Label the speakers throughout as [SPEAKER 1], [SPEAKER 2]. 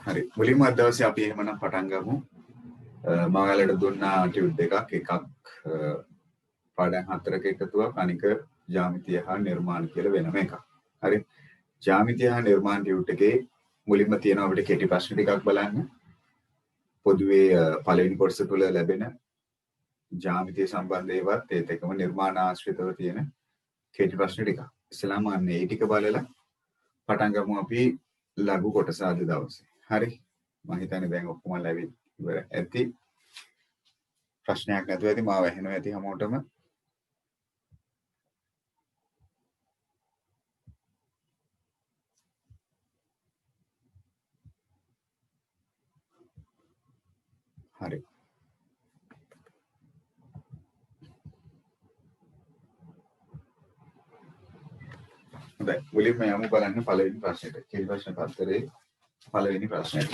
[SPEAKER 1] හරි. මුලින්ම අද දවසේ අපි එහෙමනම් පටන් ගමු. මම ඔයාලට දුන්නා ටියුට් එකක් පාඩම් 4ක එකතුවක් අනික ජ්‍යාමිතිය හා නිර්මාණ කියලා වෙනම එකක්. හරි. ජ්‍යාමිතිය හා නිර්මාණ ටියුට් එකේ මුලින්ම තියෙන අපිට කෙටි ප්‍රශ්න ටිකක් බලන්න. පොදුවේ පළවෙනි කොටස තුල ලැබෙන ජ්‍යාමිතිය සම්බන්ධ ඒවාත් ඒත් එක්කම නිර්මාණ ආශ්‍රිතව තියෙන කෙටි ප්‍රශ්න ටිකක්. ඉස්සෙල්ලාම අන්න ඒ ටික බලලා පටන් ගමු අපි ලඝු කොටස අද දවසේ. හරි. මම හිතන්නේ දැන් ඔක්කොම ලැබි ඉවර ඇති. ප්‍රශ්නයක් නැතුව ඇති මාව ඇහෙනවා ඇති හැමෝටම. හරි. හොඳයි. මුලින්ම යමු බලන්න පළවෙනි ප්‍රශ්නෙට. කෙටි ප්‍රශ්න පත්‍රයේ පළවෙනි ප්‍රශ්නයට.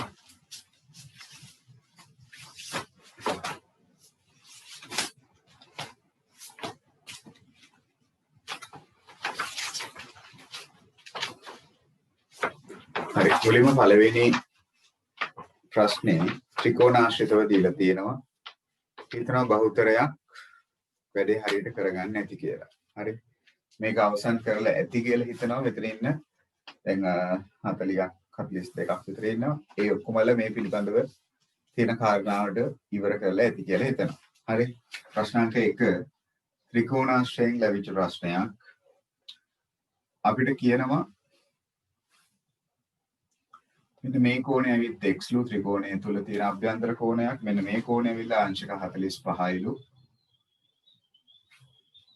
[SPEAKER 1] හරි. මුලින්ම පළවෙනි ප්‍රශ්නේ ත්‍රිකෝණාශ්‍රිතව දීලා තියෙනවා. හිතනවා බහුතරයක් වැඩේ හරියට කරගන්න නැති කියලා. හරි. මේක අවසන් කරලා ඇති කියලා හිතනවා. මෙතන ඉන්න දැන් 40ක් 42ක් විතර ඉන්නවා. ඒ ඔක්කොමල මේ පිළිබඳව තියෙන කාරණාවට ඉවර කරලා ඇති කියලා හිතනවා. හරි. ප්‍රශ්නාංක 1 ත්‍රිකෝණාශ්‍රයෙන් ලැබිච්ච ප්‍රශ්නයක්. අපිට කියනවා මෙන්න මේ කෝණය ඇවිත් xලු ත්‍රිකෝණය තුල තියෙන අභ්‍යන්තර කෝණයක්. මෙන්න මේ කෝණය ඇවිල්ලා අංශක 45යිලු.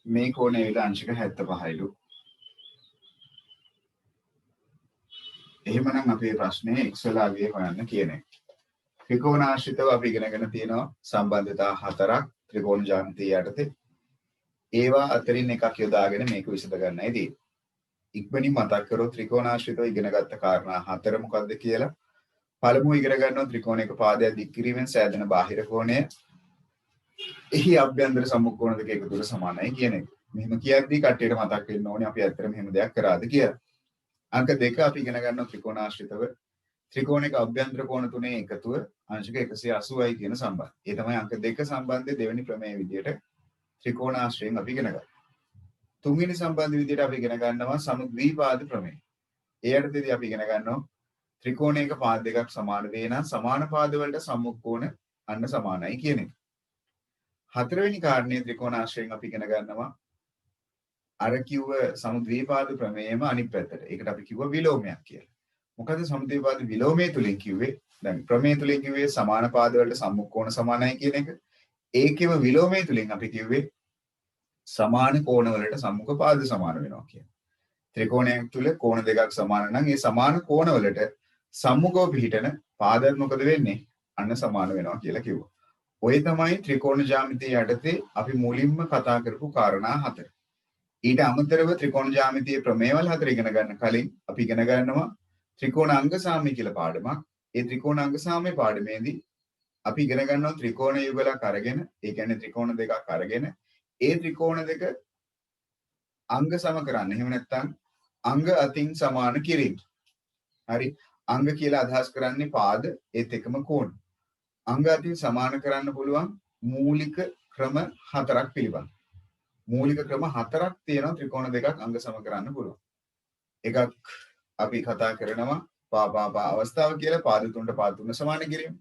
[SPEAKER 1] මේ කෝණය ඇවිල්ලා අංශක 75යිලු. එහෙමනම් අපේ ප්‍රශ්නේ x වල අගය හොයන්න කියන එක. ත්‍රිකෝණාශ්‍රිතව අපි ඉගෙනගෙන තියෙනවා සම්බන්ධතා 4ක් ත්‍රිකෝණ ජ්‍යාමිතිය යටතේ. ඒවා අතරින් එකක් යොදාගෙන මේක විසඳ ගන්නයි තියෙන්නේ. ඉක්මනින් මතක් කරොත් ත්‍රිකෝණාශ්‍රිතව ඉගෙනගත්ත කාරණා 4 මොකක්ද කියලා. පළමුව ඉගෙන ගන්නවා ත්‍රිකෝණයක පාදයක් දික් කිරීමෙන් සෑදෙන බාහිර කෝණය එහි අභ්‍යන්තර සම්මුඛ දෙක එකතුව සමානයි කියන එක. මෙහෙම කියද්දී කට්ටියට මතක් වෙන්න ඕනේ අපි ඇත්තටම මෙහෙම දෙයක් කරාද කියලා. අංක 2 අපි ඉගෙන ගන්නවා ත්‍රිකෝණාශ්‍රිතව ත්‍රිකෝණයක අභ්‍යන්තර කෝණ තුනේ එකතුව අංශක 180යි කියන සම්බන්ධය. ඒ තමයි අංක 2 සම්බන්ධයේ දෙවෙනි ප්‍රමේය විදියට ත්‍රිකෝණාශ්‍රයෙන් අපි ඉගෙන ගන්නවා. තුන්වෙනි සම්බන්ධ විදියට අපි ඉගෙන ගන්නවා සමද්විපාද ප්‍රමේය. ඒ යටතේදී අපි ඉගෙන ගන්නවා ත්‍රිකෝණයක පාද දෙකක් සමාන වේ නම් සමාන පාද වලට සම්මුඛ කෝණ අන්න සමානයි කියන එක. හතරවෙනි කාරණේ ත්‍රිකෝණාශ්‍රයෙන් අපි ඉගෙන ගන්නවා අර කිව්ව සමද්විපාද ප්‍රමේයම අනිත් පැත්තට. ඒකට අපි කිව්ව විලෝමයක් කියලා. මොකද සමද්විපාද විලෝමයේ තුලින් කිව්වේ දැන් ප්‍රමේය තුලින් කිව්වේ සමාන පාද වලට සම්මුඛ කෝණ සමානයි කියන එක. ඒකෙම විලෝමයේ තුලින් අපි කිව්වේ සමාන කෝණ වලට සම්මුඛ පාද සමාන වෙනවා කියන. ත්‍රිකෝණයක් තුල කෝණ දෙකක් සමාන නම් ඒ සමාන කෝණ වලට සම්මුඛව පිහිටන පාදත් මොකද වෙන්නේ? අන්න සමාන වෙනවා කියලා කිව්වා. ඔය තමයි ත්‍රිකෝණ ජ්‍යාමිතිය යටතේ අපි මුලින්ම කතා කරපු කාරණා 4. ඊට අමතරව ත්‍රිකෝණ ජ්‍යාමිතියේ ප්‍රමේයවල 4 ඉගෙන ගන්න කලින් අපි ඉගෙන ගන්නවා ත්‍රිකෝණ අංග සාමය කියලා පාඩමක්. ඒ ත්‍රිකෝණ අංග සාමය පාඩමේදී අපි ඉගෙන ගන්නවා ත්‍රිකෝණ යුගලක් අරගෙන, ඒ කියන්නේ ත්‍රිකෝණ දෙකක් අරගෙන ඒ ත්‍රිකෝණ දෙක අංග සම කරන්න. එහෙම නැත්නම් අංග අතින් සමාන කිරීම. හරි. අංග කියලා අදහස් කරන්නේ පාද ඒත් එකම කෝණ. අංග අතින් සමාන කරන්න පුළුවන් මූලික ක්‍රම 4ක් පිළිබඳ. මූලික ක්‍රම 4ක් තියෙනවා ත්‍රිකෝණ දෙකක් අංග සම කරන්න පුළුවන්. එකක් අපි කතා කරනවා පා අවස්ථාව කියලා පාද තුනට පාද තුන සමාන කිරීම.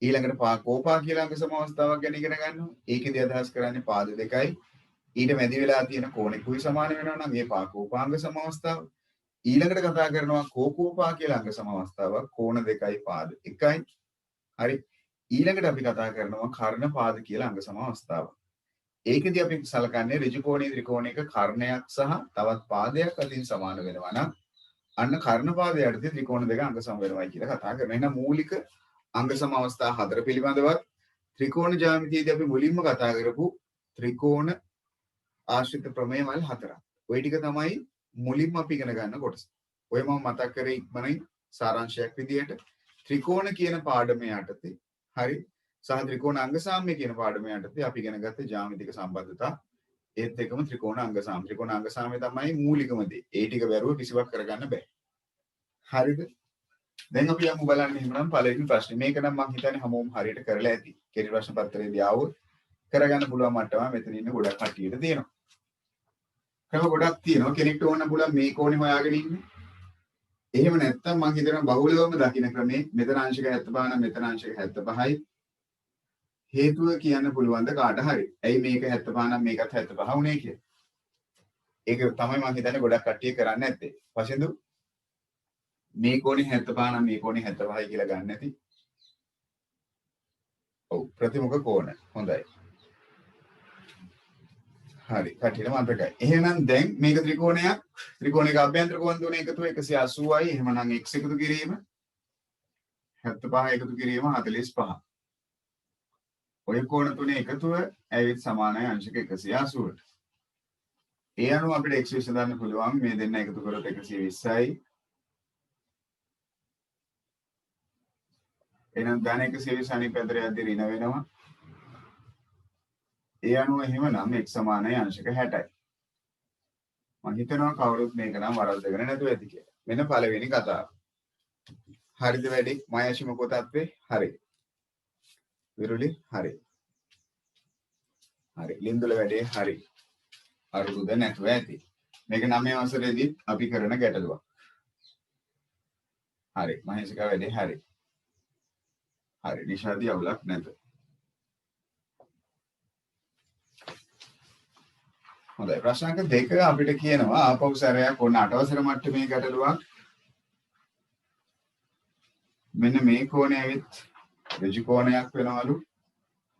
[SPEAKER 1] ඊළඟට කෝපා කියලා අංග සම අවස්ථාවක් ගැන ඉගෙන ගන්නවා. ඒකෙදී අදහස් කරන්නේ පාද දෙකයි ඊට මැදි වෙලා තියෙන කෝණෙකුයි සමාන වෙනවා නම් ඒ කෝපාංග සම අවස්ථාව. ඊළඟට කතා කරනවා කෝපා කියලා අංග සම අවස්ථාවක් කෝණ දෙකයි පාද එකයි. හරි. ඊළඟට අපි කතා කරනවා කර්ණ පාද කියලා අංග සම අවස්ථාවක්. ඒකෙදී අපි සලකන්නේ ඍජු කෝණීය ත්‍රිකෝණයක කර්ණයක් සහ තවත් පාදයක් අතින් සමාන වෙනවා නම් අන්න කර්ණ පාදය යටතේ ත්‍රිකෝණ දෙක අංග සම වෙනවයි කියලා කතා කරනවා. එහෙනම් මූලික අංග සම අවස්ථා 4 පිළිබඳවත් ත්‍රිකෝණ ජ්‍යාමිතියේදී අපි මුලින්ම කතා කරපු ත්‍රිකෝණ ආශ්‍රිත ප්‍රමේය වල 4ක්. ওই ටික තමයි මුලින්ම අපි ඉගෙන ගන්න කොටස. ඔය මම මතක් කරේ ඉක්මනින් සාරාංශයක් විදියට ත්‍රිකෝණ කියන පාඩමේ යටතේ හරි සහ ත්‍රිකෝණ අංග සාම්‍ය කියන පාඩමේ යටතේ අපි ඉගෙන ගත්ත ජ්‍යාමිතික සම්බන්ධතා ඒත් එකම ත්‍රිකෝණ අංග සාම්‍ය. ත්‍රිකෝණ අංග සාම්‍ය තමයි මූලිකම දේ. ඒ ටික බැරුව කිසිවක් කරගන්න බෑ. හරිද? දැන් අපි යමු බලන්න එහෙනම් පළවෙනි ප්‍රශ්නේ. මේක නම් මම හිතන්නේ හැමෝම හරියට කරලා ඇති. කෙටි ප්‍රශ්න පත්‍රයේදී ආවොත් කරගන්න පුළුවන් මට්ටම මෙතන ඉන්න ගොඩක් කට්ටියට තියෙනවා. ක්‍රම ගොඩක් තියෙනවා. කෙනෙක්ට ඕන පුළුවන් මේ කෝණේ හොයාගෙන ඉන්න. එහෙම නැත්නම් මම හිතනවා බහුලවම දකින්න ක්‍රමේ මෙතන අංශක 75 නම් මෙතන අංශක 75යි. හේතුව කියන්න පුළුවන්ද කාට හරි. ඇයි මේක 75 නම් මේකත් 75 වුනේ කියලා. ඒක තමයි මම හිතන්නේ ගොඩක් කට්ටිය කරන්නේ නැත්තේ. පසෙන්දු මේ කෝණේ 75 නම් මේ කෝණේ 75යි කියලා ගන්න නැති. ඔව් ප්‍රතිමුඛ කෝණ. හොඳයි. හරි කටියට මතකයි. එහෙනම් දැන් මේක ත්‍රිකෝණයක්. ත්‍රිකෝණයක අභ්‍යන්තර කෝණ තුන එකතුව 180යි. එහෙමනම් x එකතු කිරීම 75 එකතු කිරීම 45. ඔය කෝණ තුනේ එකතුව ඇවිත් සමානයි අංශක 180ට. ඒ අනුව අපිට x විසඳන්න පුළුවන් මේ දෙන්න එකතු කරොත් 120යි. එහෙනම් ධන 120 අනිත් පැත්තට යද්දි ඍණ වෙනවා. ඒ අනුව එහෙමනම් x සමානයි අංශක 60යි. මම හිතනවා කවුරුත් මේක නම් වරද්දගෙන නැතුව ඇති කියලා. මෙන්න පළවෙනි කතාව. හරිද වැඩි? මායාෂි මොකටද? හරි. විරුලි හරි. හරි. ලින්දුල වැඩේ හරි. අරුදුද නැතුව ඇති. මේක 9 වසරේදී අපි කරන ගැටලුවක්. හරි. මහේසිකා වැඩේ හරි. හරි. නිෂාදී අවුලක් නැත. හොඳයි. ප්‍රශ්න අංක 2 අපිට කියනවා ආපහු සැරයක් ඔන්න 8 වසර මට්ටමේ ගැටලුවක්. මෙන්න මේ කෝණය ඇවිත් ඍජු කෝණයක් වෙනවලු.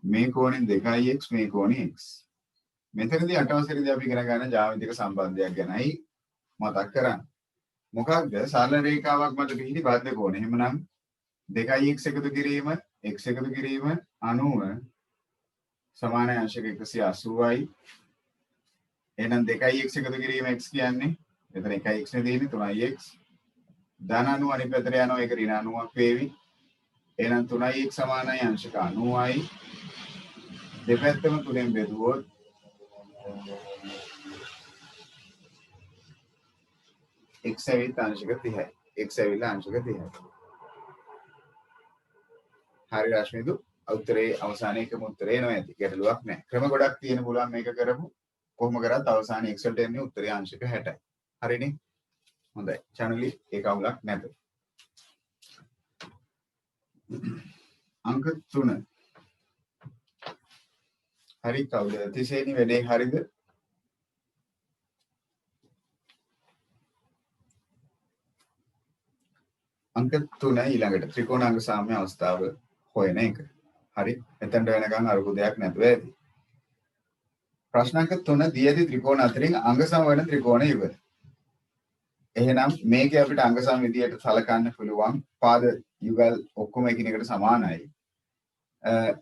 [SPEAKER 1] මේ කෝණෙන් 2x මේ කෝණේ x. මෙතනදී 8 වසරේදී අපි ඉගෙන ගන්න ජ්‍යාමිතික සම්බන්ධයක් ගැනයි මතක් කරන්නේ. මොකක්ද? සරල රේඛාවක් මත පිහිටි බද්ධ කෝණ. එහෙමනම් 2x එකතු කිරීම x එකතු කිරීම 90 සමාන අංශක 180යි. එහෙනම් 2x එකතු කිරීම x කියන්නේ මෙතන 1x නේ තියෙන්නේ 3x. ධන 90 අනිත් පැත්තට යනවා ඒක ඍණ 90ක් වේවි. එහෙනම් 3x සමානයි අංශක 90යි. දෙපැත්තම 3ෙන් බෙදුවොත් x ඇවිත් අංශක 30යි. x ඇවිල්ලා අංශක 30යි. හරි රශ්මිදු උත්තරේ අවසානයේ එකම උත්තරේ එනවා ඇති. ගැටලුවක් නැහැ. ක්‍රම ගොඩක් තියෙන පුළුවන් මේක කරමු. කොහොම කරත් අවසානයේ x වලට එන්නේ උත්තරේ අංශක 60යි. හරිනේ? හොඳයි. චැනලි ඒක අවුලක් නැත. අංක 3. හරි කවුද? තිසේනි වැඩේ හරිද? අංක 3 ඊළඟට ත්‍රිකෝණාංග සාම්‍ය අවස්ථාව හොයන එක. හරි. එතනට වෙනකන් අරුබුදයක් නැතුව ඇති. ප්‍රශ්න අංක 3 දී ඇති ත්‍රිකෝණ අතරින් අංග සම වෙන ත්‍රිකෝණ යුගල. එහෙනම් මේකේ අපිට අංග සම විදියට සලකන්න පුළුවන් පාද යුගල් ඔක්කොම එකිනෙකට සමානයි.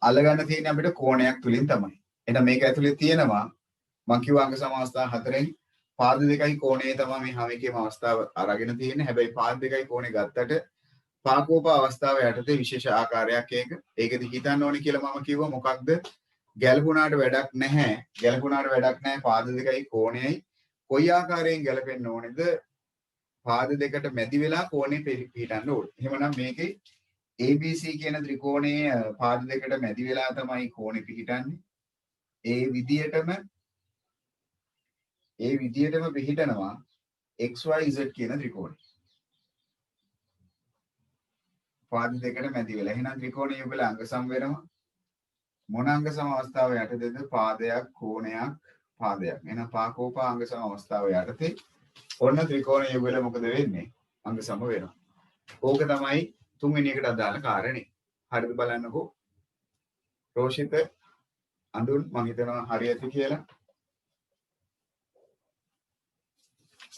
[SPEAKER 1] අල්ලගන්න තියෙන්නේ අපිට කෝණයක් තුලින් තමයි. එහෙනම් මේක ඇතුලේ තියෙනවා මම කිව්ව අංග සම අවස්ථා හතරෙන් පාද දෙකයි කෝණේ තමයි මේ හැම එකේම අවස්ථාව අරගෙන තියෙන්නේ. හැබැයි පාද දෙකයි කෝණේ ගත්තට පාකෝප අවස්ථාව යටතේ විශේෂ ආකාරයක් ඒකෙදි හිතන්න ඕනේ කියලා මම කිව්වා මොකක්ද? ගැළපුණාට වැඩක් නැහැ. ගැළපුණාට වැඩක් නැහැ පාද දෙකයි කෝණයයි කොයි ආකාරයෙන් ගැළපෙන්න ඕනේද? පාද දෙකට මැදි වෙලා කෝණේ පිහිටන්න ඕනේ. එහෙමනම් මේකේ ABC කියන ත්‍රිකෝණයේ පාද දෙකට මැදි වෙලා තමයි කෝණේ පිහිටන්නේ. ඒ විදියටම පිහිටනවා XYZ කියන ත්‍රිකෝණය. පාද දෙකට මැදි වෙලා. එහෙනම් ත්‍රිකෝණ යුගල අංග සම වෙනවා. මොන අංග සම අවස්ථාව යටතේද? පාදයක්, කෝණයක්, පාදයක්. එහෙනම් පාකෝප අංග සම අවස්ථාව යටතේ ඔන්න ත්‍රිකෝණ යුගල මොකද වෙන්නේ? අංග සම වෙනවා. ඕක තමයි තුන්වෙනි එකට අදාළ කාරණේ. හරිද බලන්නකෝ. රෝෂිත අඳුන් මම හිතනවා හරි ඇති කියලා.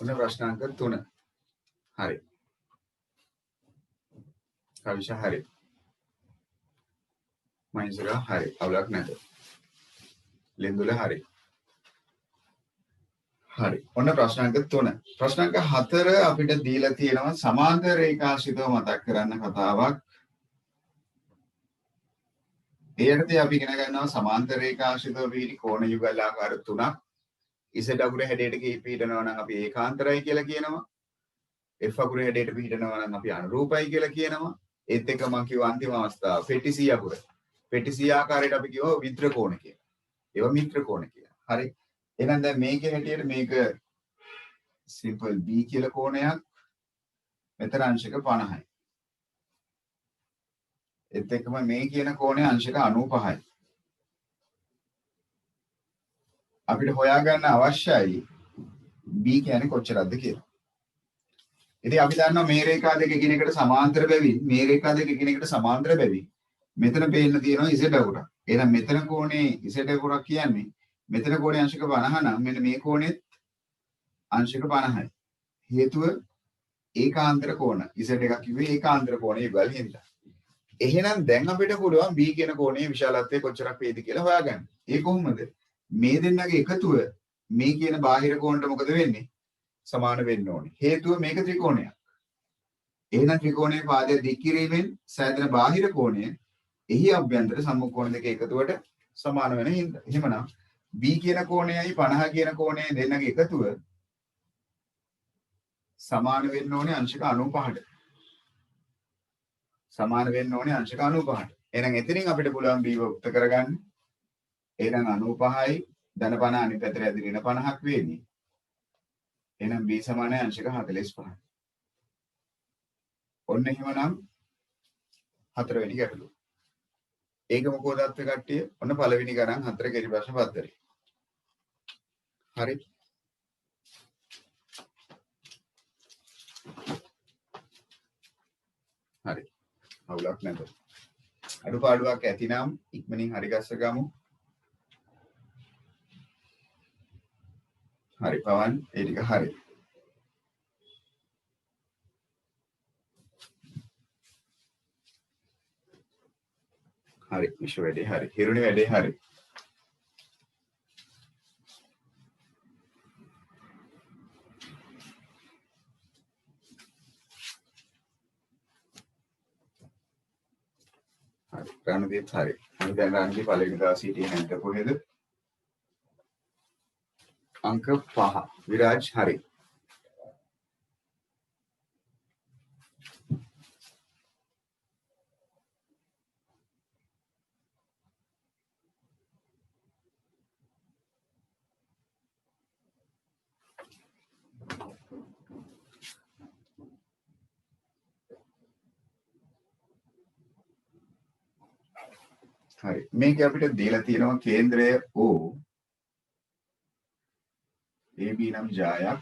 [SPEAKER 1] ඔන්න ප්‍රශ්න අංක 3. හරි. කවිෂ හරි. මයින්සරා හරි. අවුලක් නැත. ලින්දුල හරි. හරි. ඔන්න ප්‍රශ්න අංක 3. ප්‍රශ්න අංක 4 අපිට දීලා තියෙනවා සමාන්තර රේඛාශ්‍රිතව මතක් කරන්න කතාවක්. එයටදී අපි ඉගෙන ගන්නවා සමාන්තර රේඛාශ්‍රිතව පිහිටි කෝණ යුගල ආකාර 3ක්. ඉසට අගුර හැඩයට පිහිටනවා නම් අපි ඒකාන්තරයි කියලා කියනවා. F අකුරේ හැඩයට පිහිටනවා නම් අපි අනුරූපයි කියලා කියනවා. ඒත් එක මම කිව්ව අන්තිම අවස්ථාව පෙට්ටි C අකුර. පෙට්ටි C ආකාරයට අපි කිව්වා මිත්‍ර කෝණ කියලා. ඒවා මිත්‍ර කෝණ කියලා. හරි. එහෙනම් දැන් මේකේ හැටියට මේක සිම්පල් B කියලා කෝණයක්. මෙතන අංශක 50යි. ඒත් එක්කම මේ කියන කෝණය අංශක 95යි. අපිට හොයාගන්න අවශ්‍යයි B කියන්නේ කොච්චරද කියලා. ඉතින් අපි දන්නවා මේ රේඛා දෙක එකිනෙකට සමාන්තර බැවින් මේ රේඛා දෙක එකිනෙකට සමාන්තර බැවින් මෙතන පේන්න තියෙනවා Z අකුරක්. එහෙනම් මෙතන කෝණේ Z අකුරක් කියන්නේ මෙතන කෝණේ අංශක 50 නම් මෙන්න මේ කෝණෙත් අංශක 50යි. හේතුව ඒකාන්තර කෝණ. Z එකක් කිව්වේ ඒකාන්තර කෝණේ ඉවල් හින්දා. එහෙනම් දැන් අපිට පුළුවන් B කියන කෝණයේ විශාලත්වය කොච්චරක් වේද කියලා හොයාගන්න. ඒ කොහොමද? මේ දෙන්නගේ එකතුව මේ කියන බාහිර කෝණයට මොකද වෙන්නේ? සමාන වෙන්න ඕනේ. හේතුව මේක ත්‍රිකෝණයක්. එහෙනම් ත්‍රිකෝණයේ පාදය දික් කිරීමෙන් සෑදෙන බාහිර කෝණය එහි අභ්‍යන්තර සම්මුඛ දෙක එකතුවට සමාන වෙන හින්දා. එහෙමනම් B කියන කෝණයයි 50 කියන කෝණය දෙන්නගේ එකතුව සමාන වෙන්න ඕනේ අංශක 95ට. සමාන වෙන්න ඕනේ අංශක 95ට. එහෙනම් එතනින් අපිට පුළුවන් B උක්ත කරගන්න. එහෙනම් 95යි ධන 50 අනිත් පැත්තට ඇදින 50ක් වෙන්නේ. එහෙනම් B සමානයි අංශක 45යි. ඔන්න එහෙමනම් හතරවෙනි ගැටලුව. ඒක මොකෝද අත්ව කට්ටිය? ඔන්න පළවෙනි ගණන් 4 කෙරි ප්‍රශ්න පත්‍රය. හරි. හරි. අවුලක් නැත. අඩුපාඩුවක් ඇතිනම් ඉක්මනින් හරි ගස්ස ගමු. හරි පවන් ඒ ටික හරි. හරි විශ්ව වැඩේ හරි. හිරුනි වැඩේ හරි. හරි. රණදීප් හරි. මම දැන් රණදීප් පළවෙනි දවසේ හිටියේ නැද්ද කොහෙද? अंक 5 विराज हरि हरि මේක අපිට දීලා තියෙනවා කේන්ද්‍රය O AB නම් ජායක්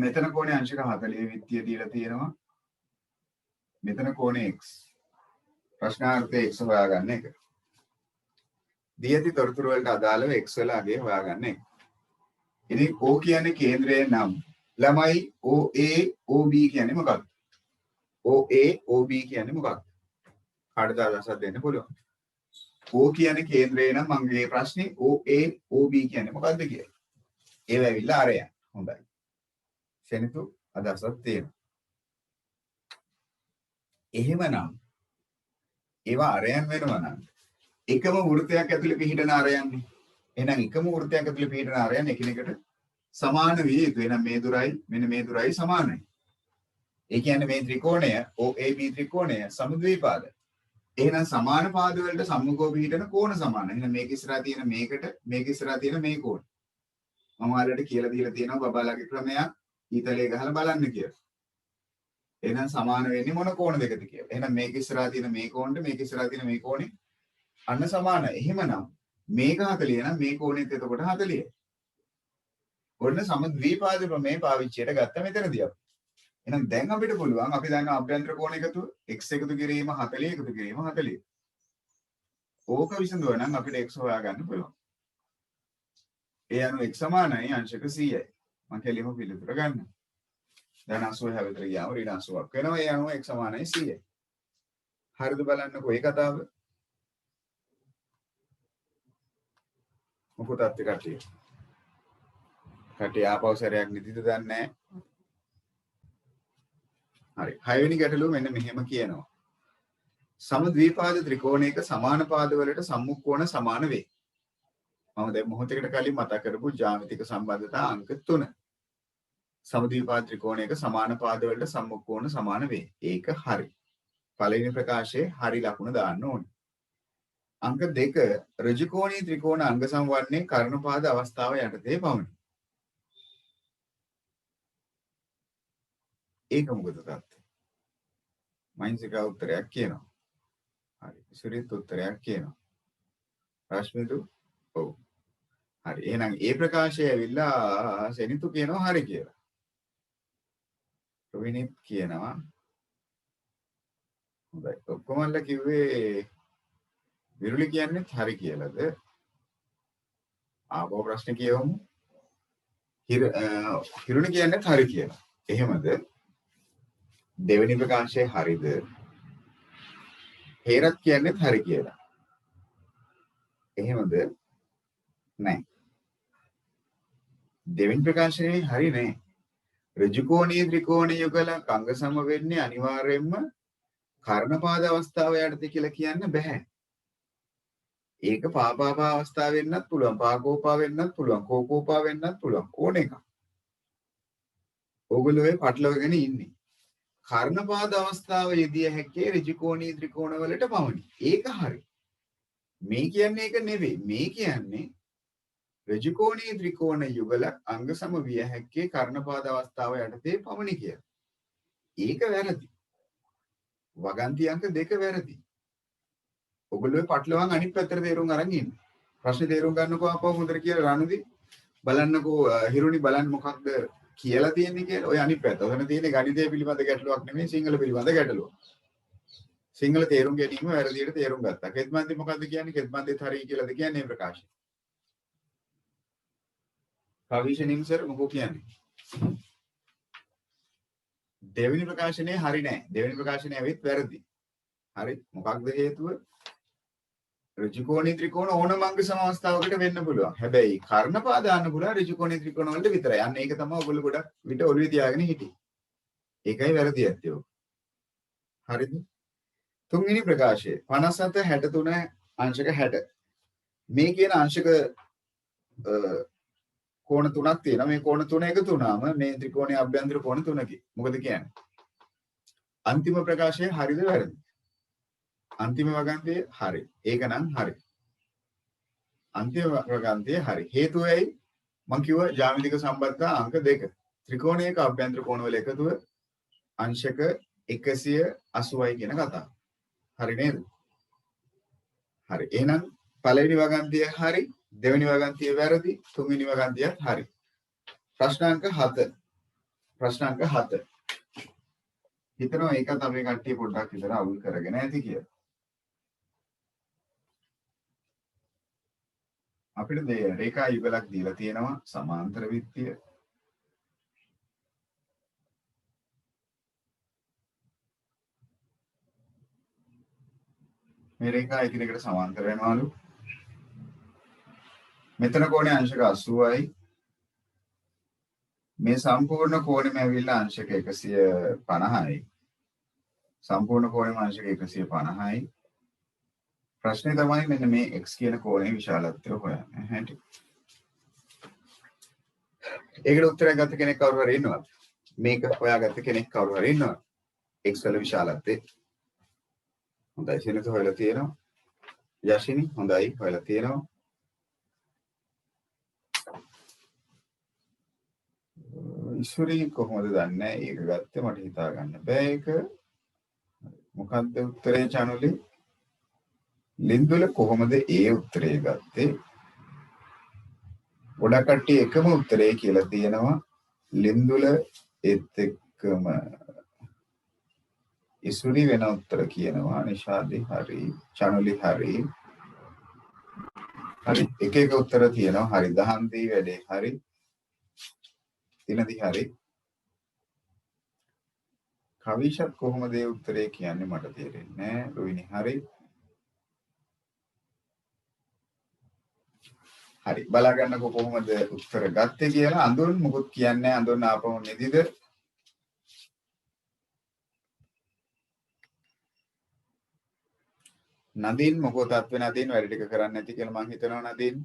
[SPEAKER 1] මෙතන කෝණේ අංශක 40 විත්තිය දීලා තියෙනවා මෙතන කෝණේ x ප්‍රශ්නාර්ථයේ x හොයාගන්න එක දී ඇති තොරතුරු වලට අදාළව x වල අගය හොයාගන්න එක ඉතින් O කියන්නේ කේන්ද්‍රය නම් ළමයි OA OB කියන්නේ මොකක්ද OA OB කියන්නේ මොකක්ද කාටද අදහසක් දෙන්න පුළුවන් O කියන්නේ කේන්ද්‍රය නම් මගේ ප්‍රශ්නේ OA OB කියන්නේ මොකද්ද කියලා. ඒව ඇවිල්ලා අරයන්. හොඳයි. සෙනතු අදහසක් තියෙනවා. එහෙමනම් ඒවා අරයන් වෙනවා නම් එකම වෘත්තයක් ඇතුලේ පිහිටන අරයන්නේ. එහෙනම් එකම වෘත්තයක් ඇතුලේ පිහිටන අරයන් එකිනෙකට සමාන විය යුතුයි. එහෙනම් මේ දුරයි මෙන්න මේ දුරයි සමානයි. ඒ කියන්නේ මේ ත්‍රිකෝණය OAB ත්‍රිකෝණය සමද්විපාද. එහෙනම් සමාන පාද වලට සම්මුඛව පිහිටන කෝණ සමානයි. එහෙනම් මේක ඉස්සරහා තියෙන මේකට මේක ඉස්සරහා තියෙන මේ කෝණ. මම ඔයාලට කියලා දීලා තියෙනවා බබාලාගේ ක්‍රමයක් ඊතලයේ ගහලා බලන්න කියලා. එහෙනම් සමාන වෙන්නේ මොන කෝණ දෙකද කියලා. එහෙනම් මේක ඉස්සරහා තියෙන මේ කෝණයට මේක ඉස්සරහා තියෙන මේ කෝණේ අන්න සමානයි. එහෙමනම් මේක 40 නම් මේ කෝණෙත් එතකොට 40යි. ඔන්න සමද්විපාද ප්‍රමේය පාවිච්චියට ගත්ත මෙතනදී අපි. එහෙනම් දැන් අපිට පුළුවන් අපි දන්නා අභ්‍යන්තර කෝණ එකතු x එකතු කිරීම 40 එකතු කිරීම 40. ඕක විසඳුවා නම් අපිට x හොයාගන්න පුළුවන්. ඒ අනුව x සමානයි අංශක 100යි. මම කෙලිම පිළිතුර ගන්න. දැන් 80 හැවිතර ගියාම ඍණ 80ක් වෙනවා. ඒ අනුව x සමානයි 100යි. හරිද බලන්නකෝ ඒ කතාව. මොකද අත් කට්ටිය. කට්ටිය ආපෞසරයක් නිදිද දන්නේ නැහැ. හරි 6 වෙනි ගැටලුව මෙන්න මෙහෙම කියනවා සමද්විපාද ත්‍රිකෝණයක සමාන පාද වලට සම්මුඛ කෝණ සමාන වේ මම දැන් මොහොතකට කලින් මතක් කරපු ජ්‍යාමිතික සම්බන්ධතා අංක 3 සමද්විපාද ත්‍රිකෝණයක සමාන පාද වලට සම්මුඛ සමාන වේ. ඒක හරි. පළවෙනි ප්‍රකාශයේ හරි ලකුණ දාන්න ඕනේ. අංක 2 ඍජුකෝණී ත්‍රිකෝණ අංග සමවන්නේ කර්ණපාද අවස්ථාව යටතේ පමණි. ඒක මොකද තත්ත්වය? මයින්සික උත්තරයක් කියනවා. හරි. සුරිත් උත්තරයක් කියනවා. රශ්මිදු ඔව්. හරි. එහෙනම් ඒ ප්‍රකාශය ඇවිල්ලා සෙනිතු කියනවා හරි කියලා. රොවිනිත් කියනවා හොඳයි. ඔක්කොමල්ලා කිව්වේ විරුලි කියන්නේ හරි කියලාද? ආපහු ප්‍රශ්න කියවමු. හිරුනි කියන්නේ හරි කියලා. එහෙමද? දෙවෙනි ප්‍රකාශය හරිද? හේරත් කියන්නේ හරි කියලා. එහෙමද? නැහැ. දෙවෙනි ප්‍රකාශනේ හරි නෑ. ඍජුකෝණීය ත්‍රිකෝණ යුගල අංග සම වෙන්නේ අනිවාර්යයෙන්ම කර්ණපාද අවස්ථාව යටතේ කියලා කියන්න බෑ. ඒක පාපාපා අවස්ථාව වෙන්නත් පුළුවන්, පාකෝපා වෙන්නත් පුළුවන්, කෝකෝපා වෙන්නත් පුළුවන් ඕන එකක්. ඕගොල්ලෝ ඒ පටලවගෙන ඉන්නේ. කර්ණපාද අවස්ථාව යෙදිය හැක්කේ ඍජුකෝණීය ත්‍රිකෝණ වලට පමණි. ඒක හරි. මේ කියන්නේ ඒක නෙවෙයි. මේ කියන්නේ ඍජුකෝණීය ත්‍රිකෝණ යුගල අංග සම විය හැක්කේ කර්ණපාද අවස්ථාව යටතේ පමණි කියලා. ඒක වැරදි. වගන්ති අංක 2 වැරදි. ඔගොල්ලෝ පටලවන් අනිත් පැත්තට තේරුම් අරන් ඉන්න. ප්‍රශ්නේ තේරුම් ගන්නකෝ ආපහු හොඳට කියලා රණුදි බලන්නකෝ හිරුනි බලන්න මොකක්ද කියලා තියෙන්නේ කියලා. ඔය අනිත් පැත්ත. ඔතන තියෙන්නේ ගණිතය පිළිබඳ ගැටලුවක් නෙමෙයි සිංහල පිළිබඳ ගැටලුවක්. සිංහල තේරුම් ගැනීම වැරදියට තේරුම් ගත්තා. කෙත්මන්දි මොකද්ද කියන්නේ? කෙත්මන්දිත් හරි කියලාද කියන්නේ ප්‍රකාශය. කවිෂනින් සර් මොකෝ කියන්නේ? දෙවෙනි ප්‍රකාශනයේ හරි නෑ. දෙවෙනි ප්‍රකාශනයේ ඇවිත් වැරදි. හරි. මොකක්ද හේතුව? ඍජුකෝණී ත්‍රිකෝණ ඕනම අංග සම අවස්ථාවකට වෙන්න පුළුවන්. හැබැයි කර්ණපාද දාන්න පුළුවන් ඍජුකෝණී ත්‍රිකෝණ වලට විතරයි. අන්න ඒක තමයි ඔයගොල්ලෝ ගොඩක් විට ඔළුවේ තියාගෙන හිටියේ. ඒකයි වැරදි ඇත්තේ ඔක. හරිද? තුන්වෙනි ප්‍රකාශය 57 63 අංශක 60. මේ කියන අංශක කෝණ තුනක් තියෙනවා. මේ කෝණ තුන එකතු වුණාම මේ ත්‍රිකෝණයේ අභ්‍යන්තර කෝණ තුනකි. මොකද කියන්නේ? අන්තිම ප්‍රකාශය හරිද වැරදිද? අන්තිම වගන්තිය හරි. ඒක නම් හරි. අන්තිම වගන්තිය හරි. හේතුව ඇයි? මම කිව්වා ජ්‍යාමිතික සම්බන්ධතා අංක 2. ත්‍රිකෝණයක අභ්‍යන්තර කෝණ වල එකතුව අංශක 180යි කියන කතාව. හරි නේද? හරි. එහෙනම් පළවෙනි වගන්තිය හරි, දෙවෙනි වගන්තිය වැරදි, තුන්වෙනි වගන්තියත් හරි. ප්‍රශ්නාංක 7. ප්‍රශ්නාංක 7. හිතනවා ඒක තමයි කට්ටිය පොඩ්ඩක් විතර අවුල් කරගෙන ඇති කියලා. අපිට රේඛා යුගලක් දීලා තියෙනවා සමාන්තර විත්තිය. මේ රේඛා එකිනෙකට සමාන්තර වෙනවලු. මෙතන කෝණේ අංශක 80යි. මේ සම්පූර්ණ කෝණෙම ඇවිල්ලා අංශක 150යි. සම්පූර්ණ කෝණෙම අංශක 150යි. ප්‍රශ්නේ තමයි මෙන්න මේ x කියන කෝණයේ විශාලත්වය හොයන්න. හැටි. ඒකට උත්තරයක් ගත්ත කෙනෙක් කවුරු හරි ඉන්නවද? මේක හොයාගත්ත කෙනෙක් කවුරු හරි ඉන්නවද? x වල විශාලත්වය. හොඳයි සිනත හොයලා තියෙනවා. යෂිනි හොඳයි හොයලා තියෙනවා. ඉස්සුරි කොහොමද දන්නේ? ඒක ගත්තේ මට හිතා ගන්න බෑ ඒක. මොකක්ද උත්තරේ චනුලි? ලින්දුල කොහොමද ඒ උත්තරේ ගත්තේ? ගොඩක් කට්ටිය එකම උත්තරේ කියලා තියෙනවා. ලින්දුල ඒත් එක්කම ඉසුරි වෙන උත්තර කියනවා. නිශාදි හරි, චනුලි හරි. හරි එක එක උත්තර තියෙනවා. හරි දහන්දී වැඩේ හරි. දිනදි හරි. කවිෂත් කොහොමද ඒ උත්තරේ කියන්නේ මට තේරෙන්නේ නැහැ. රොයිනි හරි. හරි බලා ගන්නකො කොහොමද උත්තර ගත්තේ කියලා. අඳුන් මොකුත් කියන්නේ නැහැ. අඳුන් ආපහු නිදිද? නදීන් මොකෝ තත්ත්වේ නදීන් වැඩ ටික කරන්නේ නැති කියලා මං හිතනවා නදීන්.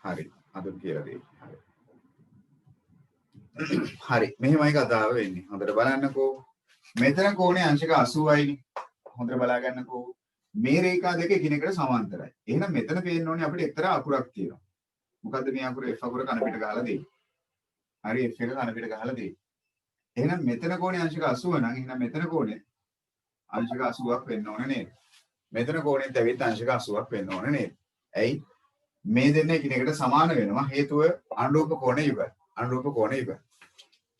[SPEAKER 1] හරි. අඳුන් කියලා දෙයි. හරි. හරි. මෙහෙමයි කතාව වෙන්නේ. හොඳට බලන්නකෝ. මෙතන කෝණේ අංශක 80යිනේ. හොඳට බලා ගන්නකෝ. මේ රේඛා දෙක එකිනෙකට සමාන්තරයි. එහෙනම් මෙතන පේන්න ඕනේ අපිට එක්තරා අකුරක් තියෙනවා. මොකද්ද මේ අකුර? F අකුර කන පිට ගහලා දෙයි. හරි F එක කන පිට ගහලා දෙයි. එහෙනම් මෙතන කෝණේ අංශක 80 නම් එහෙනම් මෙතන කෝණේ අංශක 80ක් වෙන්න ඕනේ නේද? මෙතන කෝණෙත් ඇවිත් අංශක 80ක් වෙන්න ඕනේ නේද? ඇයි? මේ දෙන්න එකිනෙකට සමාන වෙනවා. හේතුව අනුරූප කෝණ යුගයි. අනුරූප කෝණ යුගයි.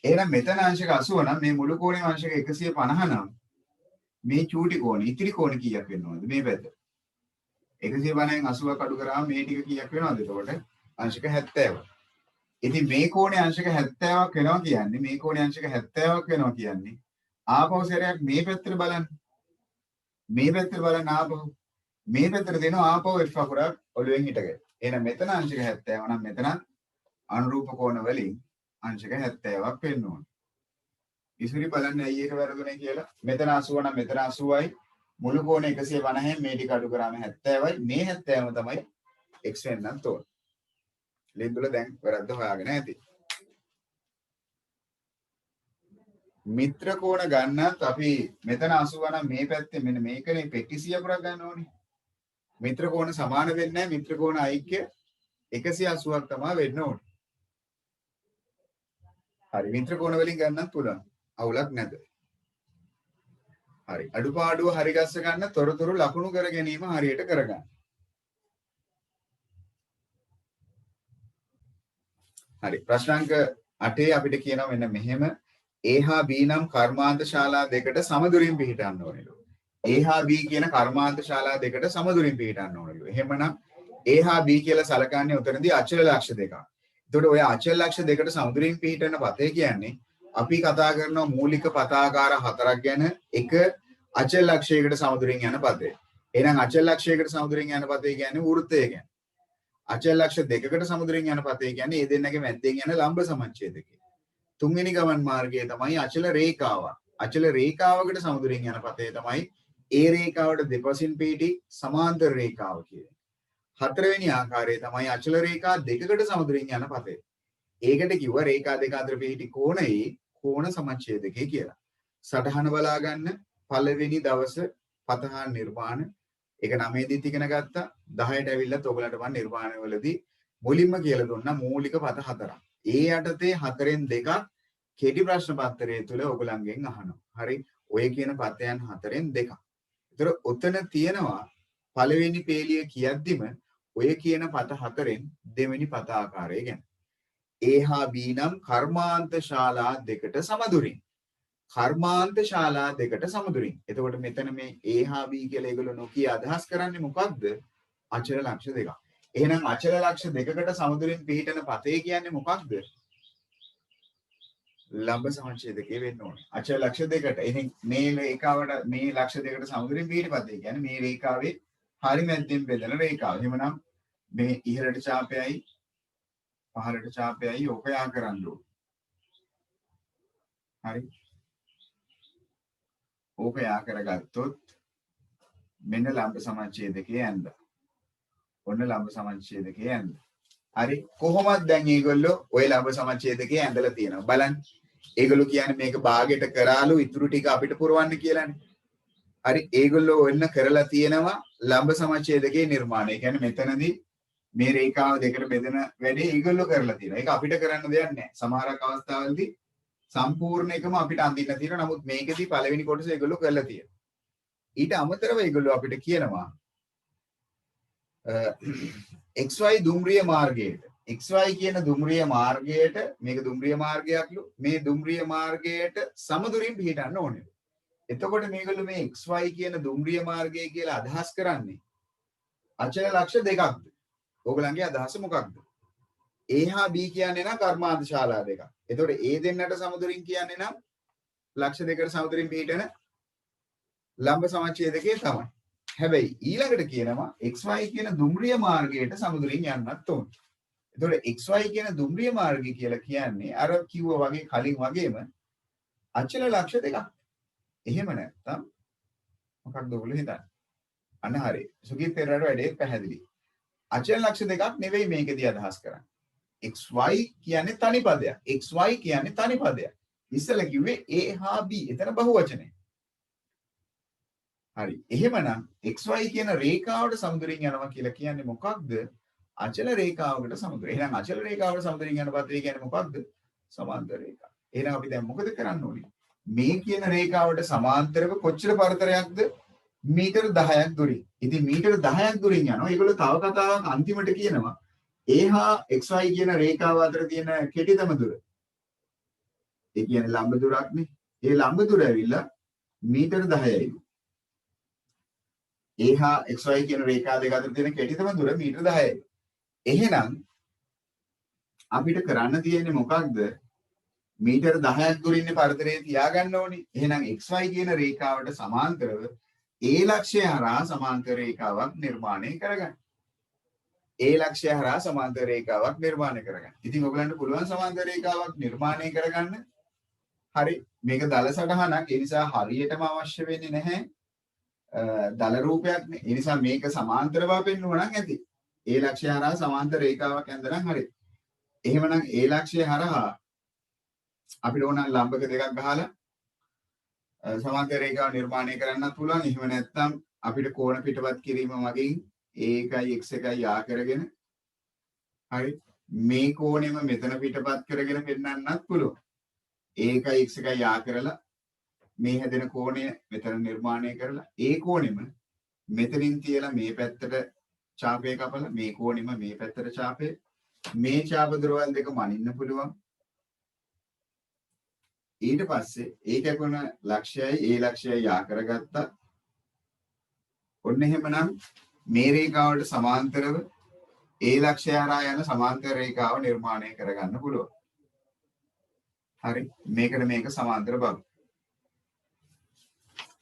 [SPEAKER 1] එහෙනම් මෙතන අංශක 80 නම් මේ මුළු කෝණේ අංශක 150 නම් මේ චූටි කෝණ ඉතිරි කෝණ කීයක් වෙන්න ඕනද මේ පැත්ත? 150න් 80ක් අඩු කරාම මේ ටික කීයක් වෙනවද එතකොට? අංශක 70. ඉතින් මේ කෝණේ අංශක 70ක් වෙනවා කියන්නේ මේ කෝණේ අංශක 70ක් වෙනවා කියන්නේ ආපහු සැරයක් මේ පැත්තට බලන්න. මේ පැත්තට බලන්න ආපහු. මේ පැත්තට දෙනවා ආපහු F අකුරක් ඔළුවෙන් හිටගෙන. එහෙනම් මෙතන අංශක 70 නම් මෙතන අනුරූප කෝණ වලින් අංශක 70ක් වෙන්න ඕනේ. ඉස්සරි බලන්න ඇයි ඒක වැරදුනේ කියලා. මෙතන 80 නම් මෙතන 80යි. මුළු කෝණ 150න් මේ ටික අඩු කරාම 70යි. මේ 70ම තමයි x වෙන්නත් ඕන. ලින්දුල දැන් වැරද්ද හොයාගෙන ඇති. මිත්‍ර කෝණ ගන්නත් අපි මෙතන 80 නම් මේ පැත්තේ මෙන්න මේකනේ පෙට්ටි 100ක් ගන්න ඕනේ. මිත්‍ර කෝණ සමාන වෙන්නේ නැහැ. මිත්‍ර කෝණ ඓක්‍ය 180ක් තමයි වෙන්න ඕනේ. හරි මිත්‍ර කෝණ වලින් ගන්නත් පුළුවන්. අවුලක් නැද. හරි අඩුපාඩුව හරි ගස්ස ගන්න තොරතුරු ලකුණු කර ගැනීම හරියට කරගන්න. හරි ප්‍රශ්නාංක 8 අපිට කියනවා මෙන්න මෙහෙම A හා B නම් කර්මාන්ත ශාලා දෙකට සමදුරින් පිහිටන්න ඕනෙලු. A හා B කියන කර්මාන්ත ශාලා දෙකට සමදුරින් පිහිටන්න ඕනෙලු. එහෙමනම් A හා B කියලා සලකන්නේ උතනදී අචල ලක්ෂ දෙකක්. එතකොට ඔය අචල ලක්ෂ දෙකට සමදුරින් පිහිටන පතේ කියන්නේ අපි කතා කරන මූලික පතාකාර හතරක් ගැන එක අචල ලක්ෂයකට සමදුරින් යන පතේ. එහෙනම් අචල ලක්ෂයකට සමදුරින් යන පතේ කියන්නේ වෘත්තය කියන්නේ. අචල ලක්ෂ දෙකකට සමදුරින් යන පතේ කියන්නේ මේ දෙන්නගේ මැද්දෙන් යන ලම්බ සමච්ඡේදකය. තුන්වෙනි ගමන් මාර්ගය තමයි අචල රේඛාව. අචල රේඛාවකට සමදුරින් යන පතේ තමයි ඒ රේඛාවට දෙපසින් පිහිටි සමාන්තර රේඛාව කියන්නේ. හතරවෙනි ආකාරය තමයි අචල රේඛා දෙකකට සමදුරින් යන පතේ. ඒකට කිව්වා රේඛා දෙක අතර පිහිටි කෝණයේ කෝණ සමච්ඡේදකය කියලා. සටහන බලා ගන්න පළවෙනි දවස පතහා නිර්මාණ ඒක 9 දිත් ඉගෙන ගත්තා 10ට ඇවිල්ලත් ඔයගලන්ට මම නිර්මාණවලදී මුලින්ම කියලා දුන්නා මූලික පත හතරක්. ඒ යටතේ හතරෙන් දෙකක් කෙටි ප්‍රශ්න පත්‍රයේ තුල ඔයගලන්ගෙන් අහනවා. හරි ඔය කියන පතයන් හතරෙන් දෙකක්. ඒතර ඔතන තියෙනවා පළවෙනි පේලිය කියද්දිම ඔය කියන පත හතරෙන් දෙවෙනි පත ආකාරය ගැන. A හා B නම් කර්මාන්ත ශාලා දෙකට සමදුරින්. කර්මාන්ත ශාලා දෙකට සමදුරින්. එතකොට මෙතන මේ A හා B කියලා ඒගොල්ලෝ නොකිය අදහස් කරන්නේ මොකක්ද? අචල ලක්ෂ දෙකක්. එහෙනම් අචල ලක්ෂ දෙකකට සමදුරින් පිහිටන පතේ කියන්නේ මොකක්ද? ලම්බ සමච්ඡේදකේ වෙන්න ඕනේ. අචල ලක්ෂ දෙකට. ඉතින් මේ රේඛාවට මේ ලක්ෂ දෙකට සමදුරින් පිහිටි පතේ කියන්නේ මේ රේඛාවේ හරි මැද්දෙන් බෙදෙන රේඛාව. එහෙමනම් මේ ඉහළට ඡාපයයි පහළට ඡාපයයි ඕක යා කරන්න ඕනේ. හරි. ඕක යා කරගත්තොත් මෙන්න ලම්බ සමච්ඡේදකයේ ඇඳ. ඔන්න ලම්බ සමච්ඡේදකයේ ඇඳ. හරි කොහොමද දැන් මේගොල්ලෝ ওই ලම්බ සමච්ඡේදකයේ ඇඳලා තියෙනවා. බලන්න. ඒගොල්ලෝ කියන්නේ මේක භාගයට කරාලු ඉතුරු ටික අපිට පුරවන්න කියලානේ. හරි ඒගොල්ලෝ ඔන්න කරලා තියෙනවා ලම්බ සමච්ඡේදකයේ නිර්මාණය. ඒ කියන්නේ මෙතනදී මේ රේඛාව දෙකට බෙදෙන වැඩේ ඒගොල්ලෝ කරලා තියෙනවා. ඒක අපිට කරන්න දෙයක් නැහැ. සමහරක් අවස්ථාවලදී සම්පූර්ණ එකම අපිට අඳින්න තියෙනවා. නමුත් මේකෙදී පළවෙනි කොටස ඒගොල්ලෝ කරලා තියෙනවා. ඊට අමතරව ඒගොල්ලෝ අපිට කියනවා XY දුම්රිය මාර්ගයට XY කියන දුම්රිය මාර්ගයට මේක දුම්රිය මාර්ගයක්ලු මේ දුම්රිය මාර්ගයට සමදුරින් පිහිටන්න ඕනේ. එතකොට මේගොල්ලෝ මේ XY කියන දුම්රිය මාර්ගය කියලා අදහස් කරන්නේ අචල ලක්ෂ දෙකක්ද? ඕගලන්ගේ අදහස මොකක්ද? A හා B කියන්නේ නම් කර්මාන්ත ශාලා දෙකක්. එතකොට A දෙන්නට සමදුරින් කියන්නේ නම් ලක්ෂ දෙකට සමදුරින් පිහිටන ලම්බ සමච්ඡේදකයේ තමයි. හැබැයි ඊළඟට කියනවා XY කියන දුම්රිය මාර්ගයට සමදුරින් යන්නත් ඕනේ. එතකොට XY කියන දුම්රිය මාර්ගය කියලා කියන්නේ අර කිව්වා වගේ කලින් වගේම අචල ලක්ෂ දෙකක්. එහෙම නැත්තම් මොකක්ද ඔයගොල්ලෝ හිතන්නේ? අන්න හරි. සුගීත් පෙරේරාට වැඩේ පැහැදිලි. අචල ලක්ෂ දෙකක් නෙවෙයි මේකදී අදහස් කරන්නේ. xy කියන්නේ තනි පදයක්. xy කියන්නේ තනි පදයක්. ඉස්සෙල්ලා කිව්වේ a හා b. එතන බහුවචනේ. හරි. එහෙමනම් xy කියන රේඛාවට සමදුරින් යනවා කියලා කියන්නේ මොකක්ද? අචල රේඛාවකට සමදුර. එහෙනම් අචල රේඛාවට සමදුරින් යන පදේ කියන්නේ මොකක්ද? සමාන්තර රේඛාව. එහෙනම් අපි දැන් මොකද කරන්න ඕනේ? මේ කියන රේඛාවට සමාන්තරව කොච්චර පරතරයක්ද? මීටර 10ක් දුරින්. ඉතින් මීටර 10ක් දුරින් යනවා. ඒගොල්ලෝ තව කතාවක් අන්තිමට කියනවා a හා xy කියන රේඛාව අතර තියෙන කෙටිතම දුර. ඒ කියන්නේ ලම්බ දුරක්නේ. ඒ ලම්බ දුර ඇවිල්ලා මීටර 10යි. a හා xy කියන රේඛා දෙක අතර තියෙන කෙටිතම දුර මීටර 10යි. එහෙනම් අපිට කරන්න තියෙන්නේ මොකක්ද? මීටර 10ක් දුරින්නේ පරතරයේ තියාගන්න ඕනේ. එහෙනම් xy කියන රේඛාවට සමාන්තරව a ලක්ෂය හරහා සමාන්තර රේඛාවක් නිර්මාණය කරගන්න. a ලක්ෂය හරහා සමාන්තර රේඛාවක් නිර්මාණය කරගන්න. ඉතින් ඔයගලන්ට පුළුවන් සමාන්තර රේඛාවක් නිර්මාණය කරගන්න. හරි. මේක දල සටහනක්. ඒ නිසා හරියටම අවශ්‍ය වෙන්නේ නැහැ. දල රූපයක් නේ. ඒ නිසා මේක සමාන්තරව පෙන්වනවා නම් ඇති. a ලක්ෂය හරහා සමාන්තර රේඛාවක් ඇඳනම් හරි. එහෙමනම් a ලක්ෂය හරහා අපිට ඕන ලම්බක දෙකක් ගහලා සමාන්තර රේඛාව නිර්මාණය කරන්නත් පුළුවන්. එහෙම නැත්නම් අපිට කෝණ පිටපත් කිරීම මගින් a1යි x1යි යා කරගෙන හරි මේ කෝණෙම මෙතන පිටපත් කරගෙන පෙන්නන්නත් පුළුවන්. a1යි x1යි යා කරලා මේ හැදෙන කෝණය මෙතන නිර්මාණය කරලා ඒ කෝණෙම මෙතනින් තියලා මේ පැත්තට ඡාපය කපලා මේ කෝණෙම මේ පැත්තට ඡාපය මේ ඡාප දරවල් දෙක මනින්න පුළුවන්. ඊට පස්සේ ඒ කැපුණ ලක්ෂයයි ඒ ලක්ෂයයි යා කරගත්තා. ඔන්න එහෙමනම් මේ රේඛාවට සමාන්තරව ඒ ලක්ෂය හරහා යන සමාන්තර රේඛාව නිර්මාණය කරගන්න පුළුවන්. හරි. මේකට මේක සමාන්තර බව.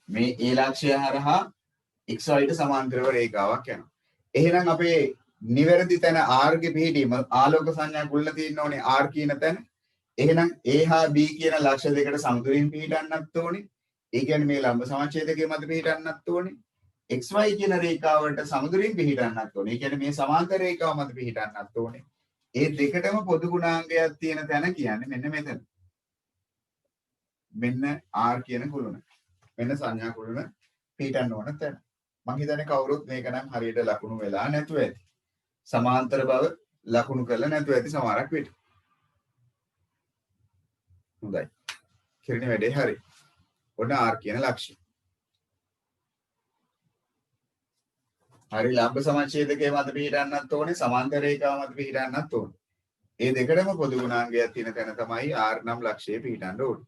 [SPEAKER 1] මේ ඒ ලක්ෂය හරහා xy ට සමාන්තරව රේඛාවක් යනවා. එහෙනම් අපේ නිවැරදි තැන r ගේ පිහිටීම ආලෝක සංඥා කුල්ල තියෙන්න ඕනේ r කියන තැන. එහෙනම් a හා b කියන ලක්ෂ දෙකට සමතුලින් පිහිටන්නත් ඕනේ. ඒ කියන්නේ මේ ලම්බ සමච්ඡේදකයේ මත පිහිටන්නත් ඕනේ. xy කියන රේඛාවට සමතුලින් පිහිටන්නත් ඕනේ. ඒ කියන්නේ මේ සමාන්තර රේඛාව මත පිහිටන්නත් ඕනේ. ඒ දෙකටම පොදු ගුණාංගයක් තියෙන තැන කියන්නේ මෙන්න මෙතන. මෙන්න r කියන කුළුණ. මෙන්න සංඥා කුළුණ පිහිටන්න ඕන තැන. මම හිතන්නේ කවුරුත් මේක නම් හරියට ලකුණු වෙලා නැතුව ඇති. සමාන්තර බව ලකුණු කරලා නැතුව ඇති සමහරක් විට. හොඳයි. කිරින වැඩේ හරි. ඔන්න r කියන ලක්ෂ්‍ය. හරි ලම්බ සමච්ඡේදකයේ මත පිහිටන්නත් ඕනේ සමාන්තර රේඛාව මත පිහිටන්නත් ඕනේ. මේ දෙකටම පොදු ගුණාංගයක් තියෙන තැන තමයි r නම් ලක්ෂයේ පිහිටන්න ඕනේ.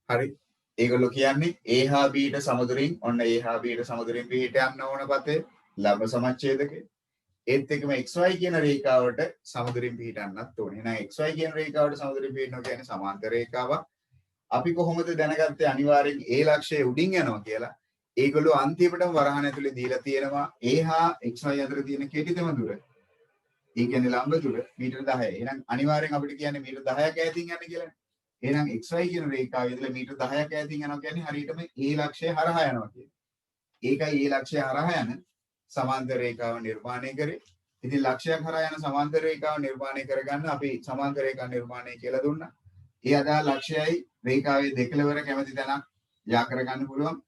[SPEAKER 1] හරි. ඒගොල්ලෝ කියන්නේ a හා b ට සමදුරින් ඔන්න a හා b ට සමදුරින් පිහිටන්න ඕන පතේ ලම්බ සමච්ඡේදකේ. ඒත් එක්කම xy කියන රේඛාවට සමදුරින් පිහිටන්නත් ඕනේ. එහෙනම් xy කියන රේඛාවට සමදුරින් පිහිටනවා කියන්නේ සමාන්තර රේඛාවක්. අපි කොහොමද දැනගත්තේ අනිවාර්යෙන් a ලක්ෂයේ උඩින් යනවා කියලා? ඒගොල්ලෝ අන්තිමටම වරහන් ඇතුලේ දීලා තියෙනවා a හා xy අතර තියෙන කෙටිතම දුර. ඒ කියන්නේ ලම්බ දුර මීටර 10යි. එහෙනම් අනිවාර්යෙන් අපිට කියන්නේ මීටර 10ක් ඈතින් යන්න කියලා. එහෙනම් xy කියන රේඛාවේ ඉඳලා මීටර 10ක් ඈතින් යනවා කියන්නේ හරියටම a ලක්ෂය හරහා යනවා කියන්නේ. ඒකයි a ලක්ෂය හරහා යන සමාන්තර රේඛාව නිර්මාණය කරේ. ඉතින් ලක්ෂයක් හරහා යන සමාන්තර රේඛාව නිර්මාණය කරගන්න අපි සමාන්තර රේඛා නිර්මාණය කියලා දුන්නා. ඒ අදාළ ලක්ෂයයි රේඛාවේ දෙකලවර කැමති තැනක් යා කරගන්න පුළුවන්.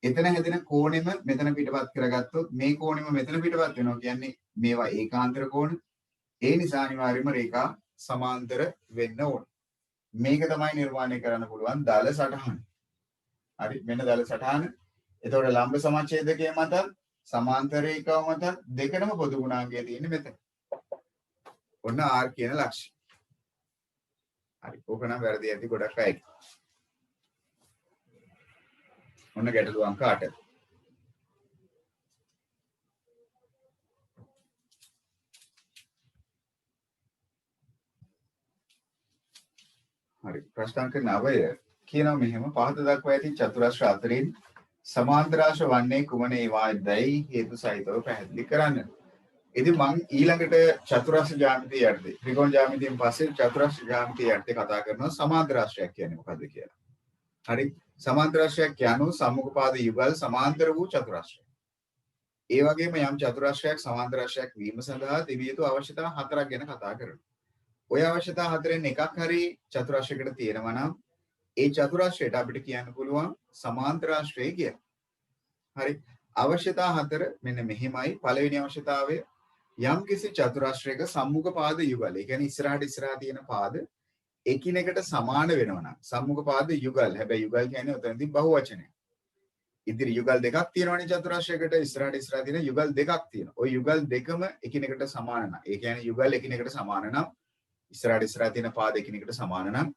[SPEAKER 1] එතන හැදෙන කෝණෙම මෙතන පිටපත් කරගත්තොත් මේ කෝණෙම මෙතන පිටපත් වෙනවා කියන්නේ මේවා ඒකාන්තර කෝණ. ඒ නිසා අනිවාර්යයෙන්ම රේඛා සමාන්තර වෙන්න ඕන. මේක තමයි නිර්මාණය කරන්න පුළුවන් දල සටහන. හරි මෙන්න දල සටහන. එතකොට ලම්බ සමච්ඡේදකයේ මත සමාන්තර රේඛාව මත දෙකම පොදු ගුණාංගය තියෙන්නේ මෙතන. ඔන්න r කියන ලක්ෂ්‍ය. හරි. ඕක නම් වැරදි ඇති ගොඩක් අය. ඔන්න ගැටලු අංක 8. හරි. ප්‍රශ්න අංක 9 කියනවා මෙහෙම පහත දක්වා ඇති චතුරස්‍ර අතරින් සමාන්තරාශ වන්නේ කුමන ඒවායිදයි හේතු සහිතව පැහැදිලි කරන්න. ඉතින් මම ඊළඟට චතුරස්‍ර ජ්‍යාමිතිය යටතේ ත්‍රිකෝණ ජ්‍යාමිතියෙන් පස්සේ චතුරස්‍ර ජ්‍යාමිතිය යටතේ කතා කරනවා සමාන්තරාශ්‍රයක් කියන්නේ මොකද්ද කියලා. හරි. සමාන්තරාශ්‍රයක් කියනෝ සම්මුඛ පාද යුගල් සමාන්තර වූ චතුරස්‍රය. ඒ වගේම යම් චතුරාශ්‍රයක් සමාන්තරාශ්‍රයක් වීම සඳහා තිබිය යුතු අවශ්‍යතා හතරක් ගැන කතා කරනවා. ඔය අවශ්‍යතා හතරෙන් එකක් හරි චතුරාශ්‍රයකට තියෙනවා නම් ඒ චතුරාශ්‍රයට අපිට කියන්න පුළුවන් සමාන්තරාශ්‍රය කියලා. හරි. අවශ්‍යතා හතර මෙන්න මෙහිමයි. පළවෙනි අවශ්‍යතාවය යම් කිසි චතුරාශ්‍රයක සම්මුඛ පාද යුගල. ඒ කියන්නේ ඉස්සරහා තියෙන පාද එකිනෙකට සමාන වෙනවා නම් සම්මුඛ පාද යුගල්. හැබැයි යුගල් කියන්නේ උතනදී බහුවචනයක්. ඉදිරි යුගල් දෙකක් තියෙනවනේ චතුරාශ්‍රයකට ඉස්සරහා තියෙන යුගල් දෙකක් තියෙනවා. ওই යුගල් දෙකම එකිනෙකට සමාන නම් ඒ කියන්නේ යුගල් එකිනෙකට සමාන නම් ඉස්සරහා තියෙන පාද එකිනෙකට සමාන නම්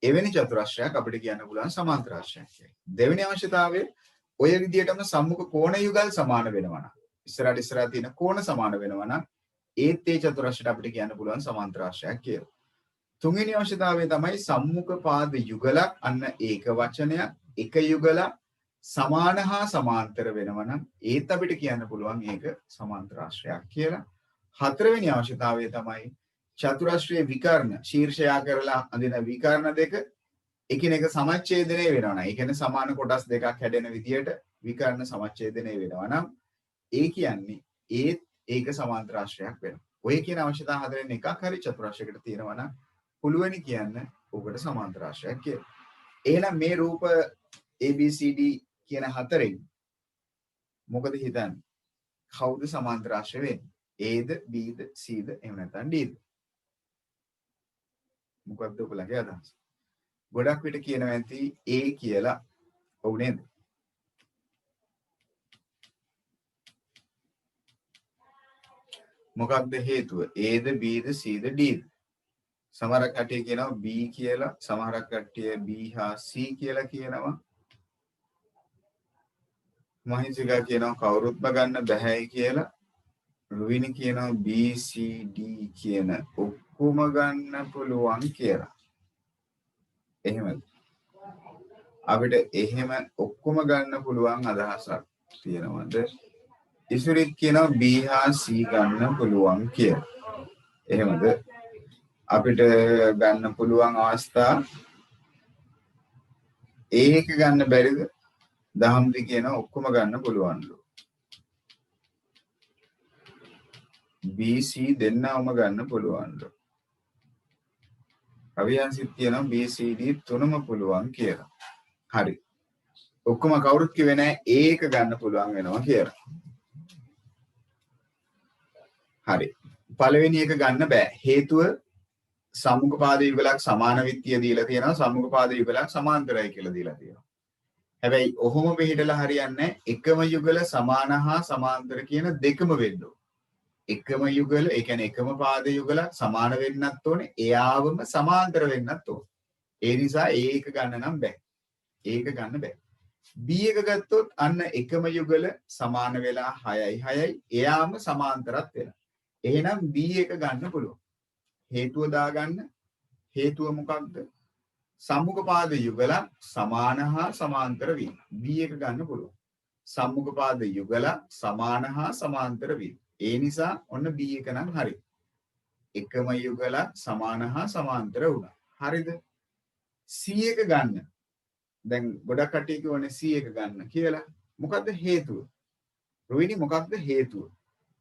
[SPEAKER 1] එවැනි චතුරාශ්‍රයක් අපිට කියන්න පුළුවන් සමාන්තරාශ්‍රයක් කියලා. දෙවෙනි අවශ්‍යතාවය ඔය විදිහටම සම්මුඛ කෝණ යුගල් සමාන වෙනවා නම් ඉස්සරහා තියෙන කෝණ සමාන වෙනවා නම් ඒත් ඒ චතුරාශ්‍රයට අපිට කියන්න පුළුවන් සමාන්තරාශ්‍රයක් කියලා. තුන්වෙනි අවශ්‍යතාවය තමයි සම්මුඛ පාද යුගලක් අන්න ඒක වචනයක් එක යුගලක් සමාන හා සමාන්තර වෙනවා නම් ඒත් අපිට කියන්න පුළුවන් ඒක සමාන්තරාශ්‍රයක් කියලා. හතරවෙනි අවශ්‍යතාවය තමයි චතුරාශ්‍රයේ විකර්ණ ශීර්ෂයා කරලා අඳින විකර්ණ දෙක එකිනෙක සමච්ඡේදනය වෙනවා නම් ඒ කියන්නේ සමාන කොටස් දෙකක් හැදෙන විදියට විකර්ණ සමච්ඡේදනය වෙනවා නම් ඒ කියන්නේ ඒක සමාන්තරාශ්‍රයක් වෙනවා. ඔය කියන අවශ්‍යතා හතරෙන් එකක් හරි චතුරාශ්‍රයකට තියෙනවා නම් පුළුවනි කියන්න ඔකට සමාන්තරාශ්‍රයක් කියලා. එහෙනම් මේ රූප ABCD කියන හතරෙන් මොකද හිතන්නේ? කවුද සමාන්තරාශ්‍රය වෙන්නේ? Aද Bද Cද එහෙම නැත්නම් Dද? මොකක්ද ඔයගොල්ලන්ගේ අදහස? ගොඩක් විට කියනවා ඇති A කියලා. ඔව් නේද? මොකක්ද හේතුව? Aද Bද Cද Dද? සමහර කට්ටිය කියනවා B කියලා, සමහර කට්ටිය B හා C කියලා කියනවා. මහින්සිකා කියනවා කවුරුත්ම ගන්න බෑයි කියලා. රුවිනි කියනවා B C D කියන ඔක්කොම ගන්න පුළුවන් කියලා. එහෙමද? අපිට එහෙම ඔක්කොම ගන්න පුළුවන් අදහසක් තියෙනවද? ඉසුරිත් කියනවා B හා C ගන්න පුළුවන් කියලා. එහෙමද? අපිට ගන්න පුළුවන් අවස්ථා ඒක ගන්න බැරිද? දහම්දි කියනවා ඔක්කොම ගන්න පුළුවන්ලු. B C දෙන්නවම ගන්න පුළුවන්ලු. අවියන්සිත් කියනවා B C D තුනම පුළුවන් කියලා. හරි. ඔක්කොම කවුරුත් කිව්වේ නැහැ ඒක ගන්න පුළුවන් වෙනවා කියලා. හරි. පළවෙනි එක ගන්න බෑ. හේතුව සම්මුඛ පාද යුගලක් සමාන විත්තිය දීලා තියෙනවා. සම්මුඛ පාද යුගලක් සමාන්තරයි කියලා දීලා තියෙනවා. හැබැයි ඔහොම පිළිහිටලා හරියන්නේ එකම යුගල සමාන හා සමාන්තර කියන දෙකම වෙන්න ඕන. එකම යුගල ඒ කියන්නේ එකම පාද යුගල සමාන වෙන්නත් ඕනේ. එයාවම සමාන්තර වෙන්නත් ඕනේ. ඒ නිසා ඒක ගන්න නම් බෑ. ඒක ගන්න බෑ. B එක ගත්තොත් අන්න එකම යුගල සමාන වෙලා 6යි 6යි එයාම සමාන්තරත් වෙනවා. එහෙනම් B එක ගන්න පුළුවන්. හේතුව දාගන්න. හේතුව මොකක්ද? සම්මුඛ පාද යුගලක් සමාන හා සමාන්තර වීම. B එක ගන්න පුළුවන්. සම්මුඛ පාද යුගලක් සමාන හා සමාන්තර වීම. ඒ නිසා ඔන්න B එක නම් හරි. එකම යුගලක් සමාන හා සමාන්තර වුණා. හරිද? C එක ගන්න. දැන් ගොඩක් කට්ටිය කියවනේ C එක ගන්න කියලා. මොකද්ද හේතුව? රොයිනි මොකක්ද හේතුව?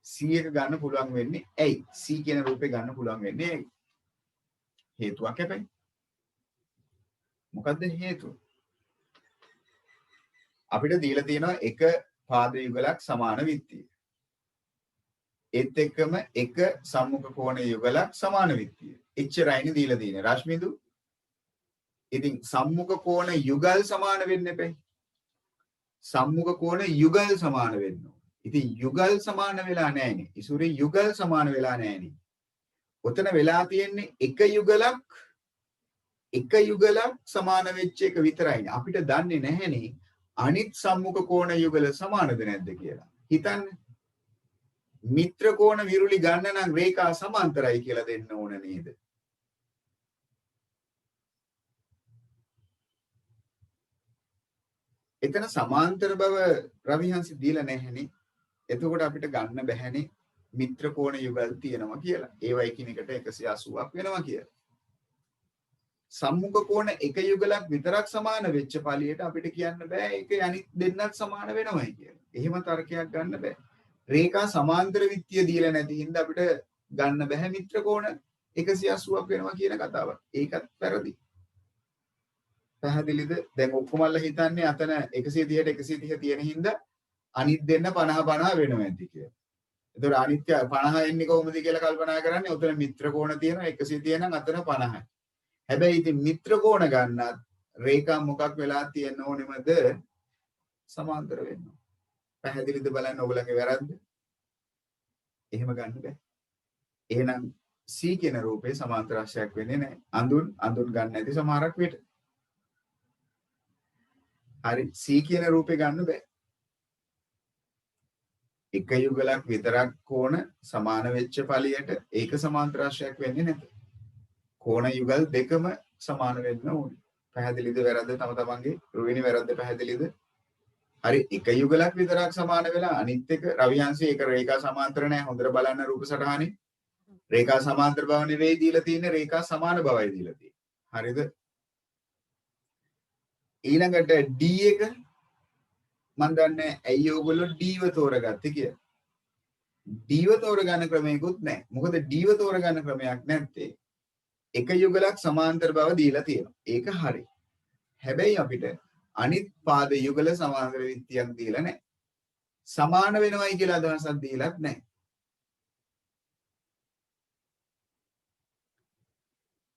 [SPEAKER 1] C එක ගන්න පුළුවන් වෙන්නේ ඇයි? C කියන රූපේ ගන්න පුළුවන් වෙන්නේ ඇයි? හේතුවක් හැබැයි. මොකද්ද හේතුව? අපිට දීලා තියෙනවා එක පාද යුගලක් සමාන විත්තිය. ඒත් එක්කම එක සම්මුඛ කෝණ යුගලක් සමාන විත්තිය. එච්චරයිනේ දීලා තියෙන්නේ. රශ්මිදු ඉතින් සම්මුඛ කෝණ යුගල් සමාන වෙන්න එපේ. සම්මුඛ කෝණ යුගල් සමාන වෙන්න ඕන. ඉතින් යුගල් සමාන වෙලා නැහැනේ. ඉසුරේ යුගල් සමාන වෙලා නැහැනේ. ඔතන වෙලා තියෙන්නේ එක යුගලක් සමාන වෙච්ච එක විතරයිනේ. අපිට දන්නේ නැහැනේ අනිත් සම්මුඛ කෝණ යුගල සමානද නැද්ද කියලා. හිතන්න. මිත්‍ර කෝණ විරුලි ගන්න නම් රේඛා සමාන්තරයි කියලා දෙන්න ඕන නේද? එතන සමාන්තර බව රවිහංශ දීලා නැහැනේ. එතකොට අපිට ගන්න බැහැනේ මිත්‍ර කෝණ යුගල් තියෙනවා කියලා. ඒවා එකිනෙකට 180ක් වෙනවා කියලා. සම්මුඛ කෝණ එක යුගලක් විතරක් සමාන වෙච්ච පළියට අපිට කියන්න බෑ ඒක අනිත් දෙන්නත් සමාන වෙනවයි කියලා. එහෙම තර්කයක් ගන්න බෑ. රේඛා සමාන්තර විත්තිය දීලා නැති හින්දා අපිට ගන්න බෑ මිත්‍ර කෝණ 180ක් වෙනවා කියන කතාවක්. ඒකත් වැරදි. පැහැදිලිද? දැන් ඔක්කොමල්ලා හිතන්නේ අතන 130ට 130 තියෙන හින්දා අනිත් දෙන්න 50 50 වෙනවා ඇති කියලා. ඒතකොට අනිත්‍ය 50 එන්නේ කොහොමද කියලා කල්පනා කරන්නේ. උතන මිත්‍ර කෝණ තියෙනවා 130 නම් අතන 50යි. හැබැයි ඉතින් මිත්‍ර කෝණ ගන්නත් රේඛා මොකක් වෙලා තියෙන්න ඕනෙමද? සමාන්තර වෙන්න. පැහැදිලිද බලන්න ඔයගලගේ වැරද්ද? එහෙම ගන්න බෑ. එහෙනම් C කියන රූපේ සමාන්තර රාශියක් වෙන්නේ නැහැ. අඳුන් ගන්න නැති සමහරක් විට. හරි C කියන රූපේ ගන්න බෑ. එක යුගලක් විතරක් කෝණ සමාන වෙච්ච ඵලියට ඒක සමාන්තර රාශියක් වෙන්නේ නැත. කෝණ යුගල් දෙකම සමාන වෙන්න ඕනේ. පැහැදිලිද වැරද්ද තම තමන්ගේ රුවිනි වැරද්ද පැහැදිලිද? හරි එක යුගලක් විතරක් සමාන වෙලා අනිත් එක රවියන්සේ ඒක රේඛා සමාන්තර නැහැ. හොඳට බලන්න රූප සටහනේ. රේඛා සමාන්තර බව නෙවෙයි දීලා තියෙන්නේ රේඛා සමාන බවයි දීලා තියෙන්නේ. හරිද? ඊළඟට D එක මම දන්නේ ඇයි ඔයගොල්ලෝ D ව තෝරගත්තේ කියලා. D ව තෝරගන්න ක්‍රමයකුත් නැහැ. මොකද D ව තෝරගන්න ක්‍රමයක් නැත්තේ. එක යුගලක් සමාන්තර බව දීලා තියෙනවා. ඒක හරි. හැබැයි අපිට අනිත් පාද යුගල සමාන්තර විත්තියක් දීලා නැහැ. සමාන වෙනවයි කියලා අදහසක් දීලත් නැහැ.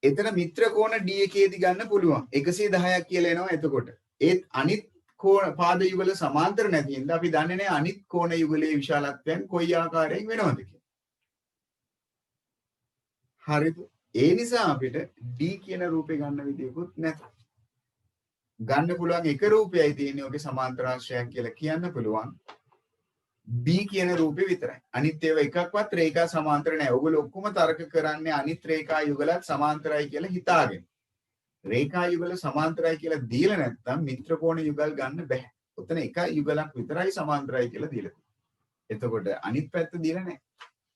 [SPEAKER 1] එතන මිත්‍ර කෝණ D එකේදී ගන්න පුළුවන්. 110ක් කියලා එනවා එතකොට. ඒත් අනිත් කෝණ පාද යුගල සමාන්තර නැති හින්දා අපි දන්නේ නැහැ අනිත් කෝණ යුගලයේ විශාලත්වයන් කොයි ආකාරයෙන් වෙනවද කියලා. හරිද? ඒ නිසා අපිට D කියන රූපේ ගන්න විදියකුත් නැත. ගන්න පුළුවන් එක රූපයයි තියෙන්නේ ඔගේ සමාන්තර ආශ්‍රයයක් කියලා කියන්න පුළුවන්. B කියන රූපේ විතරයි. අනිත් ඒවා එකක්වත් රේඛා සමාන්තර නැහැ. ඔයගොල්ලෝ ඔක්කොම තර්ක කරන්නේ අනිත් රේඛා යුගලත් සමාන්තරයි කියලා හිතාගෙන. රේඛා යුගල සමාන්තරයි කියලා දීලා නැත්නම් මිත්‍ර කෝණ යුගල් ගන්න බෑ. උතන එක යුගලක් විතරයි සමාන්තරයි කියලා දීලා තියෙනවා. එතකොට අනිත් පැත්ත දීලා නැහැ.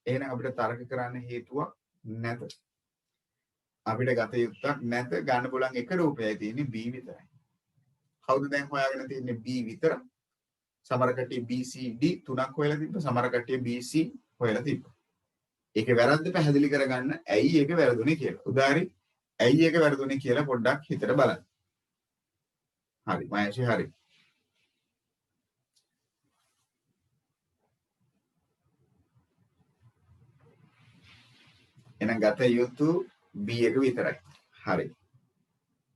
[SPEAKER 1] එහෙනම් අපිට තර්ක කරන්න හේතුවක් නැත. අපිට ගත යුත්තක් නැත. ගන්න පුළුවන් එක රූපයයි තියෙන්නේ B විතරයි. කවුද දැන් හොයාගෙන තියෙන්නේ B විතර? සමහර කට්ටිය BCD තුනක් හොයලා තිබ්බ. සමහර කට්ටිය BC හොයලා තිබ්බ. ඒකේ වැරද්ද පැහැදිලි කරගන්න ඇයි ඒක වැරදුනේ කියලා. උදාහරි ඇයි ඒක වැරදුනේ කියලා පොඩ්ඩක් හිතට බලන්න. හරි මහේෂි හරි. එහෙනම් ගත යුතු B එක විතරයි. හරි.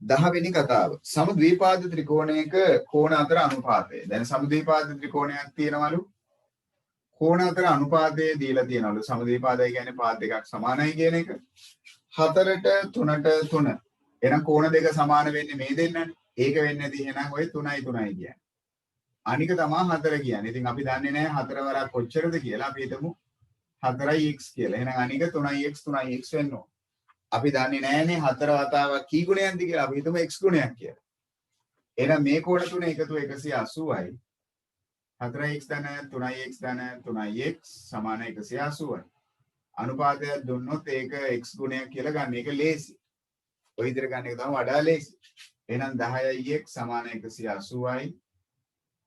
[SPEAKER 1] 10 වෙනි කතාව. සමද්විපාද ත්‍රිකෝණයක කෝණ අතර අනුපාතය. දැන් සමද්විපාද ත්‍රිකෝණයක් තියෙනවලු. කෝණ අතර අනුපාතය දීලා තියෙනවලු. සමද්විපාදය කියන්නේ පාද දෙකක් සමානයි කියන එක. 4ට 3ට 3. එහෙනම් කෝණ දෙක සමාන වෙන්නේ මේ දෙන්නනේ. ඒක වෙන්නේ නැති එහෙනම් ඔය 3යි 3යි කියන්නේ. අනික තමයි 4 කියන්නේ. ඉතින් අපි දන්නේ නැහැ 4 වරක් කොච්චරද කියලා. අපි හිතමු 4x කියලා. එහෙනම් අනික 3x 3x වෙන්න ඕන. අපි දන්නේ නැහැනේ 4 වතාවක් කී ගුණයක්ද කියලා. අපි හිතමු x ගුණයක් කියලා. එහෙනම් මේ කෝණ තුන එකතු 180යි. 4x ධන 3x ධන 3x සමාන 180යි. අනුපාතයක් දුන්නොත් ඒක x ගුණයක් කියලා ගන්න. ඒක ලේසි. ඔය විදිහට ගන්න එක තමයි වඩා ලේසි. එහෙනම් 10x සමාන 180යි.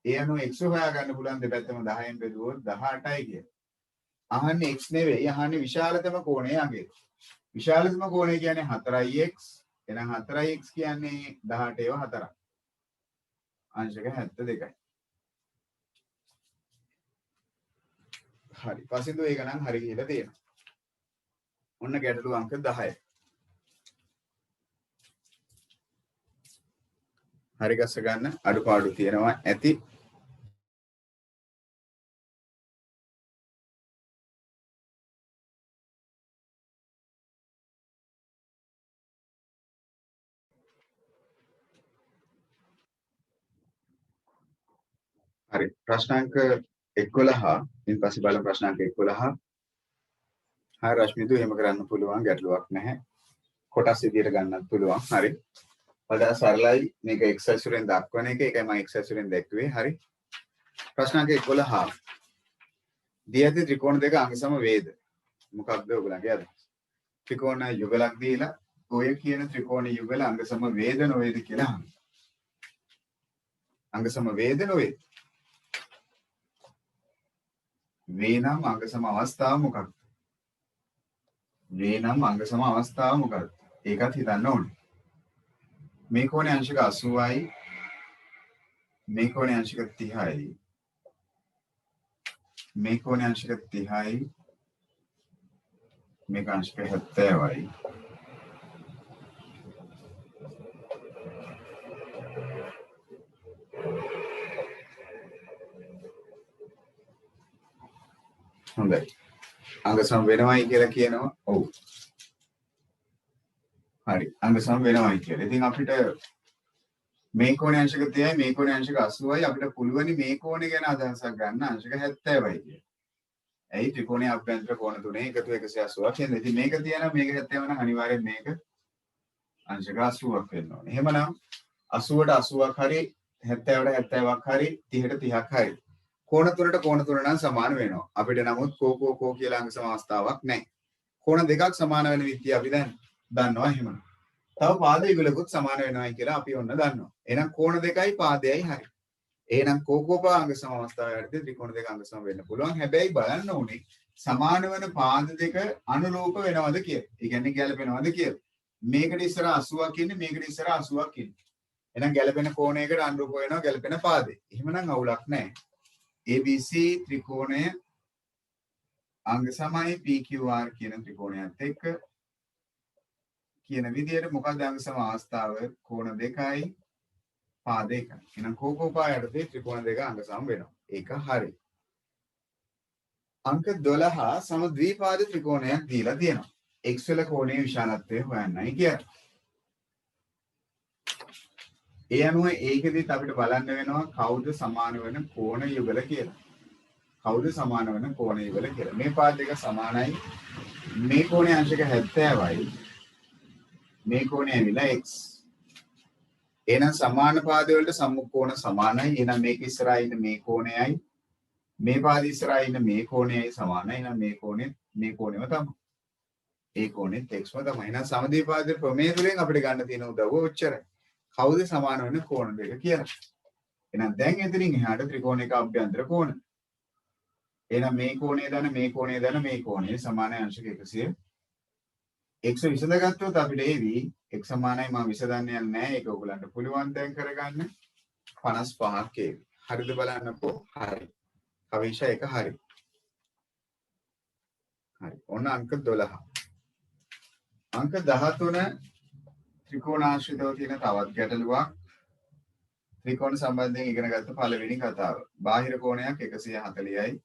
[SPEAKER 1] ඒ අනුව x හොයා ගන්න පුළුවන් දෙපැත්තම 10න් බෙදුවොත් 18යි කියලා. අහන්නේ x නෙවෙයි. අහන්නේ විශාලතම කෝණය අගේ. විශාලතම කෝණය කියන්නේ 4x. එහෙනම් 4x කියන්නේ 18 ඒවා 4ක්. අංශක 72යි. හරි. පසින්දු ඒක නම් හරි කියලා තියෙනවා. ඔන්න ගැටළු අංක 10. හරි ගස්ස ගන්න අඩුපාඩු තියෙනවා ඇති. හරි. ප්‍රශ්නාංක 11. ඉන් පස්සේ බලමු ප්‍රශ්නාංක 11. හරි රශ්මිතු එහෙම කරන්න පුළුවන් ගැටලුවක් නැහැ. කොටස් විදියට ගන්නත් පුළුවන්. හරි. වඩා සරලයි මේක x අසුරෙන් දක්වන එක. ඒකයි මම x අසුරෙන් දැක්ුවේ. හරි. ප්‍රශ්නාංක 11. දී ඇති ත්‍රිකෝණ දෙක අංගසම වේද? මොකක්ද ඔයගලගේ අදහස? ත්‍රිකෝණ යුගලක් දීලා ඔය කියන ත්‍රිකෝණ යුගල අංගසම වේද නොවේද කියලා අහනවා. අංගසම වේද නොවේද? වේනම් අංග සම අවස්ථාව මොකක්ද? වේනම් අංග සම අවස්ථාව මොකක්ද? ඒකත් හිතන්න ඕනේ. මේ කෝණේ අංශක 80යි මේ කෝණේ අංශක 30යි මේ කෝණේ අංශක 30යි මේක අංශක 70යි හොඳයි අංග සම වෙනවයි කියලා කියනවා ඔව් හරි අංග සම වෙනවයි කියලා. ඉතින් අපිට මේ කෝණේ අංශක 30යි මේ කෝණේ අංශක 80යි අපිට පුළුවනි මේ කෝණේ ගැන අදහසක් ගන්න අංශක 70යි කියලා. ඇයි ත්‍රිකෝණයේ අභ්‍යන්තර කෝණ තුනේ එකතු 180ක් කියන්නේ. ඉතින් මේක තියනවා මේක 70 නම් අනිවාර්යෙන් මේක අංශක 80ක් වෙන්න ඕනේ. එහෙමනම් 80ට 80ක් හරි 70ට 70ක් හරි 30ට 30ක් හරි කෝණ තුනට කෝණ තුන නම් සමාන වෙනවා. අපිට නමුත් කෝ කියලා අංග සම අවස්ථාවක් නැහැ. කෝණ දෙකක් සමාන වෙන විදිය අපි දැන් දන්නවා එහෙමනම්. තව පාද යුගලකුත් සමාන වෙනවායි කියලා අපි ඔන්න දන්නවා. එහෙනම් කෝණ දෙකයි පාදයයි හරි. එහෙනම් කෝකෝපා අංග සම අවස්ථාව යටතේ ත්‍රිකෝණ දෙක අංග සම වෙන්න පුළුවන්. හැබැයි බලන්න ඕනේ සමාන වෙන පාද දෙක අනුරූප වෙනවද කියලා. ඒ කියන්නේ ගැලපෙනවද කියලා. මේකට ඉස්සර 80ක් ඉන්නේ මේකට ඉස්සර 80ක් ඉන්නේ. එහෙනම් ගැලපෙන කෝණයකට අනුරූප වෙනවා ගැලපෙන පාදේ. එහෙමනම් අවුලක් නැහැ. ABC ත්‍රිකෝණය අංග සමයි PQR කියන ත්‍රිකෝණයත් එක්ක කියන විදිහට මොකක්ද අංග සම අවස්ථාව කෝණ දෙකයි පාද එකයි. එහෙනම් කෝකෝපා යටතේ ත්‍රිකෝණ දෙක අංග සම වෙනවා. ඒක හරි. අංක 12 සම ද්විපාද ත්‍රිකෝණයක් දීලා තියෙනවා. x වල කෝණයේ විශාලත්වය හොයන්නයි කියන්නේ. ඒ අනුව ඒකෙදිත් අපිට බලන්න වෙනවා කවුද සමාන වෙන කෝණ යුගල කියලා. කවුද සමාන වෙන කෝණ යුගල කියලා. මේ පාද දෙක සමානයි. මේ කෝණයේ අංශක 70යි. මේ කෝණය ඇවිල්ලා x. එහෙනම් සමාන පාද වලට සම්මුඛ සමානයි. එහෙනම් මේක ඉස්සරහා ඉන්න මේ කෝණයයි මේ පාද ඉස්සරහා ඉන්න මේ කෝණයයි සමානයි. එහෙනම් මේ කෝණෙම තමයි. ඒ කෝණෙත් xම තමයි. එහෙනම් සමද්විපාද ප්‍රමේය තුලින් අපිට ගන්න තියෙන උදව්ව ඔච්චරයි. කවුද සමාන වෙන කෝණ දෙක කියලා. එහෙනම් දැන් එතනින් එහාට ත්‍රිකෝණයක අභ්‍යන්තර කෝණ. එහෙනම් මේ කෝණය දන මේ කෝණය දන මේ කෝණය සමානයි අංශක 100. x විසඳගත්තොත් අපිට එවි x සමානයි මම විසඳන්න යන්නේ නැහැ. ඒක ඔයගලන්ට පුළුවන් දැන් කරගන්න 55ක් එවි. හරිද බලන්නකෝ. හරි. කවිෂ එක හරි. හරි. ඔන්න අංක 12. අංක 13 ත්‍රිකෝණාශ්‍රිතව තියෙන තවත් ගැටලුවක්. ත්‍රිකෝණ සම්බන්ධයෙන් ඉගෙන ගත්ත පළවෙනි කතාව. බාහිර කෝණයක් 140යි.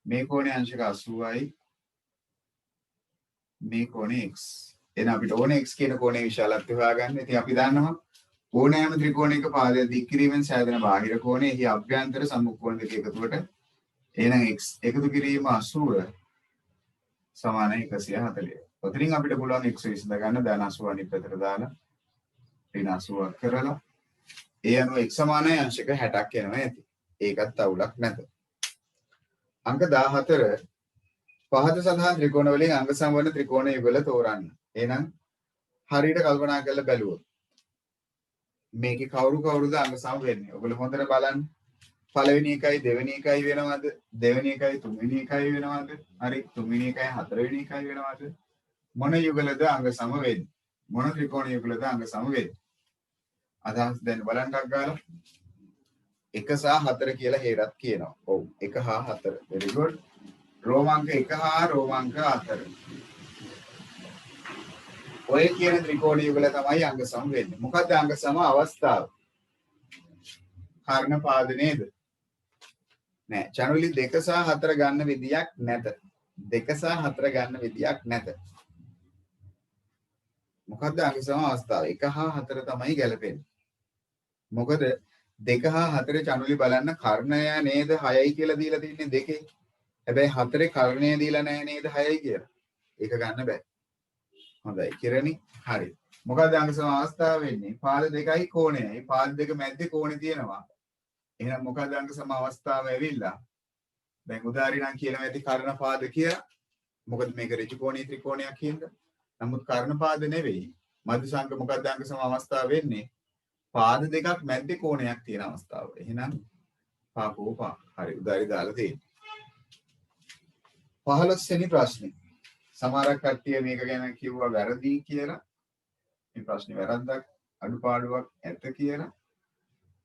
[SPEAKER 1] මේ කෝණයේ අංශක 80යි. මේ කෝණය x. එහෙනම් අපිට ඕනේ x කියන කෝණයේ විශාලත්වය හොයාගන්න. ඉතින් අපි දන්නවා ඕනෑම ත්‍රිකෝණයක පාදය දික් කිරීමෙන් සෑදෙන බාහිර කෝණය එහි අභ්‍යන්තර සම්මුඛ කෝණ දෙක එකතුවට එහෙනම් x එකතු කිරීම 80 සමානයි 140. ඔතනින් අපිට පුළුවන් x විසඳ ගන්න ධන 80 අනිත් පැත්තට දාලා ඍණ 80ක් කරලා ඒ අනුව x සමානයි අංශක 60ක් එනවා ඇති. ඒකත් අවුලක් නැත. අංක 14 පහත සඳහන් ත්‍රිකෝණ වලින් අංග සමවන ත්‍රිකෝණ යුගල තෝරන්න. එහෙනම් හරියට කල්පනා කරලා බැලුවොත් මේකේ කවුරුද අංග සම වෙන්නේ? ඔයගොල්ලෝ හොඳට බලන්න. පළවෙනි එකයි දෙවෙනි එකයි වෙනවද? දෙවෙනි එකයි තුන්වෙනි එකයි වෙනවද? හරි. තුන්වෙනි එකයි හතරවෙනි එකයි වෙනවද? මොන යුගලද අංග සම වෙන්නේ? මොන ත්‍රිකෝණ යුගලද අංග සම වෙන්නේ? අදහස් දැන් බලන්නක් ගාලා 1 සහ 4 කියලා හේරත් කියනවා. ඔව් 1 හා 4. very good. රෝමාංක 1 හා රෝමාංක 4. ඔය කියන ත්‍රිකෝණ යුගල තමයි අංග සම වෙන්නේ. මොකක්ද අංග සම අවස්ථාව? කර්ණ පාද නේද? නෑ. චනුලි 2 සහ 4 ගන්න විදියක් නැත. 2 සහ 4 ගන්න විදියක් නැත. මොකක්ද අංග සම අවස්ථාව? 1 හා 4 තමයි ගැලපෙන්නේ. මොකද 2 හා 4 චනුලි බලන්න කර්ණය නේද 6යි කියලා දීලා තින්නේ 2. හැබැයි 4 කර්ණය දීලා නැහැ නේද 6යි කියලා. ඒක ගන්න බෑ. හොඳයි කිරණි. හරි. මොකක්ද අංග සම අවස්ථාව වෙන්නේ? පාද දෙකයි කෝණයයි. පාද දෙක මැද්දේ කෝණේ තියෙනවා. එහෙනම් මොකක්ද අංග සම අවස්ථාව ඇවිල්ලා? දැන් උදාහරණ නම් කියනවා ඇති කර්ණ පාද කියලා. මොකද මේක ඍජු කෝණී ත්‍රිකෝණයක් කියනවා. නමුත් කර්ණ පාද නෙවෙයි. මධ්‍ය සංඛ්‍ය මොකක්ද අංග සම අවස්ථාව වෙන්නේ? පාද දෙකක් මැද්දේ කෝණයක් තියෙන අවස්ථාව. එහෙනම් පාපෝපා. හරි උදාහරණ දාලා තියෙනවා. 15 වෙනි ප්‍රශ්නේ. සමහරක් කට්ටිය මේක ගැන කිව්වා වැරදි කියලා. මේ ප්‍රශ්නේ වැරද්දක් අඩුපාඩුවක් ඇත කියලා.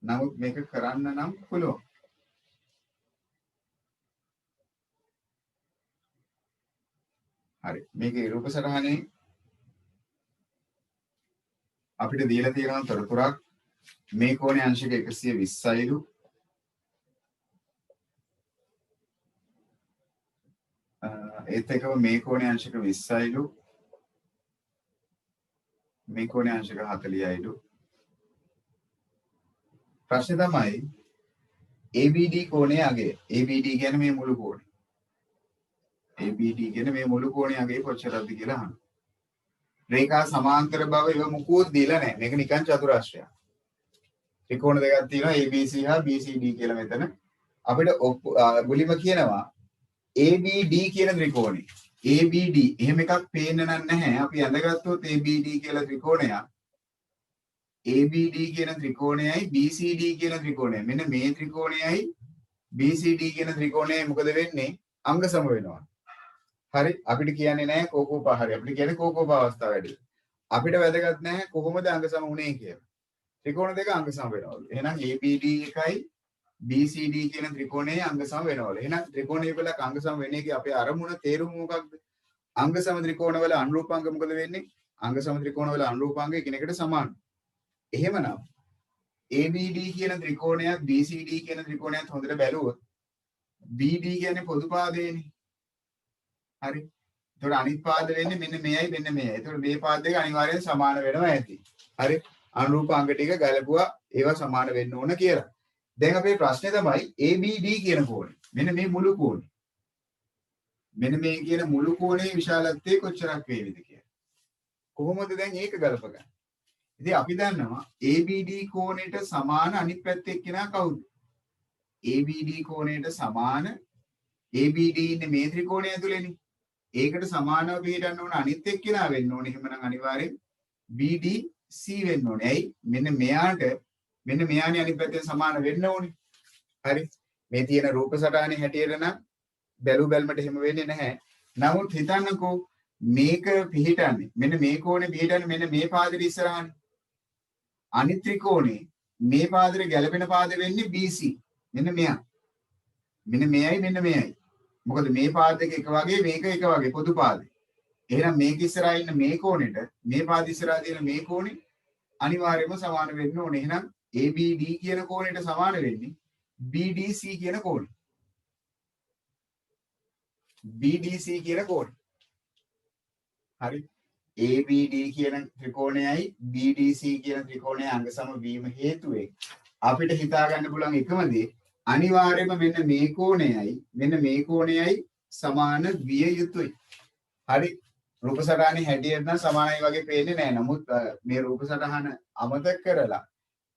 [SPEAKER 1] නමුත් මේක කරන්න නම් පුළුවන්. හරි. මේකේ රූප සටහනේ අපිට දීලා තියෙනවා තොරතුරක් මේ කෝණේ අංශක 120යිලු ඒත් එකම මේ කෝණේ අංශක 20යිලු මේ කෝණේ අංශක 40යිලු ප්‍රශ්නේ තමයි ABD කෝණයේ අගය ABD කියන්නේ මේ මුළු කෝණය ABD කියන්නේ මේ මුළු කෝණයේ අගය කොච්චරද කියලා අහනවා රේඛා සමාන්තර බව ඉව මුකුත් දීලා නැහැ මේක නිකන් චතුරාශ්‍රයක් ත්‍රිකෝණ දෙකක් තියෙනවා ABC හා BCD කියලා මෙතන අපිට මුලින්ම කියනවා ABD කියන ත්‍රිකෝණේ ABD එහෙම එකක් පේන්න නැහැ අපි අඳගත්තොත් ABD කියලා ත්‍රිකෝණයක් ABD කියන ත්‍රිකෝණයයි BCD කියන ත්‍රිකෝණය මෙන්න මේ ත්‍රිකෝණයයි BCD කියන ත්‍රිකෝණයයි මොකද වෙන්නේ අංග සම වෙනවා හරි අපිට කියන්නේ නැහැ කෝකෝපා හරි අපිට කියන්නේ කෝකෝපා අවස්ථාව වැඩි අපිට වැදගත් නැහැ කොහොමද අංග සම වුනේ කියලා ත්‍රිකෝණ දෙක අංග සම වෙනවලු එහෙනම් ABD එකයි BCD කියන ත්‍රිකෝණයේ අංග සම වෙනවලු එහෙනම් ත්‍රිකෝණය වල අංග සම වෙන එකේ අපේ අරමුණ තේරුම මොකක්ද අංග සම ත්‍රිකෝණ වල අනුරූපාංග මොකද වෙන්නේ අංග සම ත්‍රිකෝණ වල අනුරූපාංග එකිනෙකට සමානයි එහෙමනම් ABD කියන ත්‍රිකෝණයත් BCD කියන ත්‍රිකෝණයත් හොඳට බැලුවොත් BD කියන්නේ පොදු පාදයනේ හරි එතකොට අනිත් පාද වෙන්නේ මෙන්න මෙයයි මෙන්න මෙයයි එතකොට මේ පාද දෙක අනිවාර්යෙන් සමාන වෙනවා ඇති හරි අනුරූපාංග ටික ගලපුවා ඒවා සමාන වෙන්න ඕන කියලා දැන් අපේ ප්‍රශ්නේ තමයි ABD කියන කෝණය මෙන්න මේ මුළු කෝණය මෙන්න මේ කියන මුළු කෝණයේ විශාලත්වය කොච්චරක් වේවිද කියලා කොහොමද දැන් ඒක ගලපගන්නේ ඉතින් අපි දන්නවා ABD කෝණයට සමාන අනිත් පැත්තේ එක්කෙනා කවුද? ABD කෝණයට සමාන ABD ඉන්නේ මේ ත්‍රිකෝණය ඇතුලේනේ. ඒකට සමානව පිටන්න ඕන අනිත් එක්කෙනා වෙන්න ඕනේ. එහෙමනම් අනිවාර්යෙන් BDC වෙන්න ඕනේ. ඇයි? මෙන්න මෙයානේ අනිත් පැත්තෙන් සමාන වෙන්න ඕනේ. හරි. මේ තියෙන රූප සටහනේ හැටියට නම් බැලුම්ට එහෙම වෙන්නේ නැහැ. නමුත් හිතන්නකෝ මේක පිහිටන්නේ මෙන්න මේ කෝණේ පිහිටන්නේ මෙන්න මේ පාදෙට ඉස්සරහනේ. අනිත් ත්‍රිකෝණේ මේ පාදෙට ගැලපෙන පාද වෙන්නේ BC. මෙන්න මෙයා. මෙන්න මෙයයි. මොකද මේ පාද දෙක එක වගේ මේක එක වගේ පොදු පාදේ. එහෙනම් මේක ඉස්සරහා ඉන්න මේ කෝණෙට මේ පාද ඉස්සරහා තියෙන මේ කෝණේ අනිවාර්යයෙන්ම සමාන වෙන්න ඕනේ. එහෙනම් ABD කියන කෝණයට සමාන වෙන්නේ BDC කියන කෝණය. BDC කියන කෝණය. හරි. ABD කියන ත්‍රිකෝණයයි BDC කියන ත්‍රිකෝණයේ අංග සම වීම හේතුවෙන් අපිට හිතා ගන්න පුළුවන් එකම දේ අනිවාර්යයෙන්ම මෙන්න මේ කෝණයයි සමාන විය යුතුයි. හරි. රූප සටහනේ හැටියට නම් සමානයි වගේ පේන්නේ නැහැ. නමුත් මේ රූප සටහන අමතක කරලා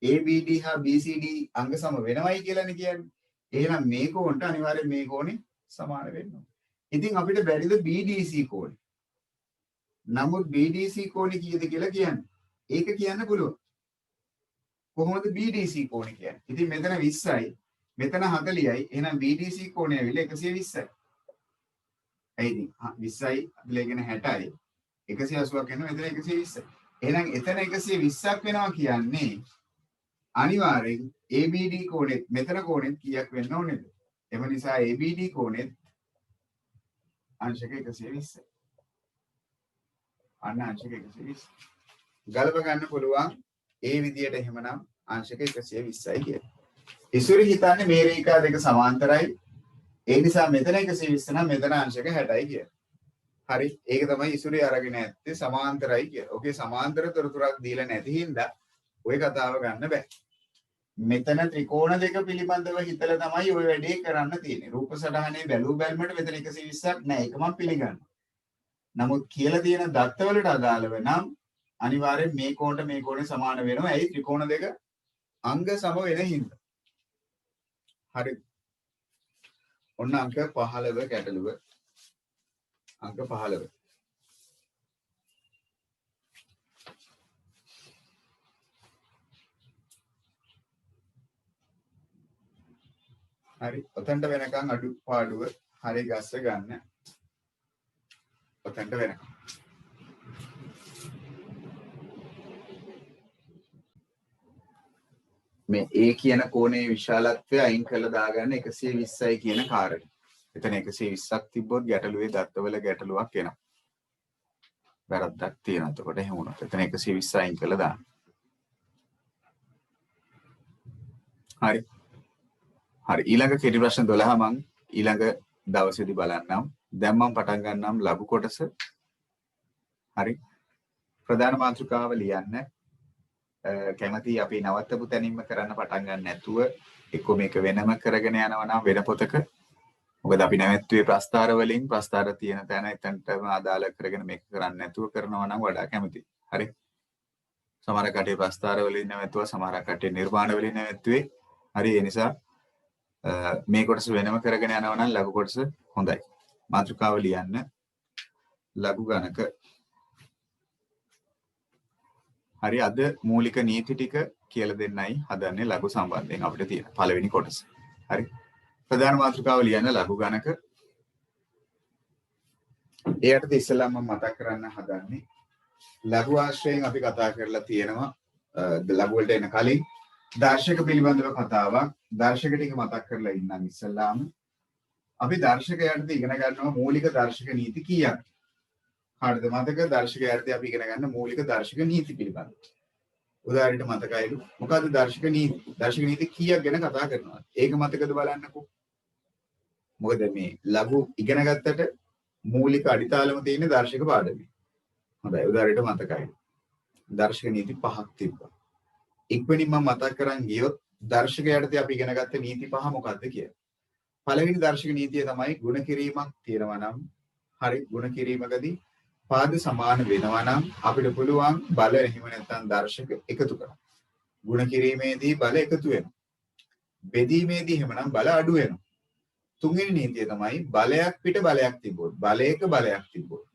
[SPEAKER 1] ABD හා BCD අංග සම වෙනවයි කියලානේ කියන්නේ. එහෙනම් මේ කෝණයට අනිවාර්යයෙන් මේ කෝණේ සමාන වෙන්න ඕනේ. ඉතින් අපිට බැරිද BDC කෝණය නමුත් BDC කෝණය කීයද කියලා කියන්න. ඒක කියන්න පුළුවන්. කොහොමද BDC කෝණය කියන්නේ? ඉතින් මෙතන 20යි, මෙතන 40යි. එහෙනම් BDC කෝණය ඇවිල්ලා 120යි. ඇයිද? 20යි, අදලගෙන 60යි. 180ක් වෙනවා. මෙතන 120යි. එහෙනම් එතන 120ක් වෙනවා කියන්නේ අනිවාර්යෙන් ABD කෝණෙත් මෙතන කෝණෙත් කීයක් වෙන්න ඕනේද? එම නිසා ABD කෝණෙත් අංශක 120යි. අන්න අංශක 120. ගලප ගන්න පුළුවන් ඒ විදියට එහෙමනම් අංශක 120යි කියලා. ඉසුරු හිතන්නේ මේ රේඛා දෙක සමාන්තරයි. ඒ නිසා මෙතන 120 නම් මෙතන අංශක 60යි කියලා. හරි. ඒක තමයි ඉසුරේ අරගෙන ඇත්තේ සමාන්තරයි කියලා. ඔකේ සමාන්තර තොරතුරක් දීලා නැති හින්දා ওই කතාව ගන්න බෑ. මෙතන ත්‍රිකෝණ දෙක පිළිබඳව හිතලා තමයි ওই වැඩේ කරන්න තියෙන්නේ. රූප සටහනේ බැලුමට මෙතන 120ක් නෑ. ඒක මම පිළිගන්නවා. නමුත් කියලා තියෙන දත්තවලට අදාළව නම් අනිවාර්යෙන් මේ කෝණය සමාන වෙනවා. ඇයි ත්‍රිකෝණ දෙක අංග සම වෙන හින්දා. හරි. ඔන්න අංක 15 ගැටලුව. අංක 15. හරි. ඔතනට වෙනකන් අඩුපාඩුව හරි ගස්ස ගන්න. ඔතෙන්ට වෙනවා. මේ A කියන කෝණයේ විශාලත්වය අයින් කරලා දාගන්න 120යි කියන කාරණේ. එතන 120ක් තිබ්බොත් ගැටලුවේ දත්තවල ගැටලුවක් එනවා. වැරද්දක් තියෙනවා. එතකොට එහෙම වුණොත් එතන 120 අයින් කරලා දාන්න. හරි. හරි. ඊළඟ කෙටි ප්‍රශ්න 12 මම ඊළඟ දවසේදී බලන්නම්. දැන් මම පටන් ගන්නම් ලඝු කොටස. හරි. ප්‍රධාන මාතෘකාව ලියන්න. කැමති අපි නවත්තපු තැනින්ම කරන්න පටන් ගන්න නැතුව එක්ක මේක වෙනම කරගෙන යනවා නම් වෙන පොතක. මොකද අපි නැවැත්තුවේ ප්‍රස්තාර වලින් ප්‍රස්තාර තියෙන තැන එතනටම අදාළ කරගෙන මේක කරන්නේ නැතුව කරනවා නම් වඩා කැමතියි. හරි. සමහර කටේ ප්‍රස්තාර වලින් නැවැත්තුවා, සමහර කටේ නිර්මාණ වලින් නැවැත්තුවේ. හරි. ඒ නිසා මේ කොටස වෙනම කරගෙන යනවා නම් ලඝු කොටස හොඳයි. මාතෘකාව ලියන්න. ලඝු ගණක. හරි. අද මූලික නීති ටික කියලා දෙන්නයි හදන්නේ ලඝු සම්බන්ධයෙන් අපිට තියෙන පළවෙනි කොටස. හරි. ප්‍රධාන මාතෘකාව ලියන්න ලඝු ගණක. එයට ඉස්සෙල්ලාම මම මතක් කරන්න හදන්නේ ලඝු ආශ්‍රයෙන් අපි කතා කරලා තියෙනවා ලඝු වලට එන කලින් දර්ශක පිළිබඳව කතාවක් දර්ශක ටික මතක් කරලා ඉන්නම් ඉස්සෙල්ලාම අපි දර්ශකයන්ට ඉගෙන ගන්නවා මූලික දර්ශක නීති කීයක්. කාටද මතක දර්ශකයන්ට අපි ඉගෙන ගන්න මූලික දර්ශක නීති පිළිබඳව. උදාහරණයක් මතකයිලු මොකද්ද දර්ශක නීති? දර්ශක නීති කීයක් ගැන කතා කරනවා? ඒක මතකද බලන්නකෝ. මොකද මේ ලඝු ඉගෙන ගත්තට මූලික අඩිතාලම තියෙන දර්ශක පාඩමේ. හොඳයි උදාහරණයක් මතකයි. දර්ශක නීති 5ක් තිබ්බා. ඉක්මනින් මම මතක් කරන් ගියොත් දර්ශකයන්ට අපි ඉගෙන ගත්ත නීති 5 මොකද්ද කියලා. පළවෙනි දර්ශක නීතිය තමයි ಗುಣ කිරීමක් තියෙනවා නම් හරි ಗುಣ කිරීමකදී පාද සමාන වෙනවා නම් අපිට පුළුවන් බල එහෙම නැත්නම් දර්ශක එකතු කරන්න. ಗುಣ කිරීමේදී බල එකතු වෙනවා. බෙදීමේදී එහෙමනම් බල අඩු වෙනවා. තුන්වෙනි නීතිය තමයි බලයක් පිට බලයක් තිබ්බොත් බලයක බලයක් තිබ්බොත්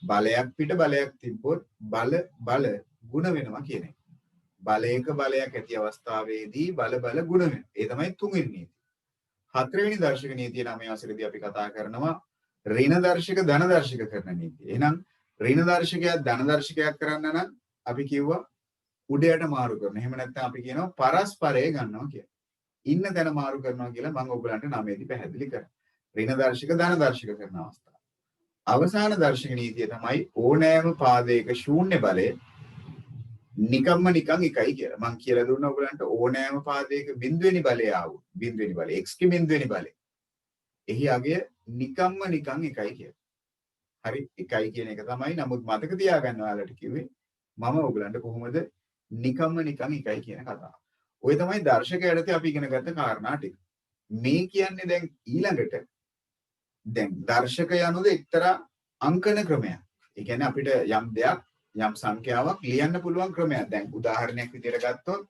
[SPEAKER 1] බලයක් පිට බලයක් තිබ්බොත් බල ಗುಣ වෙනවා කියන එක. බලයක බලයක් ඇති අවස්ථාවේදී බල ಗುಣ වෙනවා. ඒ තමයි තුන්වෙනි නීතිය. හතරවෙනි දර්ශක නීතිය නම් මේ වසරේදී අපි කතා කරනවා ඍණ දර්ශක ධන දර්ශක කරන නීතිය. එහෙනම් ඍණ දර්ශකයක් ධන දර්ශකයක් කරන්න නම් අපි කිව්වා උඩයට මාරු කරනවා. එහෙම නැත්නම් අපි කියනවා පරස්පරය ගන්නවා කියලා. ඉන්න තැන මාරු කරනවා කියලා මම ඔයගලන්ට නමේදී පැහැදිලි කරා. ඍණ දර්ශක ධන දර්ශක කරන අවස්ථාව. අවසාන දර්ශක නීතිය තමයි ඕනෑම පාදයක ශූන්‍ය බලය නිකම්ම නිකන් එකයි කියලා. මම කියලා දුන්නා ඔයගලන්ට ඕනෑම පාදයක බිඳුවෙනි බලය ආවොත් බිඳුවෙනි බලය x ගේ බිඳුවෙනි බලය. එහි අගය නිකම්ම නිකන් එකයි කියලා. හරි එකයි කියන එක තමයි. නමුත් මතක තියාගන්න ඔයාලට කිව්වේ මම ඔයගලන්ට කොහොමද නිකම්ම නිකන් එකයි කියන කතාව. ඔය තමයි දර්ශක යටතේ අපි ඉගෙන ගත්ත කාරණා ටික. මේ කියන්නේ දැන් ඊළඟට දැන් දර්ශක යනුද එක්තරා අංකන ක්‍රමයක්. ඒ කියන්නේ අපිට යම් දෙයක් යම් සංඛ්‍යාවක් ලියන්න පුළුවන් ක්‍රමයක්. දැන් උදාහරණයක් විදිහට ගත්තොත්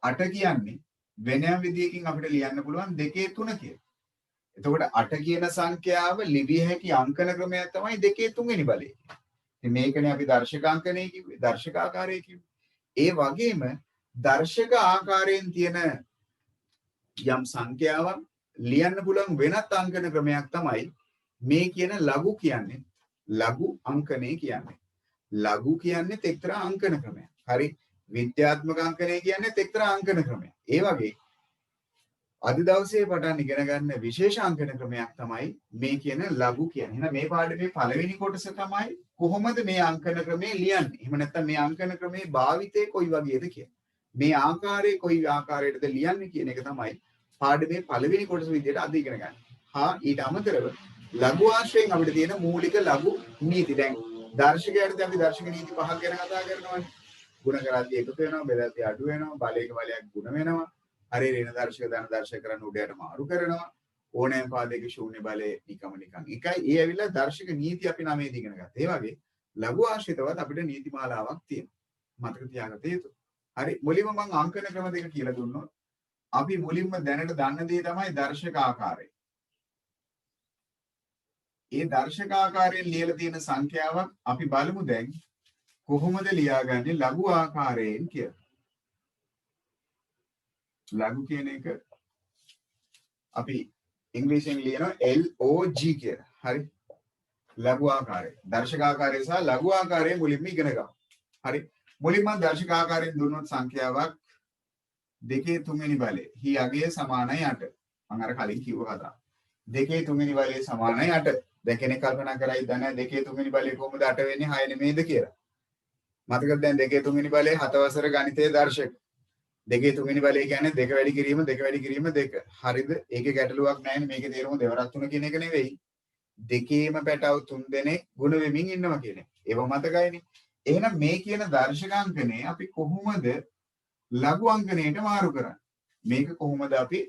[SPEAKER 1] 8 කියන්නේ වෙනම විදියකින් අපිට ලියන්න පුළුවන් 2 3 කියලා. එතකොට 8 කියන සංඛ්‍යාව ලිවිය හැකි අංකන ක්‍රමයක් තමයි 2 3 වෙනි බලය. ඉතින් මේකනේ අපි දර්ශකාංකණය කිව්වේ, දර්ශකාකාරය කිව්වේ. ඒ වගේම දර්ශක ආකාරයෙන් තියෙන යම් සංඛ්‍යාවක් ලියන්න පුළුවන් වෙනත් අංකන ක්‍රමයක් තමයි මේ කියන ලඝු කියන්නේ. ලඝු අංකණය කියන්නේ. ලඝු කියන්නේ එක්තරා අංකන ක්‍රමයක්. හරි. විද්‍යාත්මක අංකණය කියන්නේ එක්තරා අංකන ක්‍රමයක්. ඒ වගේ අද දවසේ පටන් ඉගෙන ගන්න විශේෂ අංකන ක්‍රමයක් තමයි මේ කියන ලඝු කියන්නේ. එහෙනම් මේ පාඩමේ පළවෙනි කොටස තමයි කොහොමද මේ අංකන ක්‍රමය ලියන්නේ. එහෙම නැත්නම් මේ අංකන ක්‍රමේ භාවිතය කොයි වගේද කියලා. මේ ආකාරයේ කොයි ආකාරයකටද ලියන්නේ කියන එක තමයි පාඩමේ පළවෙනි කොටස විදිහට අද ඉගෙන ගන්න. ඊට අමතරව ලඝු ආශ්‍රයෙන් අපිට තියෙන මූලික ලඝු නීති. දැන් දර්ශකයන්ට අපි දර්ශක නීති 5ක් ගැන කතා කරනවානේ. ಗುಣ කරද්දී එකතු වෙනවා, බෙදද්දී අඩු වෙනවා, බලයක බලයක් ಗುಣ වෙනවා. හරි ඍණ දර්ශක ධන දර්ශක කරන උඩයට මාරු කරනවා. ඕනෑම පාදයක ශූන්‍ය බලය නිකම් නිකන් එකයි. ඒ ඇවිල්ලා දර්ශක නීති අපි 9 දී ඉගෙන ගත්තා. ඒ වගේ ලඝු ආශ්‍රිතවත් අපිට නීති මාලාවක් තියෙනවා. මතක තියාගන්න යුතුයි. හරි මුලින්ම මම අංකන ක්‍රම දෙක කියලා දුන්නොත් අපි මුලින්ම දැනට දන්න දේ තමයි දර්ශක ආකාරය. ඒ දර්ශක ආකාරයෙන් ලියලා තියෙන සංඛ්‍යාවක් අපි බලමු දැන් කොහොමද ලියාගන්නේ ලඝු ආකාරයෙන් කියලා. ලඝු කියන එක අපි ඉංග්‍රීසියෙන් ලියනවා LOG කියලා. හරි. ලඝු ආකාරය. දර්ශක ආකාරය සහ ලඝු ආකාරය මුලින්ම ඉගෙන ගමු. හරි. මුලින්ම දර්ශක ආකාරයෙන් දුන්නොත් සංඛ්‍යාවක් 2/3 බලය. හි අගය සමානයි 8. මම අර කලින් කිව්ව කතාව. 2/3 බලය සමානයි 8. දැන් කෙනෙක් කල්පනා කරයි දැන් 2/3 බලය කොහොමද 8 වෙන්නේ 6 නෙමෙයිද කියලා. මතකද දැන් 2/3 බලය 7 වසර ගණිතයේ දර්ශක. 2/3 බලය කියන්නේ 2 වැඩි කිරීම 2. හරිද? ඒකේ ගැටලුවක් නැහැ නේ. මේකේ තේරුම දෙවරක් 3 කියන එක නෙවෙයි. දෙකේම පැටව 3 දෙනෙක් ගුණ වෙමින් ඉන්නවා කියන එක. ඒව මතකයිනේ. එහෙනම් මේ කියන දර්ශකාංකනේ අපි කොහොමද ලඝු අංකණයට මාරු කරන්නේ? මේක කොහොමද අපි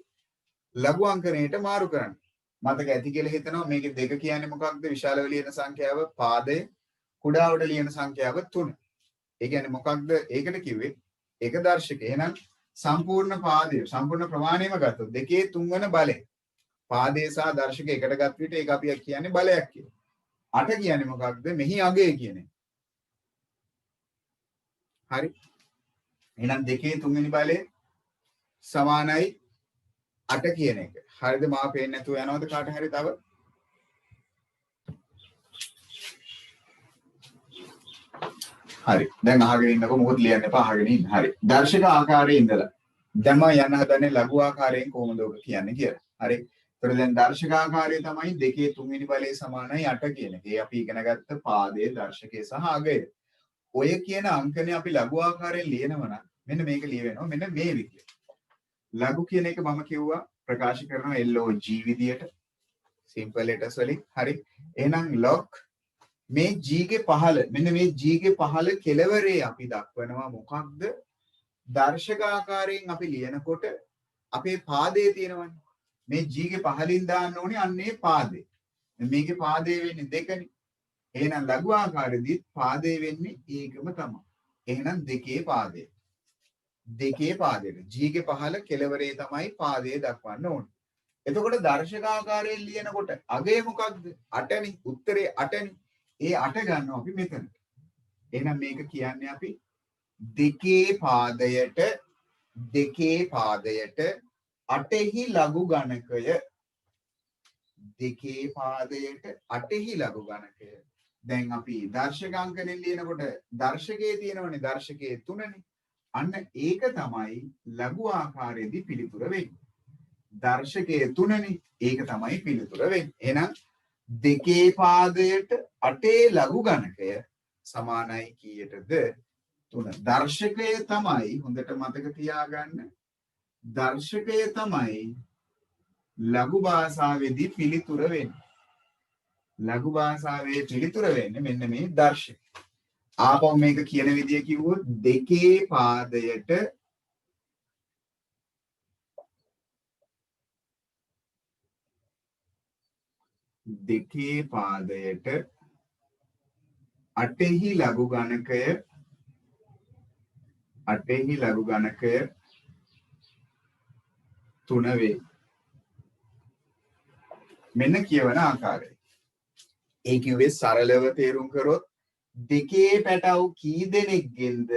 [SPEAKER 1] ලඝු අංකණයට මාරු කරන්නේ? මතක ඇති කියලා හිතනවා මේකේ 2 කියන්නේ මොකක්ද? විශාලව ලියන සංඛ්‍යාව පාදය, කුඩාවට ලියන සංඛ්‍යාව 3. ඒ කියන්නේ මොකක්ද? ඒකට කිව්වේ ඒක දර්ශක. එහෙනම් සම්පූර්ණ පාදය, සම්පූර්ණ ප්‍රමාණයම ගත්තොත් 2/3 වන බලය. පාදය සහ දර්ශක එකට ගත් විට ඒක අපි කියන්නේ බලයක් කියලා. 8 කියන්නේ මොකක්ද? මෙහි අගය කියන්නේ. හරි. එහෙනම් 2/3 බලය සමානයි 8 කියන එක. හරිද? මාව පේන්නේ නැතුව යනවද කාට හරි තව? හරි. දැන් අහගෙන ඉන්නකො මොකද ලියන්න එපා අහගෙන ඉන්න. හරි. දර්ශක ආකාරයේ ඉඳලා දැන් මම යන්න හදන්නේ ලඝු ආකාරයෙන් කොහොමද ඔක කියන්නේ කියලා. හරි. ඒතර දැන් දර්ශක ආකාරය තමයි 2/3 බලය සමානයි 8 කියන එක. ඒ අපි ඉගෙන ගත්ත පාදයේ දර්ශකයේ සහ අගය. ඔය කියන අංකනේ අපි ලඝු ආකාරයෙන් ලියනවා නම් මෙන්න මේක ලියවෙනවා මෙන්න මේ විදියට. ලඝු කියන එක මම කිව්වා ප්‍රකාශ කරනවා LOG විදියට. simple letters වලින්. හරි. එහෙනම් log මේ G ගේ පහළ මෙන්න මේ G ගේ පහළ කෙලවරේ අපි දක්වනවා මොකක්ද? දර්ශක ආකාරයෙන් අපි ලියනකොට අපේ පාදයේ තියෙනවනේ. මේ G ගේ පහළින් දාන්න ඕනේ අන්නේ පාදේ. මේකේ පාදේ වෙන්නේ 2නේ. එහෙනම් ලඝු ආකාරෙදිත් පාදේ වෙන්නේ ඒකම තමයි. එහෙනම් 2 පාදේ. 2 පාදෙට G ගේ පහළ කෙලවරේ තමයි පාදයේ දක්වන්න ඕනේ. එතකොට දර්ශක ආකාරයෙන් ලියනකොට අගය මොකක්ද? 8නේ. උත්තරේ 8නේ. ඒ 8 ගන්නවා අපි මෙතන. එහෙනම් මේක කියන්නේ අපි 2 පාදයට 8හි ලඝු ගණකය. 2 පාදයට 8හි ලඝු ගණකය. දැන් අපි දර්ශකාංකනේ ලියනකොට දර්ශකයේ තියෙනවනේ දර්ශකයේ 3නේ. අන්න ඒක තමයි ලඝු ආකාරයේදී පිළිතුර වෙන්නේ. දර්ශකයේ 3නේ. ඒක තමයි පිළිතුර වෙන්නේ. එහෙනම් 2 පාදයට 8 ලඝු ගණකය සමානයි කීයටද? 3. දර්ශකය තමයි හොඳට මතක තියාගන්න. දර්ශකය තමයි ලඝු භාෂාවේදී පිළිතුර වෙන්නේ. ලඝු භාෂාවේ පිළිතුර වෙන්නේ මෙන්න මේ දර්ශකය. ආපහු මේක කියන විදිය කිව්වොත් 2 පාදයට 8හි ලඝු ගණකය 3 වේ. මෙන්න කියවන ආකාරය. ඒ කිව්වේ සරලව තේරුම් කරොත් 2 පැටව් කී දෙනෙක්ගෙන්ද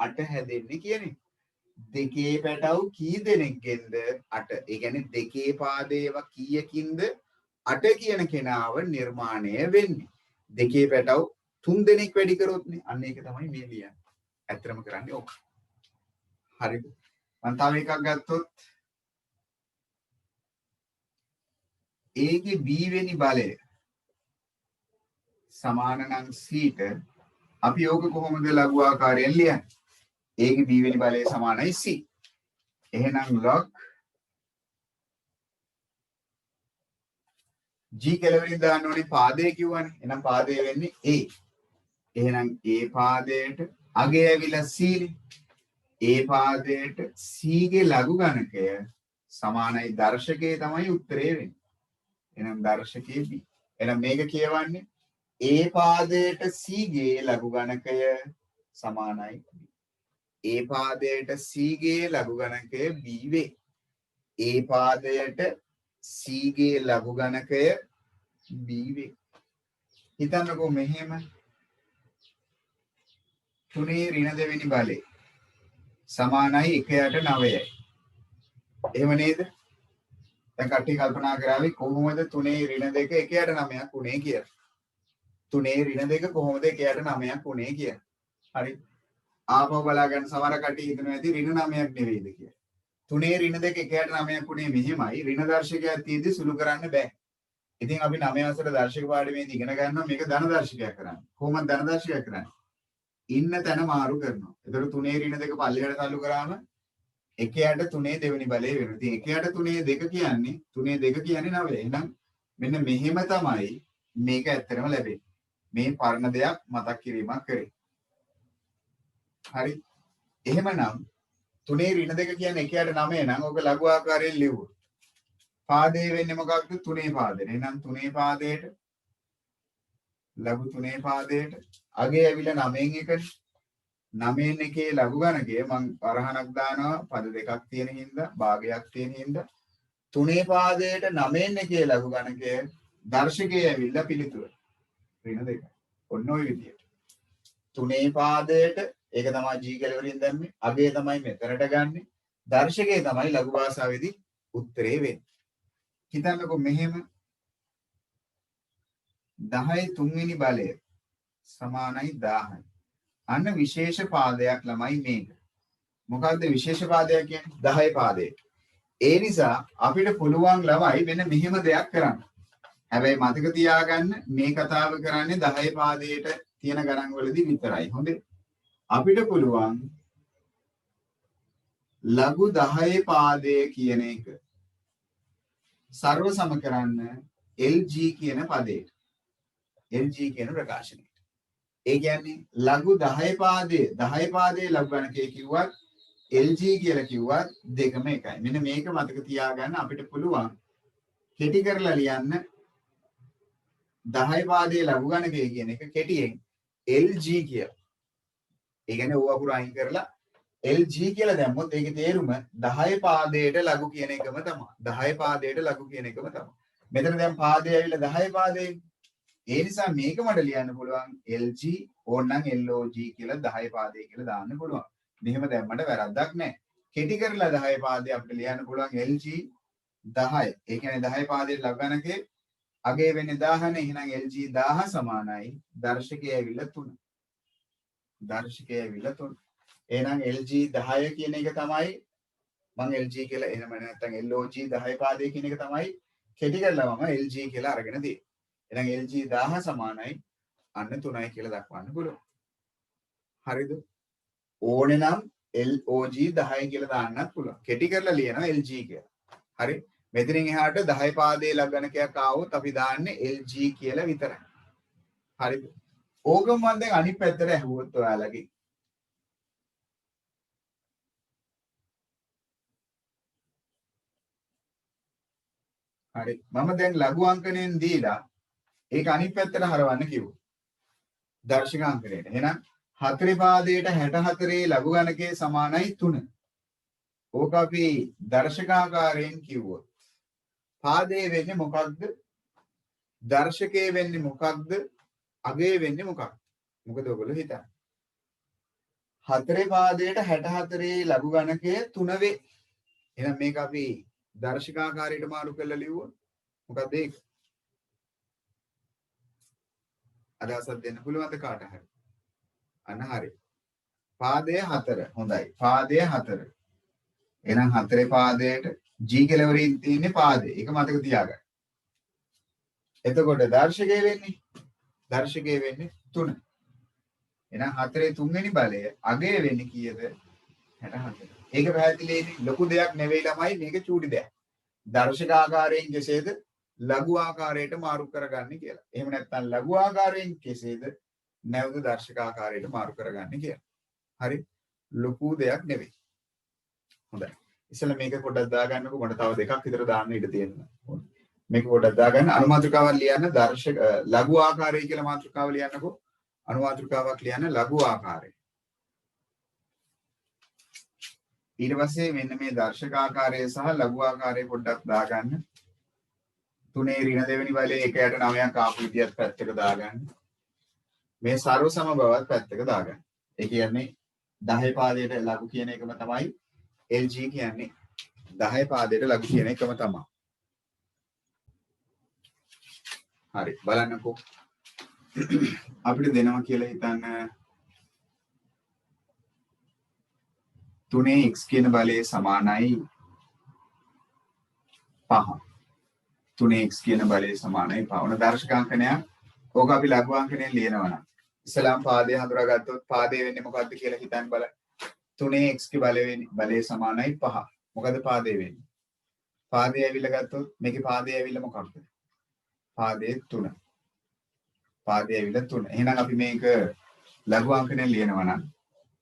[SPEAKER 1] 8 හැදෙන්නේ කියන එක. 2 පැටව් කී දෙනෙක්ගෙන්ද 8. ඒ කියන්නේ 2 පාදේව කීයකින්ද 8 කියන කෙනාව නිර්මාණය වෙන්නේ. 2 පැටව් 3 දෙනෙක් වැඩි කරොත්නේ. අන්න ඒක තමයි මේ ලියන්නේ. ඇත්තටම කරන්නේ ඕක. හරිද? මම තව එකක් ගත්තොත් A ගේ B වෙනි බලය සමාන නම් C ට අපි ඕක කොහොමද ලඝු ආකාරයෙන් ලියන්නේ? A ගේ B වෙනි බලය සමානයි C. එහෙනම් log G කෙලවරින් දාන්න ඕනේ පාදේ කිව්වනේ. එහෙනම් පාදේ වෙන්නේ A. එහෙනම් A පාදයට අගය ඇවිල්ලා C නේ. A පාදයට C ගේ ලඝු ගණකය සමානයි දර්ශකයේ තමයි උත්තරේ වෙන්නේ. එහෙනම් දර්ශකයේ B. එහෙනම් මේක කියවන්නේ A පාදයට C ගේ ලඝු ගණකය සමානයි B. A පාදයට C ගේ ලඝු ගණකය B වේ. A පාදයට C ගේ ලඝු ගණකය B වේ. හිතන්නකෝ මෙහෙම 3 ඍණ දෙවෙනි බලය සමානයි 1යට 9යි. එහෙම නේද? දැන් කට්ටිය කල්පනා කරાવી කොහොමද 3 ඍණ 2 1යට 9ක් උනේ කියලා. තුනේ ඍණ දෙක කොහොමද එකයට 9ක් උනේ කියලා. හරි. ආපහු බලා ගන්න සමහර කටි හිතනවා ඇති ඍණ 9ක් නෙවෙයිද කියලා. තුනේ ඍණ දෙක එකයට 9ක් උනේ මෙහෙමයි. ඍණ දර්ශකයක් තියෙද්දි සුළු කරන්න බෑ. ඉතින් අපි 9 වසර දර්ශක පාඩමේදී ඉගෙන ගන්නවා මේක ධන දර්ශකයක් කරන්න. කොහොමද ධන දර්ශකයක් කරන්නේ? ඉන්න තැන මාරු කරනවා. එතකොට තුනේ ඍණ දෙක පල්ලෙහාට තල්ලු කරාම එකයට තුනේ දෙවෙනි බලය වෙනවා. ඉතින් එකයට තුනේ දෙක කියන්නේ තුනේ දෙක කියන්නේ 9. එහෙනම් මෙන්න මෙහෙම තමයි මේක ඇත්තටම ලැබෙන්නේ. මේ පරණ දෙයක් මතක් කිරීමක් කරේ. හරි. එහෙමනම් තුනේ ඍණ දෙක කියන්නේ එකයට 9 නම් ඔබ ලඝු ආකාරයෙන් ලියුවොත්. පාදේ වෙන්නේ මොකක්ද? තුනේ පාදේ. එහෙනම් තුනේ පාදයට ලඝු තුනේ පාදයට අගේ ඇවිල්ලා 9න් එකනේ. 9න් එකේ ලඝු ගණකය මම අරහණක් දානවා පද දෙකක් තියෙන හින්දා භාගයක් තියෙන හින්දා තුනේ පාදයට 9න් එකේ ලඝු ගණකය දර්ශකයේ ඇවිල්ලා පිළිතුර ඍණ දෙක. ඔන්න ඔය විදියට. තුනේ පාදයට ඒක තමයි G කෙලවරින් දැම්මේ. අගේ තමයි මෙතනට ගන්නෙ. දර්ශකයේ තමයි ලඝු භාෂාවේදී උත්තරේ වෙන්නේ. හිතන්නකෝ මෙහෙම 10 තුන්වෙනි බලය සමානයි 1000යි. අන්න විශේෂ පාදයක් ළමයි මේක. මොකක්ද විශේෂ පාදයක් කියන්නේ? 10 පාදේ. ඒ නිසා අපිට පුළුවන් ළමයි මෙන්න මෙහෙම දෙයක් කරන්න. හැබැයි මතක තියාගන්න මේ කතාව කරන්නේ 10 පාදයට තියෙන ගණන් වලදී විතරයි. හොඳේ. අපිට පුළුවන් ලඝු 10 පාදය කියන එක සර්ව සම කරන්න LG කියන පදයට. LG කියන ප්‍රකාශනයට. ඒ කියන්නේ ලඝු 10 පාදයේ ලඝු ගණකය කිව්වත් LG කියලා කිව්වත් දෙකම එකයි. මෙන්න මේක මතක තියාගන්න අපිට පුළුවන් කෙටි කරලා ලියන්න 10 පාදයේ ලඝු ගණකය කියන එක කෙටියෙන් LG කියලා. ඒ කියන්නේ ඕව අකුර අයින් කරලා LG කියලා දැම්මොත් ඒකේ තේරුම 10 පාදයට ලඝු කියන එකම තමයි. 10 පාදයට ලඝු කියන එකම තමයි. මෙතන දැන් පාදේ ඇවිල්ලා 10 පාදේ. ඒ නිසා මේක මට ලියන්න පුළුවන් LG ඕනනම් LOG කියලා 10 පාදේ කියලා දාන්න පුළුවන්. මෙහෙම දැම්මට වැරද්දක් නැහැ. කෙටි කරලා 10 පාදේ අපිට ලියන්න පුළුවන් LG 10. ඒ කියන්නේ 10 පාදේ ලඝු ගණකේ අගේ වෙන්නේ 10 නේ. එහෙනම් LG 1000 සමානයි දර්ශකයේ ඇවිල්ලා 3. දර්ශකයේ ඇවිල්ලා 3. එහෙනම් LG 10 කියන එක තමයි මම LG කියලා එහෙම නැත්නම් LOG 10 පාදේ කියන එක තමයි කෙටි කරලා මම LG කියලා අරගෙන තියෙන්නේ. එහෙනම් LG 1000 සමානයි අන්න 3යි කියලා දක්වන්න පුළුවන්. හරිද? ඕනේ නම් LOG 10 කියලා දාන්නත් පුළුවන්. කෙටි කරලා ලියනවා LG කියලා. හරි? මෙතනින් එහාට 10 පාදයේ ලඝුගණකයක් ආවොත් අපි දාන්නේ LG කියලා විතරයි. හරිද? ඕකම මම දැන් අනිත් පැත්තට ඇහුවොත් ඔයාලගේ හරි මම දැන් ලඝු අංකණයෙන් දීලා ඒක අනිත් පැත්තට හරවන්න කිව්වා. දර්ශක අංකණයට. එහෙනම් 4 පාදයට 64 ලඝු ගණකයේ සමානයි 3. ඕක අපි දර්ශකාකාරයෙන් කිව්වොත්. පාදයේ වෙන්නේ මොකක්ද? දර්ශකයේ වෙන්නේ මොකක්ද? අගේ වෙන්නේ මොකක්ද? මොකද ඔයගොල්ලෝ හිතන්නේ. 4 පාදයට 64 ලඝු ගණකය 3 වේ. එහෙනම් මේක අපි දර්ශකාකාරයට මාරු කරලා ලියුවොත් මොකක්ද ඒක? අදහසක් දෙන්න පුළුවන්ද කාට හරි? අන්න හරි. පාදය 4. හොඳයි. පාදය 4. එහෙනම් 4 පාදයට G කෙලවරින් තියෙන්නේ පාදේ. ඒක මතක තියාගන්න. එතකොට දර්ශකයේ වෙන්නේ 3. එහෙනම් 4 තුන්වෙනි බලය අගය වෙන්නේ කීයද? 64. ඒක පැහැදිලිනේ ලොකු දෙයක් නෙවෙයි ළමයි මේක චූටි දෙයක්. දර්ශක ආකාරයෙන් කෙසේද ලඝු ආකාරයට මාරු කරගන්නේ කියලා. එහෙම නැත්නම් ලඝු ආකාරයෙන් කෙසේද නැවත දර්ශක ආකාරයට මාරු කරගන්නේ කියලා. හරි? ලොකු දෙයක් නෙවෙයි. හොඳයි. ඉතින් මේක පොඩ්ඩක් දාගන්නකෝ මට තව දෙකක් විතර දාන්න ඉඩ තියෙනවා. මේක පොඩ්ඩක් දාගන්න අනුමාත්‍රිකාවක් ලියන්න දර්ශක ලඝු ආකාරය කියලා මාත්‍රිකාව ලියන්නකෝ. අනුමාත්‍රිකාවක් ලියන්න ලඝු ආකාරය. ඊට පස්සේ මෙන්න මේ දර්ශක ආකාරය සහ ලඝු ආකාරය පොඩ්ඩක් දාගන්න. තුනේ ඍණ දෙවෙනි බලයේ 1යට 9ක් ආපු විදියත් පැත්තක දාගන්න. මේ සර්ව සම බවත් පැත්තක දාගන්න. ඒ කියන්නේ 10 පාදයට ලඝු කියන එකම තමයි LG කියන්නේ. 10 පාදයට ලඝු කියන එකම තමයි. හරි බලන්නකෝ. අපිට දෙනවා කියලා හිතන්න 3x කියන බලය සමානයි 5. 3x කියන බලය සමානයි 5. ඔන්න දර්ශකාංකනයක්. ඕක අපි ලඝු අංකණයෙන් ලියනවා නම් ඉස්ලාම් පාදය හඳුනාගත්තොත් පාදය වෙන්නේ මොකද්ද කියලා හිතන්න බලන්න. 3x ගේ බලය සමානයි 5. මොකද පාදය වෙන්නේ? පාදය ඇවිල්ලා ගත්තොත් මේකේ පාදය ඇවිල්ලා මොකක්ද? පාදයේ 3. පාදය ඇවිල්ලා 3. එහෙනම් අපි මේක ලඝු අංකණයෙන් ලියනවා නම්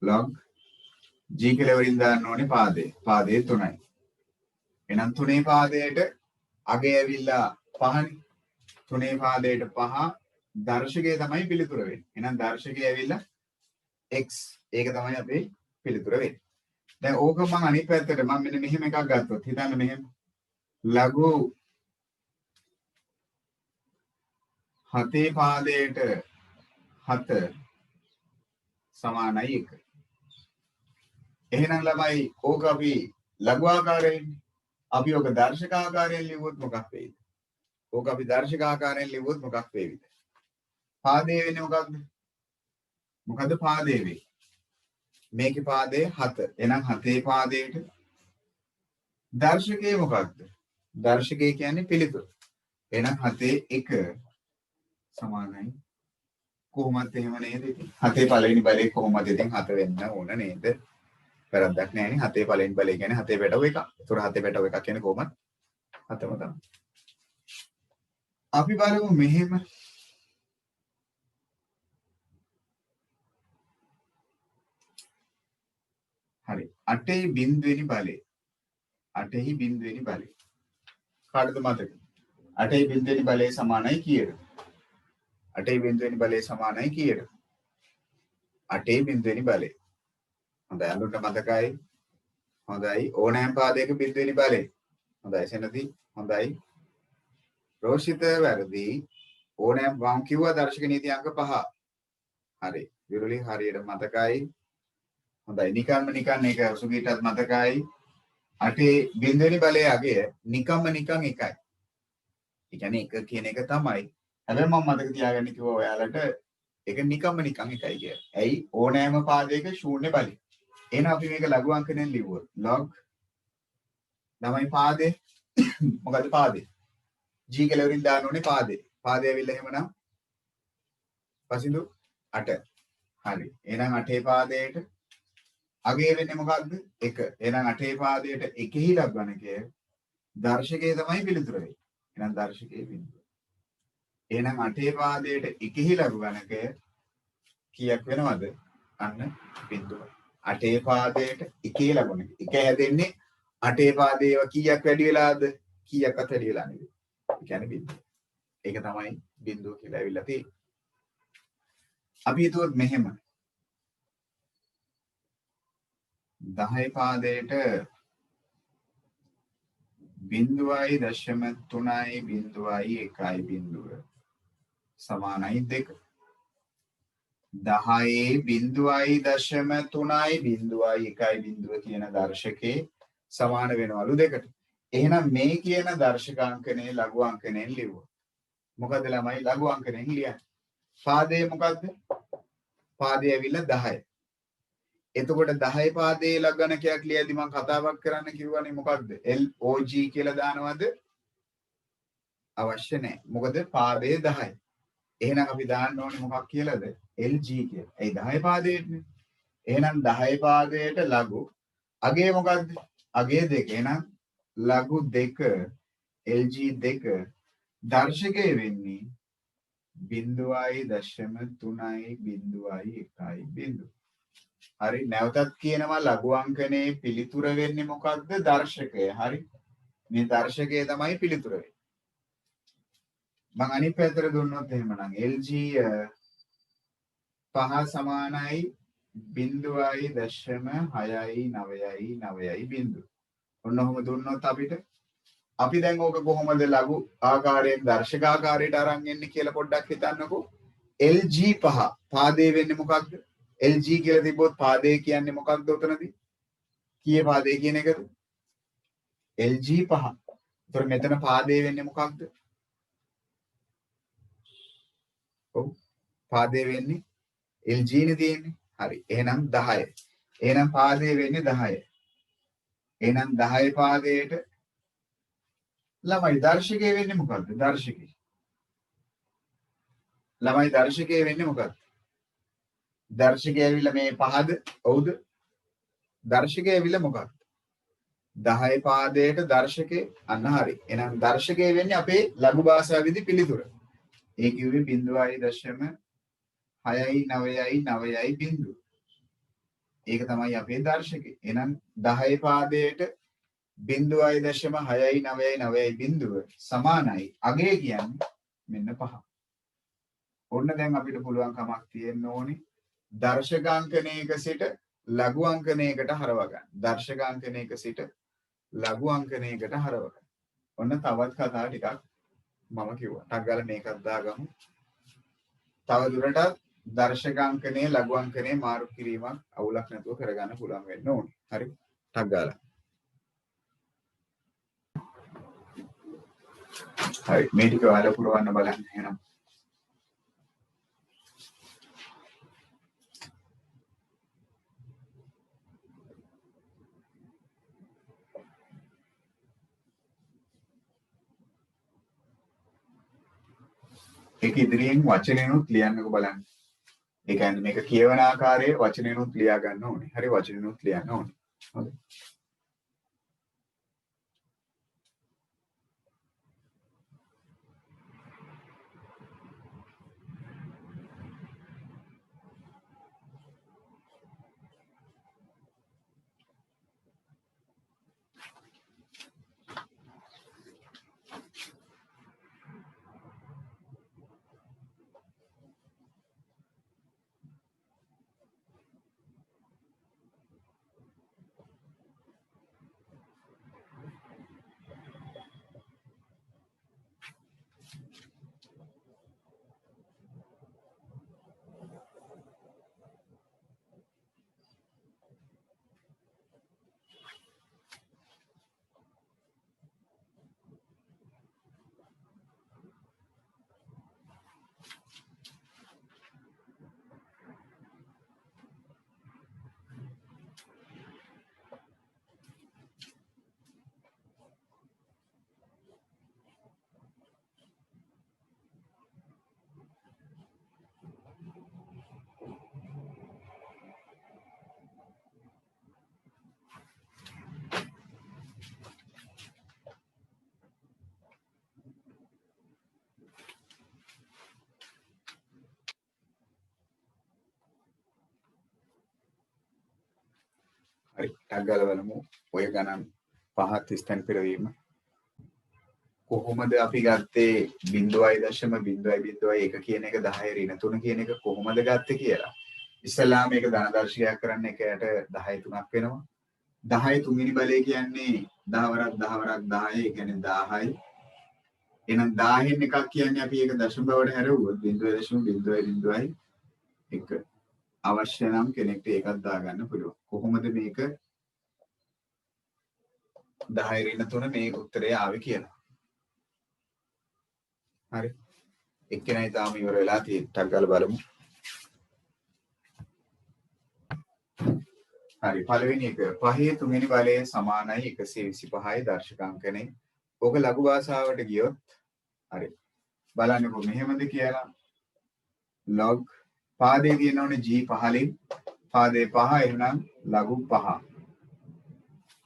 [SPEAKER 1] log g කියලා වලින් දාන්න ඕනේ පාදේ. පාදයේ 3යි. එහෙනම් 3 පාදයට අගය ඇවිල්ලා 5නේ. 3 පාදයට 5 දර්ශකය තමයි පිළිතුර වෙන්නේ. එහෙනම් දර්ශකය ඇවිල්ලා x. ඒක තමයි අපේ පිළිතුර වෙන්නේ. දැන් ඕක මම අනිත් පැත්තට මම මෙන්න මෙහෙම එකක් ගත්තොත් හිතන්න මෙහෙම ලඝු 7 පාදයට 7 සමානයි 1. එහෙනම් ළමයි ඕක අපි ලඝු ආකාරයෙන් අපි ඕක දර්ශක ආකාරයෙන් ලියුවොත් මොකක් වෙයිද? ඕක අපි දර්ශක ආකාරයෙන් ලියුවොත් මොකක් වේවිද? පාදේ වෙන්නේ මොකක්ද? මොකද පාදේ වෙයි? මේකේ පාදේ 7. එහෙනම් 7 පාදයට දර්ශකය මොකක්ද? දර්ශකය කියන්නේ පිළිතුර. එහෙනම් 7 1 සමානයි කොහොමද එහෙම නේද? 7 පළවෙනි බලේ කොහොමද ඉතින් 7 වෙන්න ඕන නේද? වැරද්දක් නැහැ නේ. 7 පළවෙනි බලය කියන්නේ 7 පැටව එකක්. ඒතර 7 පැටව එකක් කියන්නේ කොහොමද? 7ම තමයි. අපි බලමු මෙහෙම හරි 8 බිඳුවෙනි බලය 8 බිඳුවෙනි බලය කාටද මතක 8 බිඳුවෙනි බලය සමානයි කීයද 8 බිඳුවෙනි බලය සමානයි කීයද 8 බිඳුවෙනි බලය හොඳයි අඳුරට මතකයි හොඳයි ඕනෑම පාදයක බිඳුවෙනි බලය හොඳයි සෙනදී හොඳයි රෝෂිත වැරදි ඕනෑම වම් කිව්වා දර්ශක නීති අංක 5 හරි විරුලි හරියට මතකයි හොඳයි නිකන් මේක සුගීටත් මතකයි 8 බිඳුවෙනි බලයේ අගය නිකන් එකයි. ඒ කියන්නේ එක කියන එක තමයි. හැබැයි මම මතක තියාගන්න කිව්වා ඔයාලට ඒක නිකන් එකයි කියලා. ඇයි ඕනෑම පාදයක ශූන්‍ය බලය. එහෙනම් අපි මේක ලඝු අංකයෙන් ලිව්වොත් log ළමයි පාදේ මොකද පාදේ? g කියලා වලින් දාන්න ඕනේ පාදේ. පාදේ ඇවිල්ලා එහෙමනම් පසින්දු 8. හරි. එහෙනම් 8 පාදයට අගේ වෙන්නේ මොකක්ද? 1. එහෙනම් 8 පාදයට එකෙහි ලග්ගණකය දර්ශකය තමයි පිළිතුර වෙන්නේ. එහෙනම් දර්ශකයේ බිඳුව. එහෙනම් 8 පාදයට එකෙහි ලග්ගණකය කීයක් වෙනවද? අන්න බිඳුව. 8 පාදයට එකේ ලග්ගණකය. එක හැදෙන්නේ 8 පාදේව කීයක් වැඩි වෙලාද? කීයක් අත වැඩි වෙලා නේද? ඒ කියන්නේ බිඳුව. ඒක තමයි බිඳුව කියලා ඇවිල්ලා තියෙන්නේ. අපි හිතුවොත් මෙහෙම 10 පාදයට 0.3 0.1 බිඳුව සමානයි 2. 10 0.3 0.1 බිඳුව කියන දර්ශකේ සමාන වෙනවලු දෙකට. එහෙනම් මේ කියන දර්ශකාංකනේ ලඝු අංකණයෙන් ලියුවා. මොකද ළමයි ලඝු අංකණයෙන් ලියන්නේ. පාදේ මොකද්ද? පාදේ ඇවිල්ලා 10. එතකොට 10 පාදයේ ලග්ගණකයක් ලියද්දි මම කතාවක් කරන්න කිව්වනේ මොකක්ද? LOG කියලා දානවද? අවශ්‍ය නැහැ. මොකද පාදයේ 10යි. එහෙනම් අපි දාන්න ඕනේ මොකක් කියලාද? LG කියලා. ඒ 10 පාදයේනේ. එහෙනම් 10 පාදයට ලඝු අගේ මොකද්ද? අගේ 2. එහෙනම් ලඝු 2 LG 2 දර්ශකය වෙන්නේ 0.3 බිඳුව. හරි නැවතත් කියනවා ලඝු අංකනේ පිළිතුර වෙන්නේ මොකක්ද? දර්ශකය. හරි. මේ දර්ශකය තමයි පිළිතුර වෙන්නේ. මම අනිත් පැත්තට දුන්නොත් එහෙමනම් LG 5 සමානයි 0.699 බිඳුව. ඔන්න ඔහොම දුන්නොත් අපිට අපි දැන් ඕක කොහොමද ලඝු ආකාරයෙන් දර්ශක ආකාරයට අරන් එන්නේ කියලා පොඩ්ඩක් හිතන්නකෝ. LG 5 පාදේ වෙන්නේ මොකක්ද? LG කියලා තිබ්බොත් පාදේ කියන්නේ මොකක්ද උතනදී? කීයේ පාදේ කියන එකද? LG 5. ඒතර මෙතන පාදේ වෙන්නේ මොකක්ද? ඔව් පාදේ වෙන්නේ LG නේ තියෙන්නේ. හරි. එහෙනම් 10. එහෙනම් පාදේ වෙන්නේ 10. එහෙනම් 10 පාදයට ළමයි දර්ශකය වෙන්නේ මොකද්ද? දර්ශකය. ළමයි දර්ශකය වෙන්නේ මොකද්ද? දර්ශකය ඇවිල්ලා මේ පහද. ඔව්ද? දර්ශකය ඇවිල්ලා මොකක්ද? 10 පාදයට දර්ශකේ අන්න හරි. එහෙනම් දර්ශකය වෙන්නේ අපේ ලඝු භාෂාවේදී පිළිතුර. ඒ කිව්වේ 0.699යි බිංදුව. ඒක තමයි අපේ දර්ශකය. එහෙනම් 10 පාදයට 0.699යි බිංදුව සමානයි. අගය කියන්නේ මෙන්න 5. ඔන්න දැන් අපිට පුළුවන් කමක් තියෙන්න ඕනේ දර්ශකාංකණයක සිට ලඝු අංකණයකට හරව ගන්න. දර්ශකාංකණයක සිට ලඝු අංකණයකට හරව ගන්න. ඔන්න තවත් කතා ටිකක් මම කිව්වා. ටක් ගාලා මේකත් දාගමු. තව දුරටත් දර්ශකාංකණයේ ලඝු අංකණයේ මාරු කිරීමක් අවුලක් නැතුව කරගන්න පුළුවන් වෙන්න ඕනේ. හරි. ටක් ගාලා. හරි. මේ ටික ඔයාලා පුරවන්න බලන්න එහෙනම්. ඒක ඉදිරියෙන් වචනෙනුත් ලියන්නකෝ බලන්න. ඒ කියන්නේ මේක කියවන ආකාරයේ වචනෙනුත් ලියා ගන්න ඕනේ. හරි වචනෙනුත් ලියන්න ඕනේ. හරි. හරි. ටක් ගාලා බලමු. ඔය ගණන් පහත් ස්ථන් පෙරවීම කොහොමද අපි ගත්තේ 0.0.01 කියන එක 10 ඍණ 3 කියන එක කොහොමද ගත්තේ කියලා. ඉස්සෙල්ලාම මේක ධන දර්ශකයක් කරන්න එකයට 10 3ක් වෙනවා. 10 තුන්වෙනි බලය කියන්නේ 10 වරක් 10 වරක් 10 ඒ කියන්නේ 1000යි. එහෙනම් 1000න් එකක් කියන්නේ අපි ඒක දශම බවට හැරෙව්වොත් 0.0.01 අවශ්‍ය නම් කෙනෙක්ට ඒකක් දාගන්න පුළුවන්. කොහොමද මේක 10 ඍණ 3 මේ උත්තරය ආවේ කියලා. හරි. එක්කෙනයි තාම ඉවර වෙලා තියෙන්නේ. ටක් ගාලා බලමු. හරි. පළවෙනි එක 5 තුන්වෙනි බලය සමානයි 125යි දර්ශකාංකනේ. ඕක ලඝු භාෂාවට ගියොත් හරි. බලන්නකෝ මෙහෙමද කියලා. log පාදේ තියෙනවනේ g 15 පාදේ 5 එහෙනම් ලඝු 5.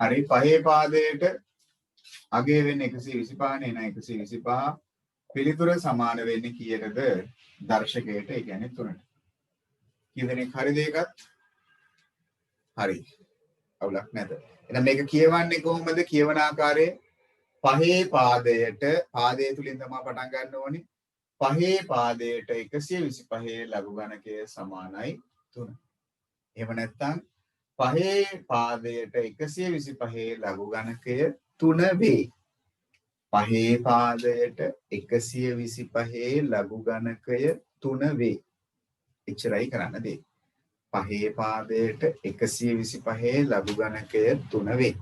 [SPEAKER 1] හරි. 5 පාදයට අගය වෙන්නේ 125 නේ. එහෙනම් 125 පිළිතුර සමාන වෙන්නේ කීයටද? දර්ශකයට. ඒ කියන්නේ 3ට. කීදෙනෙක් හරිද ඒකත්? හරි. අවුලක් නැත. එහෙනම් මේක කියවන්නේ කොහොමද? කියවන ආකාරයේ 5 පාදයට පාදයේ තුලින් තමයි පටන් ගන්න ඕනේ. 5 පාදයට 125 ලඝු ගණකය සමානයි 3. එහෙම නැත්නම් 5 පාදයට 125 ලඝු ගණකය 3 වේ. 5 පාදයට 125 ලඝු ගණකය 3 වේ. එච්චරයි කරන්න දෙන්නේ. 5 පාදයට 125 ලඝු ගණකය 3 වේ.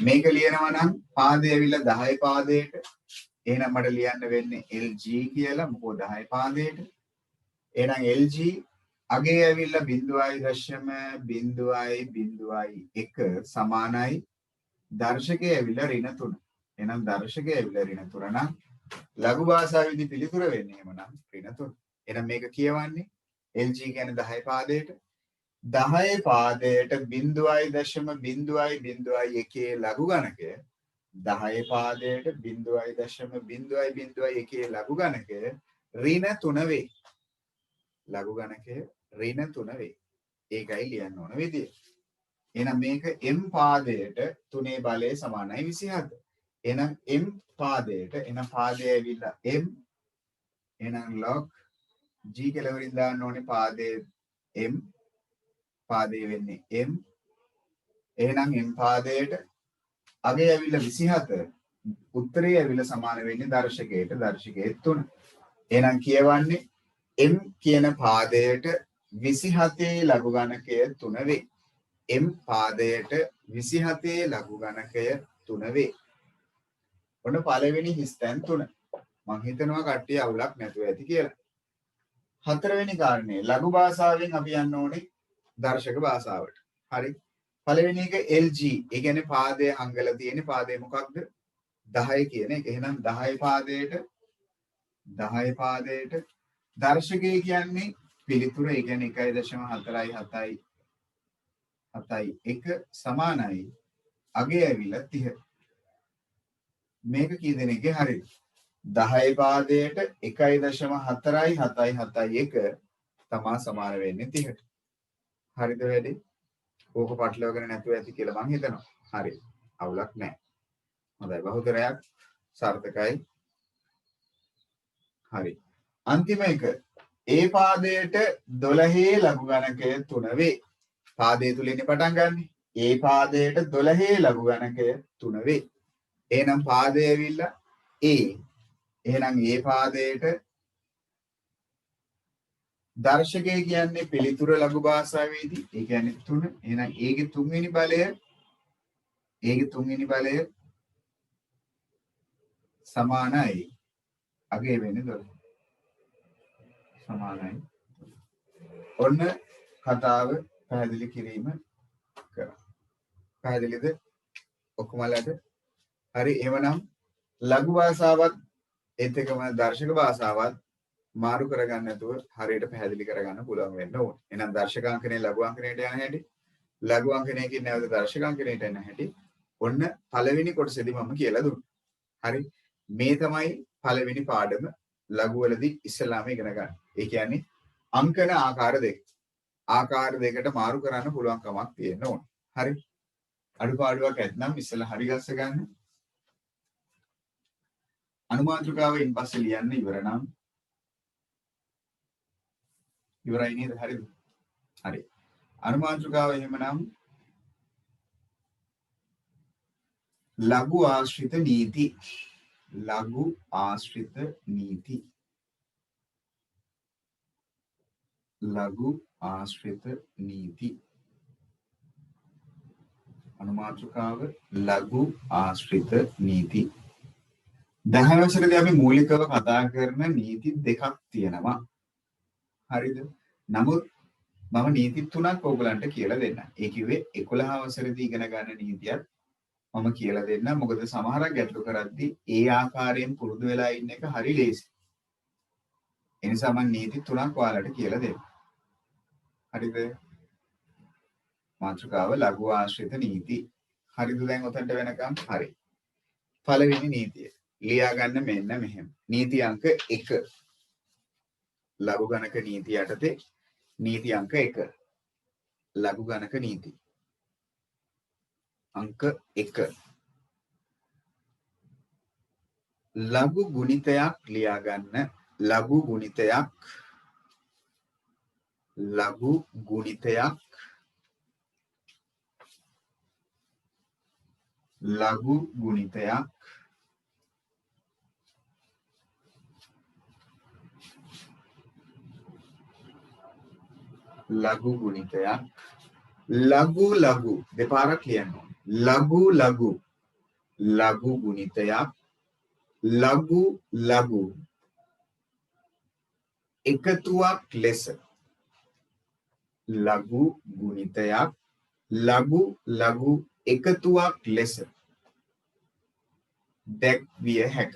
[SPEAKER 1] මේක ලියනවා නම් පාදය ඇවිල්ලා 10 පාදයට එහෙනම් මට ලියන්න වෙන්නේ LG කියලා. මොකෝ 10 පාදයට. එහෙනම් LG අගේ ඇවිල්ලා 0.0.0.1 සමානයි දර්ශකයේ ඇවිල්ලා ඍණ 3. එහෙනම් දර්ශකයේ ඇවිල්ලා ඍණ 3 නම් ලඝු භාෂාවේදී පිළිතුර වෙන්නේ එහෙමනම් ඍණ 3. එහෙනම් මේක කියවන්නේ LG කියන්නේ 10 පාදයට 10 පාදයට 0.0.0.1 ලඝු ගණකය 10 පාදයට 0.0.0.1 ලඝු ගණකය ඍණ 3 වේ. ලඝු ගණකය ඍණ 3 වේ. ඒකයි ලියන්න ඕන විදිය. එහෙනම් මේක m පාදයට 3 බලය සමානයි 27. එහෙනම් m පාදයට එන පාදය ඇවිල්ලා m එහෙනම් log g කෙලවරින් දාන්න ඕනේ පාදයේ m පාදයේ වෙන්නේ m එහෙනම් m පාදයට අගේ ඇවිල්ලා 27 උත්තරේ ඇවිල්ලා සමාන වෙන්නේ දර්ශකයට 3. එහෙනම් කියවන්නේ m කියන පාදයට 27 ලඝු ගණකය 3 වේ. m පාදයට 27 ලඝු ගණකය 3 වේ. ඔන්න පළවෙනි හිස්තැන් 3. මම හිතනවා කට්ටිය අවුලක් නැතුව ඇති කියලා. හතරවෙනි කාරණේ ලඝු භාෂාවෙන් අපි යන්න ඕනේ දර්ශක භාෂාවට. හරි. පළවෙනි එක LG. ඒ කියන්නේ පාදයේ හංගලා තියෙන පාදේ මොකක්ද? 10 කියන එක. එහෙනම් 10 පාදයට දර්ශකය කියන්නේ පිළිතුර. ඒ කියන්නේ 1.471 සමානයි අගේ ඇවිල්ලා 30. මේක කී දෙනෙක්ගේ හරිද? 10 පාදයට 1.471 තමා සමාන වෙන්නේ 30ට. හරිද වැඩි? ඕක පටලවාගෙන නැතුව ඇති කියලා මං හිතනවා. හරි. අවුලක් නැහැ. හොඳයි. බහුතරයක් සාර්ථකයි. හරි. අන්තිම එක ඒ පාදයට 12 ලඝු ගණකය 3 වේ. පාදයේ තුලින් පටන් ගන්න. ඒ පාදයට 12 ලඝු ගණකය 3 වේ. එහෙනම් පාදය ඇවිල්ලා A. එහෙනම් ඒ පාදයට දර්ශකය කියන්නේ පිළිතුර ලඝු භාෂාවේදී ඒ කියන්නේ 3. එහෙනම් ඒගේ තුන්වෙනි බලය සමානයි අගේ වෙන්නේ 12. සමානයි. ඔන්න කතාව පැහැදිලි කිරීම කරා. පැහැදිලිද? ඔක්කොමලට හරි. එහෙමනම් ලඝු භාෂාවත් ඒත් එකම දර්ශක භාෂාවත් මාරු කරගන්න නැතුව හරියට පැහැදිලි කරගන්න පුළුවන් වෙන්න ඕනේ. එහෙනම් දර්ශකාංකනේ ලඝු අංකණයට යන හැටි, ලඝු අංකණයකින් නැවත දර්ශකාංකණයට එන හැටි ඔන්න පළවෙනි කොටසේදී මම කියලා දුන්නා. හරි. මේ තමයි පළවෙනි පාඩම ලඝු වලදී ඉස්සෙල්ලාම ඉගෙන ගන්න. ඒ කියන්නේ අංකන ආකාර දෙක. ආකාර දෙකට මාරු කරන්න පුළුවන් කමක් තියෙන්න ඕනේ. හරි. අඩුපාඩුවක් ඇත්නම් ඉස්සෙල්ලා හරි ගස්ස ගන්න. අනුමාත්‍රිකාවෙන් පස්සේ ලියන්න ඉවර නම් ඉවරයි නේද? හරිද? හරි. අනුමාත්‍රිකාව එහෙමනම් ලඝු ආශ්‍රිත නීති. ලඝු ආශ්‍රිත නීති. ලඝු ආශ්‍රිත නීති. අනුමාත්‍රිකාව ලඝු ආශ්‍රිත නීති. 10 වසරේදී අපි මූලිකව කතා කරන නීති දෙකක් තියෙනවා. හරිද? නමුත් මම නීති තුනක් ඔයගලන්ට කියලා දෙන්නම්. ඒ කිව්වේ 11 වසරේදී ඉගෙන ගන්න නීතියක් මම කියලා දෙන්නම්. මොකද සමහරක් ගැටලු කරද්දී ඒ ආකාරයෙන් පුරුදු වෙලා ඉන්න එක හරි ලේසි. ඒ නිසා මම නීති තුනක් ඔයාලට කියලා දෙන්නම්. හරිද? මාතෘකාව ලඝු ආශ්‍රිත නීති. හරිද දැන් ඔතනට වෙනකම්? හරි. පළවෙනි නීතිය. ලියා ගන්න මෙන්න මෙහෙම. නීති අංක 1. ලඝු ගණක නීති යටතේ නීති අංක 1. ලඝු ගණක නීති. අංක 1. ලඝු ගුණිතයක් ලියා ගන්න. ලඝු ගුණිතයක්. ලඝු ගුණිතයක්. ලඝු ගුණිතයක්. ලඝු ගුණිතයක්. ලඝු ලඝු දෙපාරක් ලියන්න ඕනේ. ලඝු ලඝු. ලඝු ගුණිතයක්. ලඝු ලඝු. එකතුවක් ලෙස ලඝු ගුණිතයක් ලඝු ලඝු එකතුවක් ලෙස දැක්විය හැක.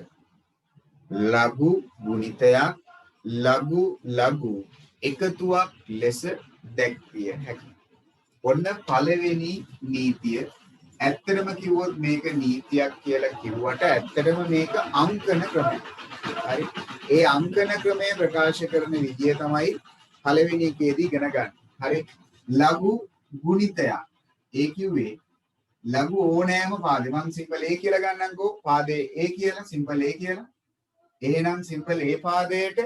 [SPEAKER 1] ලඝු ගුණිතයක් ලඝු ලඝු එකතුවක් ලෙස දැක්විය හැක. ඔන්න පළවෙනි නීතිය. ඇත්තටම කිව්වොත් මේක නීතියක් කියලා කිව්වට ඇත්තටම මේක අංකන ක්‍රමයක්. හරි. ඒ අංකන ක්‍රමය ප්‍රකාශ කරන විදිය තමයි පළවෙනි එකේදී ඉගෙන ගන්න. හරි. ලඝු ගුණිතයක්. ඒ කිව්වේ ලඝු ඕනෑම පාදේ මම සිම්පල් A කියලා ගන්නම්කෝ. පාදේ A කියලා සිම්පල් A කියලා. එහෙනම් සිම්පල් A පාදයට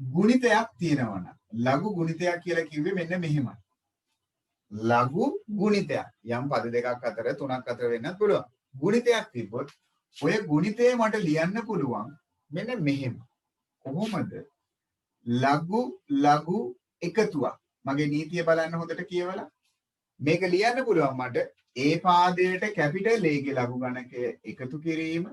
[SPEAKER 1] ගුණිතයක් තියෙනවා නම් ලඝු ගුණිතයක් කියලා කිව්වේ මෙන්න මෙහෙමයි. ලඝු ගුණිතයක්. යම් පද දෙකක් අතර තුනක් අතර වෙන්නත් පුළුවන්. ගුණිතයක් තිබ්බොත් ඔය ගුණිතය මට ලියන්න පුළුවන් මෙන්න මෙහෙම. කොහොමද? ලඝු ලඝු එකතුවක්. මගේ නීතිය බලන්න හොඳට කියවලා. මේක ලියන්න පුළුවන් මට A පාදයට කැපිටල් A ගේ ලඝු ගණකය එකතු කිරීම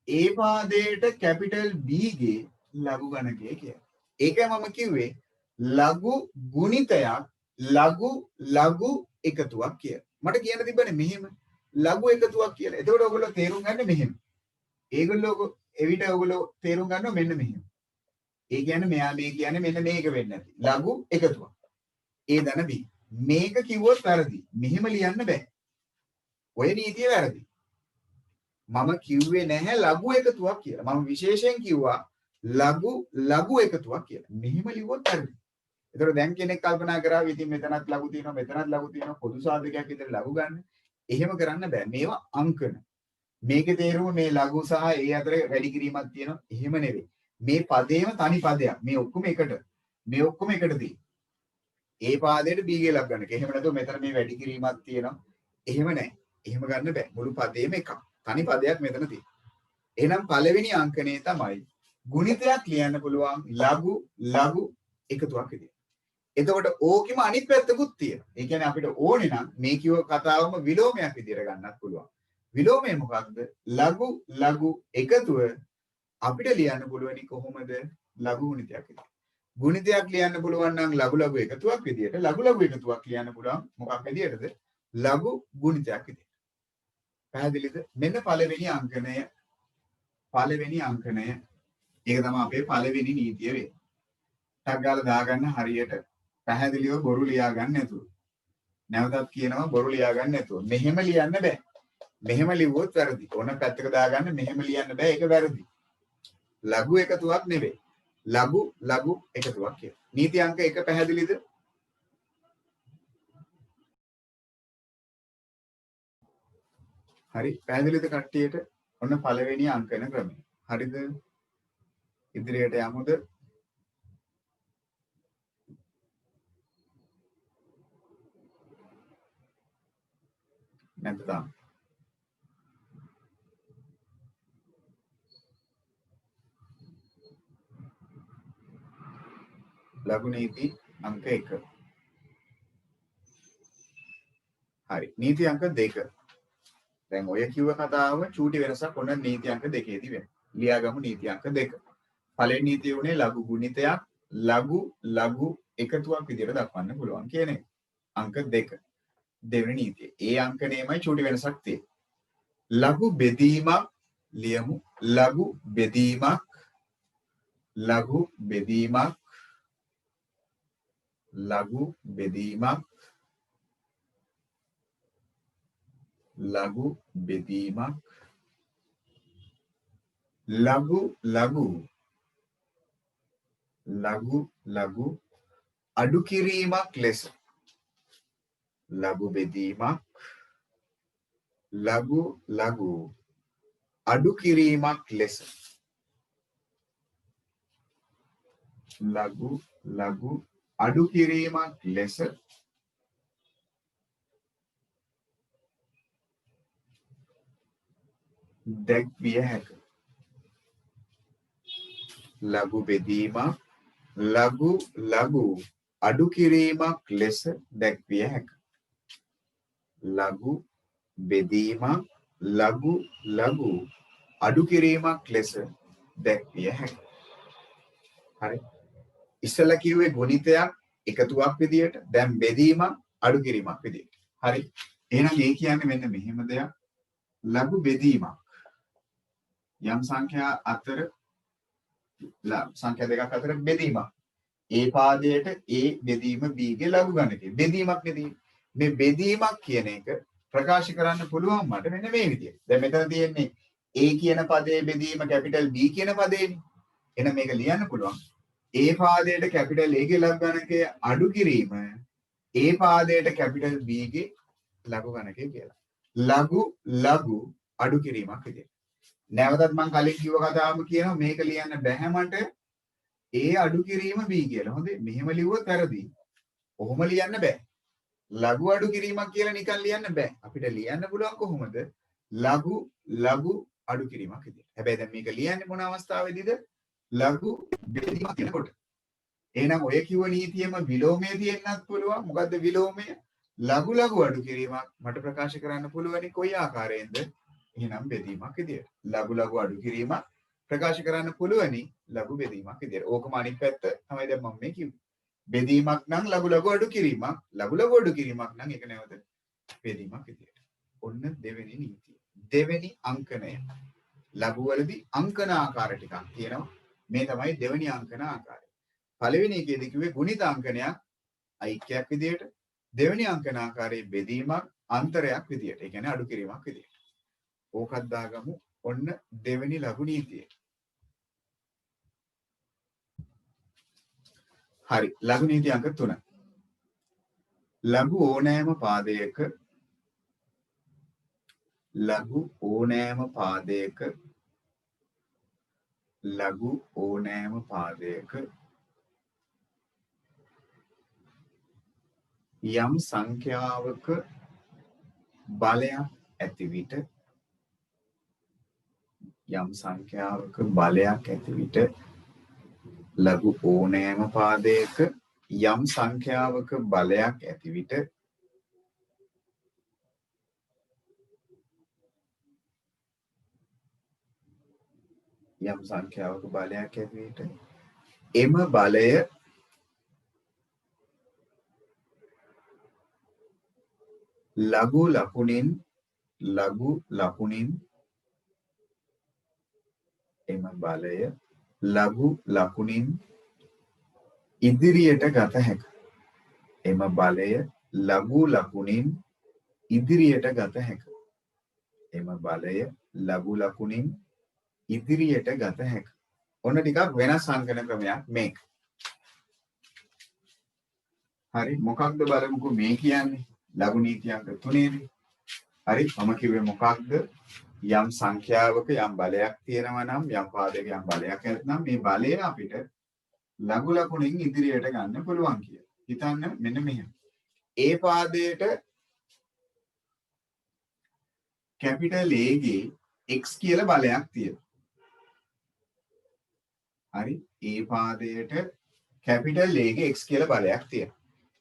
[SPEAKER 1] A පාදයට කැපිටල් B ගේ ලඝු ගණකය කියලා. ඒකයි මම කිව්වේ ලඝු ගුණිතයක් ලඝු ලඝු එකතුවක් කියලා. මට කියන්න තිබ්බනේ මෙහෙම ලඝු එකතුවක් කියලා. එතකොට ඔයගොල්ලෝ තේරුම් ගන්න මෙහෙම. ඒගොල්ලෝ එවිට ඔයගොල්ලෝ තේරුම් ගන්නවා මෙන්න මෙහෙම. ඒ කියන්නේ මෙයා මේ කියන්නේ මෙන්න මේක වෙන්නේ නැති. ලඝු එකතුවක්. A ධන B. මේක කිව්වොත් වැරදි. මෙහෙම ලියන්න බෑ. ඔය නීතිය වැරදි. මම කිව්වේ නැහැ ලඝු එකතුවක් කියලා. මම විශේෂයෙන් කිව්වා ලඝු ලඝු එකතුවක් කියලා. මෙහෙම ලිව්වොත් වැරදි. ඒතර දැන් කෙනෙක් කල්පනා කරා ඉතින් මෙතනත් ලඝු තියෙනවා මෙතනත් ලඝු තියෙනවා පොදු සාධකයක් විතර ලඝු ගන්න. එහෙම කරන්න බෑ. මේවා අංකන. මේකේ තේරුම මේ ලඝු සහ ඒ අතර වැඩි කිරීමක් තියෙනවා. එහෙම නෙවෙයි. මේ පදේම තනි පදයක්. මේ ඔක්කොම එකට. මේ ඔක්කොම එකට තියෙන්නේ. ඒ පාදයට B ගේ ලඝු ගන්නක. එහෙම නැතුව මෙතන මේ වැඩි කිරීමක් තියෙනවා. එහෙම නැහැ. එහෙම ගන්න බෑ. මුළු පදේම එකක්. තනි පදයක් මෙතන තියෙනවා. එහෙනම් පළවෙනි අංකණය තමයි ගුණිතයක් ලියන්න පුළුවන් ලඝු ලඝු එකතුවක් විදියට. එතකොට ඕකෙම අනිත් පැත්තකුත් තියෙනවා. ඒ කියන්නේ අපිට ඕනේ නම් මේ කිව්ව කතාවම විලෝමයක් විදියට ගන්නත් පුළුවන්. විලෝමය මොකක්ද? ලඝු ලඝු එකතුව අපිට ලියන්න පුළුවනි කොහොමද? ලඝු ගුණිතයක් විදියට. ගුණිතයක් ලියන්න පුළුවන් නම් ලඝු ලඝු එකතුවක් විදියට. ලඝු ලඝු එකතුවක් ලියන්න පුළුවන් මොකක් විදියටද? ලඝු ගුණිතයක් විදියට. පැහැදිලිද? මෙන්න පළවෙනි අංකණය. පළවෙනි අංකණය. ඒක තමයි අපේ පළවෙනි නීතිය වෙන්නේ. ටක් ගාලා දාගන්න හරියට පැහැදිලිව බොරු ලියා ගන්න නැතුව. නැවතත් කියනවා බොරු ලියා ගන්න නැතුව. මෙහෙම ලියන්න බෑ. මෙහෙම ලිව්වොත් වැරදි. ඕන පැත්තක දාගන්න මෙහෙම ලියන්න බෑ. ඒක වැරදි. ලඝු එකතුවක් නෙවෙයි. ලඝු ලඝු එකතුවක් කියලා. නීති අංක 1 පැහැදිලිද? හරි. පැහැදිලිද කට්ටියට? ඔන්න පළවෙනි අංකන ක්‍රමය. හරිද? ඉදිරියට යමුද? නැත්නම් ලඝු නීති අංක 1. හරි. නීති අංක 2. දැන් ඔය කිව්ව කතාවම චූටි වෙනසක් ඔන්න නීති අංක 2 වෙනවා. ලියාගමු නීති අංක 2. පළවෙනි නීතිය උනේ ලඝු ගුණිතයක් ලඝු ලඝු එකතුවක් විදිහට දක්වන්න පුළුවන් කියන එක. අංක 2. දෙවෙනි නීතිය. ඒ අංකණයමයි චූටි වෙනසක් තියෙන්නේ. ලඝු බෙදීමක් ලියමු. ලඝු බෙදීමක් ලඝු බෙදීමක් ලඝු බෙදීමක් ලඝු බෙදීමක් ලඝු ලඝු ලඝු ලඝු අඩු කිරීමක් ලෙස ලඝු බෙදීමක් ලඝු ලඝු අඩු කිරීමක් ලෙස ලඝු ලඝු අඩු කිරීමක් ලෙස දැක්විය හැක. ලඝු බෙදීමක් ලඝු ලඝු අඩු කිරීමක් ලෙස දැක්විය හැක. ලඝු බෙදීමක් ලඝු ලඝු අඩු කිරීමක් ලෙස දැක්විය හැක. හරි. ඉස්සෙල්ලා කිව්වේ ගුණිතයක් එකතුවක් විදියට, දැන් බෙදීමක් අඩු කිරීමක් විදියට. හරි. එහෙනම් ඒ කියන්නේ මෙන්න මෙහෙම දෙයක්. ලඝු බෙදීමක්. යම් සංඛ්‍යා අතර සංඛ්‍යා දෙකක් අතර බෙදීමක්. ඒ පාදයට ඒ බෙදීම b ගේ ලඝු ගණකය. බෙදීමක් නෙදී. මේ බෙදීමක් කියන එක ප්‍රකාශ කරන්න පුළුවන් මට මෙන්න මේ විදියට. දැන් මෙතන තියෙන්නේ a කියන පදයේ බෙදීම කැපිටල් b කියන පදේනේ. එහෙනම් මේක ලියන්න පුළුවන්. a පාදයට කැපිටල් a ගේ ලඝු ගණකය අඩු කිරීම a පාදයට කැපිටල් b ගේ ලඝු ගණකය කියලා. ලඝු අඩු කිරීමක් විදියට. නැවතත් මම කලින් කිව්ව කතාවම කියනවා මේක ලියන්න බැහැ මට a අඩු කිරීම b කියලා. හොඳේ. මෙහෙම ලිව්වොත් වැරදි. කොහොම ලියන්න බෑ. ලඝු අඩු කිරීමක් කියලා නිකන් ලියන්න බෑ. අපිට ලියන්න පුළුවන් කොහොමද? ලඝු අඩු කිරීමක් විදියට. හැබැයි දැන් මේක ලියන්නේ මොන අවස්ථාවේදීද? ලඝු බෙදීමක් කියනකොට. එහෙනම් ඔය කිව්ව නීතියම විලෝමයේ තියෙන්නත් පුළුවන්. මොකද්ද විලෝමය? ලඝු අඩු කිරීමක් මට ප්‍රකාශ කරන්න පුළුවනි කොයි ආකාරයෙන්ද? එහෙනම් බෙදීමක් විදියට. ලඝු අඩු කිරීමක් ප්‍රකාශ කරන්න පුළුවනි ලඝු බෙදීමක් විදියට. ඕකම අනිත් පැත්ත තමයි දැන් මම මේ කිව්වේ. බෙදීමක් නම් ලඝු අඩු කිරීමක්, ලඝු අඩු කිරීමක් නම් ඒක නැවත බෙදීමක් විදියට. ඔන්න දෙවෙනි නීතිය. දෙවෙනි අංකණය. ලඝු වලදී අංකන ආකාර ටිකක් තියෙනවා. මේ තමයි දෙවෙනි අංකන ආකාරය. පළවෙනි එකේදී කිව්වේ ගුණිත අංකනයක් ඓක්‍යයක් විදියට. දෙවෙනි අංකන ආකාරයේ බෙදීමක් අන්තරයක් විදියට. ඒ කියන්නේ අඩු කිරීමක් විදියට. ඕකත් දාගමු. ඔන්න දෙවෙනි ලඝු නීතිය. හරි. ලඝු නීති අංක 3. ලඝු ඕනෑම පාදයක ලඝු ඕනෑම පාදයක යම් සංඛ්‍යාවක බලයක් ඇති විට ලඝු ඕනෑම පාදයක යම් සංඛ්‍යාවක බලයක් ඇති විට එම බලය ලඝු ලකුණින් ඉදිරියට ගත හැක. ඔන්න ටිකක් වෙනස් අංකන ක්‍රමයක් මේක. හරි. මොකක්ද බලමුකෝ මේ කියන්නේ? ලඝු නීති අංක 3ේදී. හරි. මම කිව්වේ මොකක්ද? යම් සංඛ්‍යාවක යම් බලයක් තියෙනවා නම් යම් පාදයක යම් බලයක් ඇත්නම් මේ බලය අපිට ලඝු ලකුණෙන් ඉදිරියට ගන්න පුළුවන් කියලා. හිතන්න මෙන්න මෙහෙම. A පාදයට කැපිටල් A ගේ x කියලා බලයක් තියෙනවා. හරි. A පාදයට කැපිටල් A ගේ x කියලා බලයක් තියෙනවා.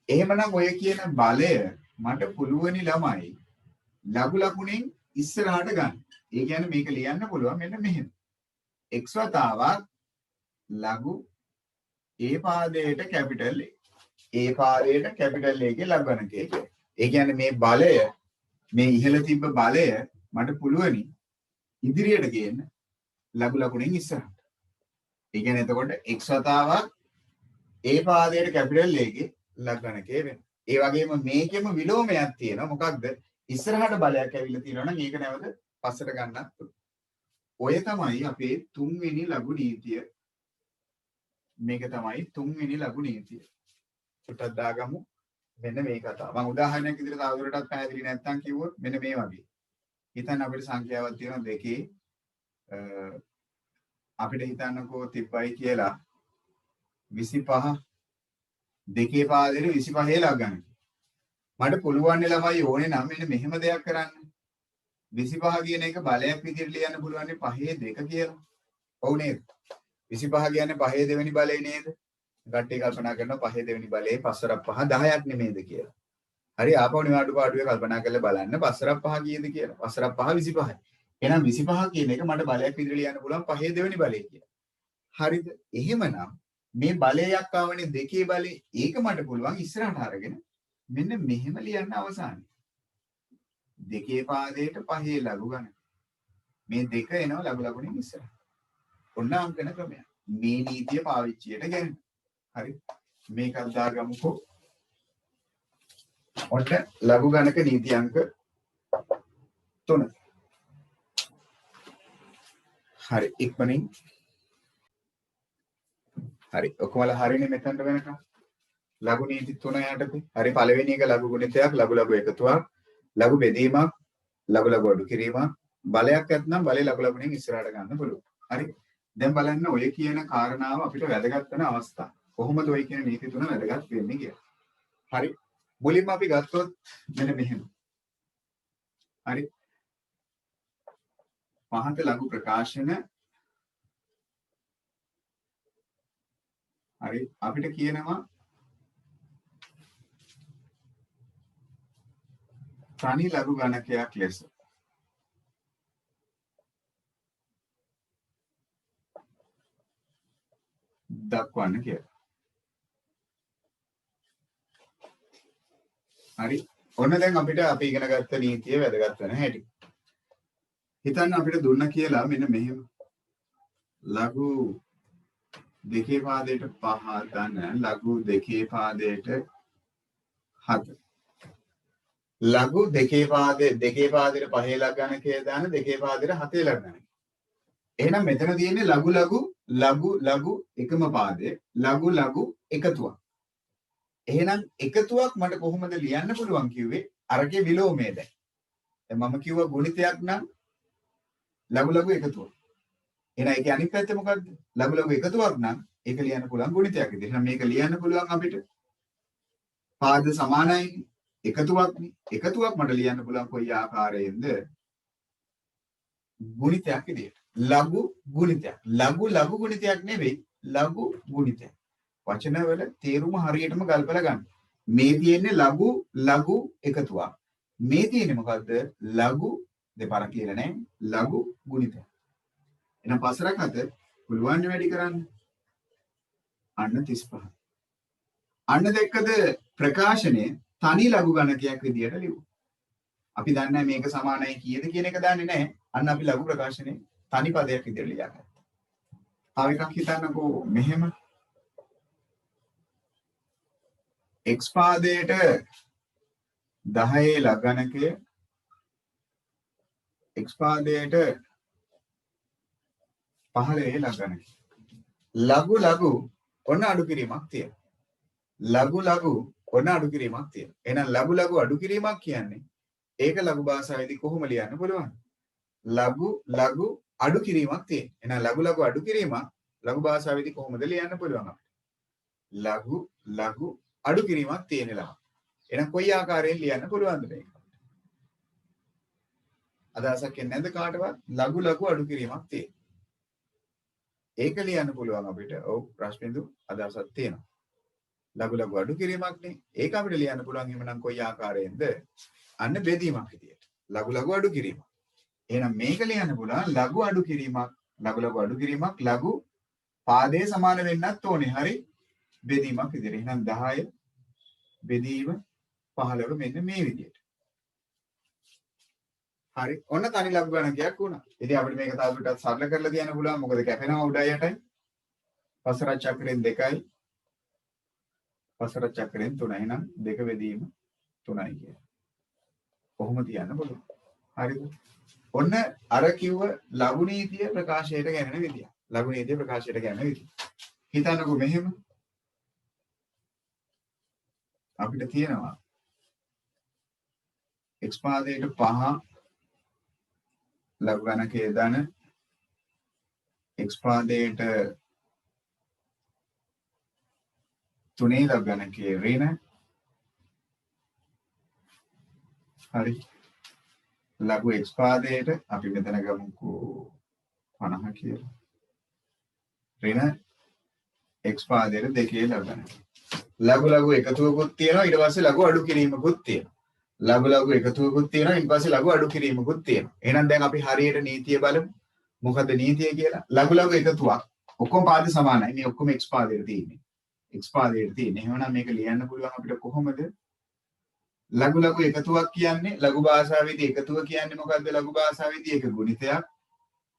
[SPEAKER 1] එහෙමනම් ඔය කියන බලය මට පුළුවනි ළමයි ලඝු ලකුණෙන් ඉස්සරහට ගන්න. ඒ කියන්නේ මේක ලියන්න පුළුවන් මෙන්න මෙහෙම. x වතාවක් ලඝු A පාදයට කැපිටල් A. A පාදයට කැපිටල් A ගේ ලඝු ගණකය කියන්නේ. ඒ කියන්නේ මේ බලය මේ ඉහළ තිබ්බ බලය මට පුළුවනි ඉදිරියට ගේන්න ලඝු ලකුණෙන් ඉස්සරහට. ඒ කියන්නේ එතකොට x වතාවක් A පාදයට කැපිටල් A ගේ ලඝු ගණකය වෙනවා. ඒ වගේම මේකෙම විලෝමයක් තියෙනවා. මොකක්ද? ඉස්සරහට බලයක් ඇවිල්ලා තියෙනවා නම් ඒක නැවත පස්සට ගන්නත් පුළුවන්. ඔය තමයි අපේ තුන්වෙනි ලඝු නීතිය. මේක තමයි තුන්වෙනි ලඝු නීතිය. චුට්ටක් දාගමු. මෙන්න මේ කතාව. මම උදාහරණයක් විදිහට තවදුරටත් පැහැදිලි නැත්තම් කිව්වොත් මෙන්න මේ වගේ. හිතන්න අපිට සංඛ්‍යාවක් තියෙනවා දෙකේ අපිට හිතන්නකෝ තිබ්බයි කියලා 25 දෙකේ පාදෙට 25 ලඝු ගණක. මට පුළුවන් ළමයි ඕනේ නම් මෙන්න මෙහෙම දෙයක් කරන්න. 25 කියන එක බලයක් විදිහට ලියන්න පුළුවන් 5 2 කියලා. ඔව් නේද? 25 කියන්නේ 5 දෙවෙනි බලය නේද? කට්ටිය කල්පනා කරනවා 5 දෙවෙනි බලයේ 5 5 10ක් නෙමෙයිද කියලා. හරි ආපහු නිවාඩු පාඩුවේ කල්පනා කරලා බලන්න 5 5 කීයද කියලා. 5 5 25යි. එහෙනම් 25 කියන එක මට බලයක් විදිහට ලියන්න පුළුවන් 5 දෙවෙනි බලය කියලා. හරිද? එහෙමනම් මේ බලයක් ආවනේ දෙකේ බලේ ඒක මට පුළුවන් ඉස්සරහට අරගෙන මෙන්න මෙහෙම ලියන්න අවසානයේ. දෙකේ පාදයට පහේ ලඝු ගණන. මේ දෙක එනවා ලඝු ලඝුණෙන් ඉස්සරහට. ඔන්න අංකන ක්‍රමයක්. මේ නීතිය පාවිච්චියට ගන්න. හරි. මේකත් දාගමුකෝ. ඔන්න ලඝු ගණක නීති අංක 3. හරි ඉක්මනින් හරි ඔක්කොමලා හරිනේ මෙතනට වෙනකම් ලඝු නීති 3 යටතේ හරි පළවෙනි එක ලඝු ගුණිතයක් ලඝු ලඝු එකතුවක් ලඝු බෙදීමක් ලඝු ලඝු අඩු කිරීමක් බලයක් ඇත්නම් බලේ ලඝු ලඝුණෙන් ඉස්සරහට ගන්න පුළුවන් හරි දැන් බලන්න ඔය කියන කාරණාව අපිට වැදගත් වෙන අවස්ථා කොහොමද ඔය කියන නීති 3 වැදගත් වෙන්නේ කියලා හරි මුලින්ම අපි ගත්තොත් මෙන්න මෙහෙම හරි පහත ලඝු ප්‍රකාශන හරි අපිට කියනවා තනි ලඝු ගණකයක් ලෙස දක්වන්න කියලා. හරි ඔන්න දැන් අපිට අපි ඉගෙන ගත්ත නීතිය වැදගත් වෙන හැටි. හිතන්න අපිට දුන්න කියලා මෙන්න මෙහෙම ලඝු දෙකේ පාදයට 5 ගන්න ලඝු දෙකේ පාදයට 7 ලඝු දෙකේ පාදයට 5 ලඝ ගණකයේ දාන දෙකේ පාදයට 7 ලඝ ගණක. එහෙනම් මෙතන තියෙන්නේ ලඝු එකම පාදයේ ලඝු එකතුවක්. එහෙනම් එකතුවක් මට කොහොමද ලියන්න පුළුවන් කිව්වේ අරගේ විලෝමය දැන්. දැන් මම කිව්වා ගුණිතයක් නම් ලඝු එකතුවක්. එහෙනම් ඒකේ අනිත් පැත්ත මොකද්ද? ලඝු එකතුවක් නම් ඒක ලියන්න පුළුවන් ගුණිතයක් විදිහට. එහෙනම් මේක ලියන්න පුළුවන් අපිට පාද සමානයිනේ. එකතුවක්නේ. එකතුවක් මට ලියන්න පුළුවන් කොයි ආකාරයෙන්ද? ගුණිතයක් විදිහට. ලඝු ගුණිතයක්. ලඝු ගුණිතයක් නෙවෙයි. ලඝු ගුණිතයක්. වචනවල තේරුම හරියටම ගල්පලා ගන්න. මේ තියෙන්නේ ලඝු එකතුවක්. මේ තියෙන්නේ මොකද්ද? ලඝු දෙපාරක් කියලා නෑ. ලඝු ගුණිතයක්. එහෙනම් පසරක් අත පුළුවන් වැඩි කරන්න. අන්න 35. අන්න දෙකද ප්‍රකාශනයේ තනි ලඝු ගණකයක් විදියට ලියුවා. අපි දන්නේ මේක සමානයි කීයද කියන එක දන්නේ නැහැ. අන්න අපි ලඝු ප්‍රකාශනයේ තනි පදයක් විදියට ලියාගත්තා. තව එකක් හිතන්නකෝ මෙහෙම x පාදයට 10 ලඝු ගණකය x පාදයට 15 ලඝු ගණකය. ලඝු ඔන්න අඩු කිරීමක් තියෙනවා. ලඝු ඔන්න අඩු කිරීමක් තියෙනවා. එහෙනම් ලඝු අඩු කිරීමක් කියන්නේ ඒක ලඝු භාෂාවේදී කොහොම ලියන්න පුළුවන්? ලඝු අඩු කිරීමක් තියෙනවා. එහෙනම් ලඝු අඩු කිරීමක් ලඝු භාෂාවේදී කොහොමද ලියන්න පුළුවන් අපිට? ලඝු අඩු කිරීමක් තියෙනවා. එහෙනම් කොයි ආකාරයෙන් ලියන්න පුළුවන්ද මේක? අදහසක් එන්නේ නැද්ද කාටවත්? ලඝු අඩු කිරීමක් තියෙනවා. ඒක ලියන්න පුළුවන් අපිට. ඔව් රශ්මිදු අදහසක් තියෙනවා. ලඝු අඩු කිරීමක් නේ. ඒක අපිට ලියන්න පුළුවන් එහෙමනම් කොයි ආකාරයෙන්ද? අන්න බෙදීමක් විදියට. ලඝු අඩු කිරීමක්. එහෙනම් මේක ලියන්න පුළුවන් ලඝු අඩු කිරීමක්. ලඝු අඩු කිරීමක් ලඝු පාදයේ සමාන වෙන්නත් ඕනේ. හරි? බෙදීමක් විදියට. එහෙනම් 10 බෙදීම 15 මෙන්න මේ විදියට. හරි. ඔන්න තනි ලඝු ගණකයක් වුණා. ඉතින් අපිට මේක තවදුරටත් සරල කරලා තියන්න පුළුවන්. මොකද කැපෙනවා උඩයි යටයි. පසර චක්‍රයෙන් 2යි. පසර චක්‍රයෙන් 3යි. එහෙනම් 2 බෙදීම 3යි කියලා. කොහොම තියන්න පුළුවන්. හරිද? ඔන්න අර කිව්ව ලඝු නීතිය ප්‍රකාශයට ගැනෙන විදිය. ලඝු නීතිය ප්‍රකාශයට ගැනෙන විදිය. හිතන්නකෝ මෙහෙම අපිට තියෙනවා x පාදයට 5 ලඝු ගණකයේ දාන x පාදයට 3 ලඝු ගණකයේ ඍණ හරි ලඝු x පාදයට අපි මෙතන ගමුකෝ 50 කියලා ඍණ x පාදයට 2 ලඝු ගණක ලඝු එකතුවකුත් තියෙනවා ඊට පස්සේ ලඝු අඩු කිරීමකුත් තියෙනවා ලඝු එකතුවකුත් තියෙනවා ඊට පස්සේ ලඝු අඩු කිරීමකුත් තියෙනවා එහෙනම් දැන් අපි හරියට නීතිය බලමු මොකද නීතිය කියලා ලඝු එකතුවක් ඔක්කොම පාද සමානයි. මේ ඔක්කොම x පාදයට තියෙන්නේ. x පාදයට තියෙන්නේ. එහෙනම් මේක ලියන්න පුළුවන් අපිට කොහොමද? ලඝු ලඝු එකතුවක් කියන්නේ ලඝු භාෂාවේදී එකතුව කියන්නේ මොකද්ද? ලඝු භාෂාවේදී ඒක ගුණිතයක්.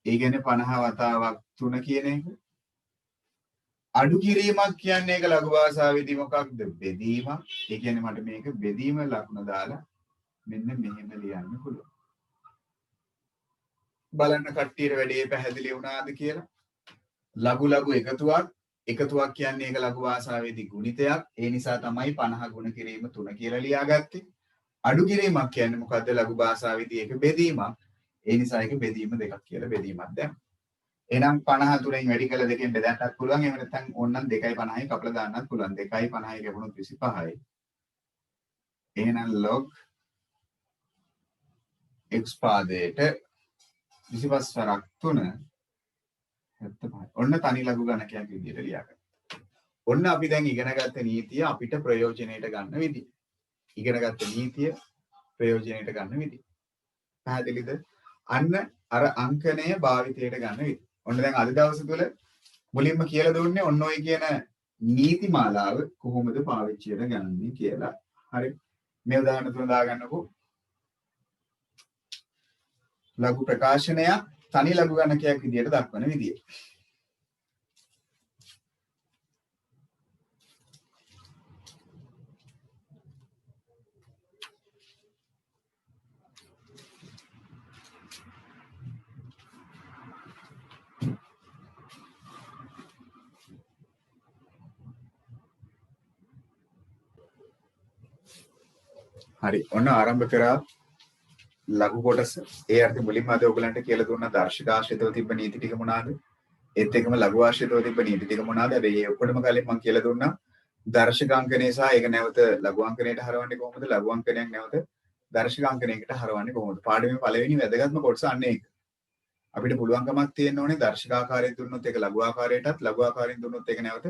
[SPEAKER 1] ඒ කියන්නේ 50 වතාවක් 3 කියන එක. අඩු කිරීමක් කියන්නේ ඒක ලඝු භාෂාවේදී මොකක්ද? බෙදීමක්. ඒ කියන්නේ මට මේක බෙදීම ලකුණ දාලා මෙන්න මෙහෙම ලියන්න පුළුවන්. බලන්න කට්ටියට වැඩේ පැහැදිලි වුණාද කියලා. ලඝු ලඝු එකතුවක් කියන්නේ ඒක ලඝු භාෂාවේදී ගුණිතයක්. ඒ නිසා තමයි 50 ගුණ කිරීම 3 කියලා ලියාගත්තේ. අඩු කිරීමක් කියන්නේ මොකද්ද? ලඝු භාෂාවේදී ඒක බෙදීමක්. ඒ නිසා ඒක බෙදීම දෙකක් කියලා බෙදීමක් දැම්මා. එහෙනම් 53න් වැඩි කළ දෙකෙන් බෙදන්නත් පුළුවන්. එහෙම නැත්නම් ඕනනම් 2.50යි කපලා දාන්නත් පුළුවන්. 2.50යි ගැහුණොත් 25යි. එහෙනම් log x පාදයට 25 වරක් 3 75. ඔන්න තනි ලඝු ගණකයක් විදිහට ලියාගන්න. ඔන්න අපි දැන් ඉගෙනගත්ත නීතිය අපිට ප්‍රයෝජනෙට ගන්න විදිහ. ඉගෙනගත්ත නීතිය ප්‍රයෝජනෙට ගන්න විදිහ. පැහැදිලිද? අන්න අර අංකණය භාවිතයට ගන්න විදිහ. ඔන්න දැන් අද දවස් තුල මුලින්ම කියලා දුන්නේ ඔන්න ඔය කියන නීති මාලාව කොහොමද පාවිච්චියට ගන්නේ කියලා. හරි. මේ උදාහරණ තුන දාගන්නකෝ. ලඝු ප්‍රකාශනයක් තනි ලඝු ගණකයක් විදිහට දක්වන විදිය. හරි. ඔන්න ආරම්භ කරා ලඝු කොටස. ඒ අර්ථ මුලින්ම අද ඔයගලන්ට කියලා දුන්නා දර්ශක ආශ්‍රිතව තිබ්බ නීති ටික මොනවාද? ඒත් එක්කම ලඝු ආශ්‍රිතව තිබ්බ නීති ටික මොනවාද? හැබැයි ඒ ඔක්කොටම කලින් මම කියලා දුන්නා දර්ශක අංකණය සහ ඒක නැවත ලඝු අංකණයට හරවන්නේ කොහොමද? ලඝු අංකණයක් නැවත දර්ශක අංකණයකට හරවන්නේ කොහොමද? පාඩමේ පළවෙනි වැදගත්ම කොටස අන්න ඒක. අපිට පුළුවන්කමක් තියෙන්න ඕනේ දර්ශක ආකාරයෙන් දුන්නොත් ඒක ලඝු ආකාරයටත් ලඝු ආකාරයෙන් දුන්නොත් ඒක නැවත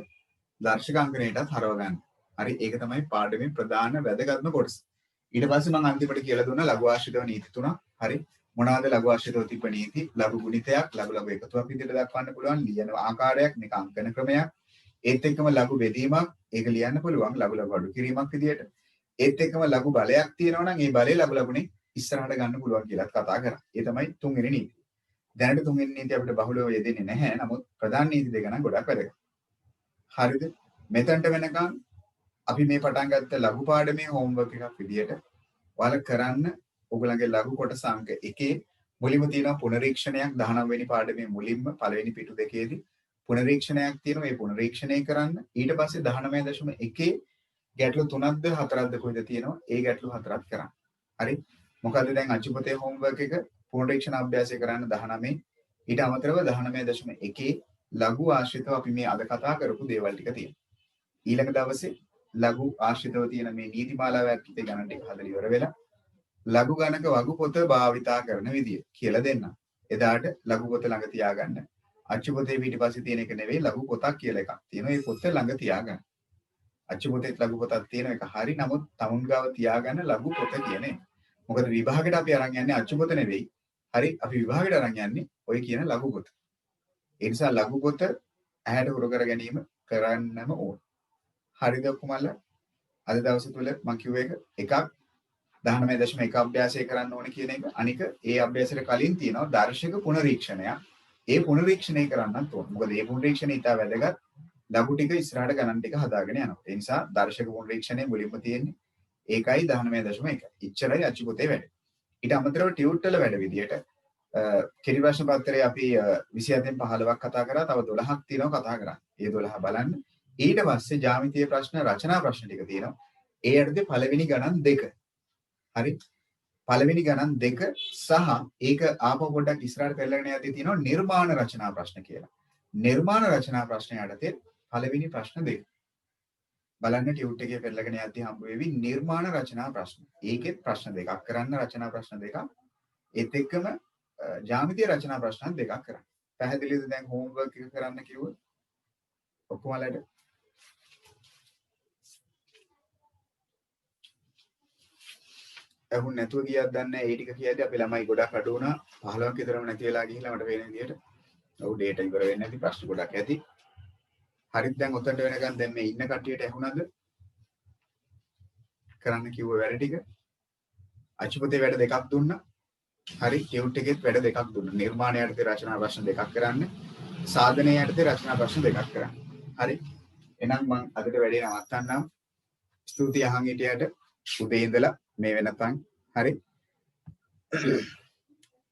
[SPEAKER 1] දර්ශක අංකණයටත් හරව ගන්න. හරි ඒක තමයි පාඩමේ ප්‍රධාන වැදගත්ම කොටස. ඊට පස්සේ මම අන්තිමට කියලා දුන්නා ලඝු ආශ්‍රිතව නීති තුනක්. හරි. මොනවාද ලඝු ආශ්‍රිතව තිබ්බ නීති? ලඝු ගුණිතයක්, ලඝු ලඝු එකතුවක් විදිහට දක්වන්න පුළුවන් ලියන ආකාරයක්, මේක අංකන ක්‍රමයක්. ඒත් එක්කම ලඝු බෙදීමක්, ඒක ලියන්න පුළුවන් ලඝු ලඝු අඩු කිරීමක් විදිහට. ඒත් එක්කම ලඝු බලයක් තියෙනවා නම් ඒ බලය ලඝු ලඝුනේ ඉස්සරහට ගන්න පුළුවන් කියලාත් කතා කරා. ඒ තමයි තුන්වෙනි නීතිය. දැනට තුන්වෙනි නීතිය අපිට බහුලව යෙදෙන්නේ නැහැ. නමුත් ප්‍රධාන නීති දෙක නම් ගොඩක් වැදගත්. හරිද? මෙතනට වෙනකන් අපි මේ පටන් ගත්ත ලඝු පාඩමේ හෝම්වර්ක් එකක් විදිහට ඔයාලා කරන්න ඔයගලගේ ලඝු කොටස අංක 1 මුලින්ම තියෙනවා පුනරීක්ෂණයක් 19 වෙනි පාඩමේ මුලින්ම පළවෙනි පිටු දෙකේදී පුනරීක්ෂණයක් තියෙනවා. ඒ පුනරීක්ෂණය කරන්න. ඊට පස්සේ 19.1 ගැටලු 3ක්ද 4ක්ද කොහෙද තියෙනවා? ඒ ගැටලු 4ක් කරන්න. හරි? මොකද දැන් අචුපතේ හෝම්වර්ක් එක පුනරීක්ෂණ අභ්‍යාසය කරන්න 19. ඊට අමතරව 19.1 ලඝු ආශ්‍රිතව අපි මේ අද කතා කරපු දේවල් ටික තියෙනවා. ඊළඟ දවසේ ලඝු ආශ්‍රිතව තියෙන මේ නීතිමාලාව ඇතුළේ ගණන් ටික හදලා ඉවර වෙලා ලඝු ගණක වගු පොත භාවිතා කරන විදිය කියලා දෙන්න. එදාට ලඝු පොත ළඟ තියාගන්න. අච්චු පොතේ පිටිපස්සේ තියෙන එක නෙවෙයි ලඝු පොතක් කියලා එකක් තියෙනවා. ඒ පොත ළඟ තියාගන්න. අච්චු පොතේ ලඝු පොතක් තියෙන එක හරි. නමුත් තමුන් ගාව තියාගන්න ලඝු පොත කියන්නේ. මොකද විභාගෙට අපි අරන් යන්නේ අච්චු පොත නෙවෙයි. හරි අපි විභාගෙට අරන් යන්නේ ඔය කියන ලඝු පොත. ඒ නිසා ලඝු පොත ඇහැට හුරු කර ගැනීම කරන්නම ඕන. හරිද ඔක්කොමල? අද දවස් තුල මම කිව්ව එකක් 19.1 අභ්‍යාසය කරන්න ඕනේ කියන එක. අනික ඒ අභ්‍යාසයට කලින් තියෙනවා දර්ශක පුනරීක්ෂණයක්. ඒ පුනරීක්ෂණය කරන්නත් ඕන. මොකද මේ පුනරීක්ෂණය ඉතා වැදගත්. ලඝු ටික ඉස්සරහට ගණන් ටික හදාගෙන යනවා. ඒ නිසා දර්ශක පුනරීක්ෂණය මුලින්ම තියෙන්නේ. ඒකයි 19.1. ඉච්චරයි අච්චු පොතේ වැඩ. ඊට අමතරව ටියුට් වල වැඩ විදියට කෙටි ප්‍රශ්න පත්‍රයේ අපි 27න් 15ක් කතා කරා. තව 12ක් තියෙනවා කතා කරන්න. ඒ 12 බලන්න. ඊට පස්සේ ජ්‍යාමිතීය ප්‍රශ්න රචනා ප්‍රශ්න ටික තියෙනවා. ඒ යටතේ පළවෙනි ගණන් 2. හරි පළවෙනි ගණන් 2 සහ ඒක ආපහු පොඩ්ඩක් ඉස්සරහට පෙරලගෙන යද්දී තියෙනවා නිර්මාණ රචනා ප්‍රශ්න කියලා. නිර්මාණ රචනා ප්‍රශ්න යටතේ පළවෙනි ප්‍රශ්න 2. බලන්න ටියුට් එකේ පෙරලගෙන යද්දී හම්බ වෙවි නිර්මාණ රචනා ප්‍රශ්න. ඒකෙත් ප්‍රශ්න දෙකක් කරන්න රචනා ප්‍රශ්න දෙකක්. ඒත් එක්කම ජ්‍යාමිතීය රචනා ප්‍රශ්න දෙකක් කරන්න. පැහැදිලිද දැන් හෝම්වර්ක් එක කරන්න කිව්වොත්? ඔක්කොමලට ඇහුන් නැතුව ගියත් දන්නේ ඒ ටික කියද්දි අපේ ළමයි ගොඩක් අඩු වුණා 15ක් විතරම නැති වෙලා ගිහිල්ලා මට පේන විදියට ඔව් ඩේටා ඉවර වෙන්නේ නැති ප්‍රශ්න ගොඩක් ඇති. හරිත් දැන් ඔතනට වෙනකන් දැන් මේ ඉන්න කට්ටියට ඇහුණාද? කරන්න කිව්ව වැඩ ටික. අචුපතේ වැඩ දෙකක් දුන්නා. හරි ටියුට් එකෙත් වැඩ දෙකක් දුන්නා. නිර්මාණය යටතේ රචනා ප්‍රශ්න දෙකක් කරන්න. සාධනය යටතේ රචනා ප්‍රශ්න දෙකක් කරන්න. හරි. එහෙනම් මම අදට වැඩේ නවත්තන්නම්. ස්තුතියි අහන් හිටියට උදේ ඉඳලා මේ වෙනකන්. හරි.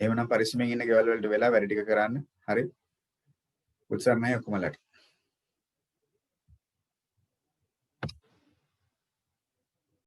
[SPEAKER 1] එහෙමනම් පරිස්සමෙන් ඉන්න ගෙවල් වලට වෙලා වැඩ ටික කරන්න. හරි. උත්සාහ නැහැ ඔක්කොමලට.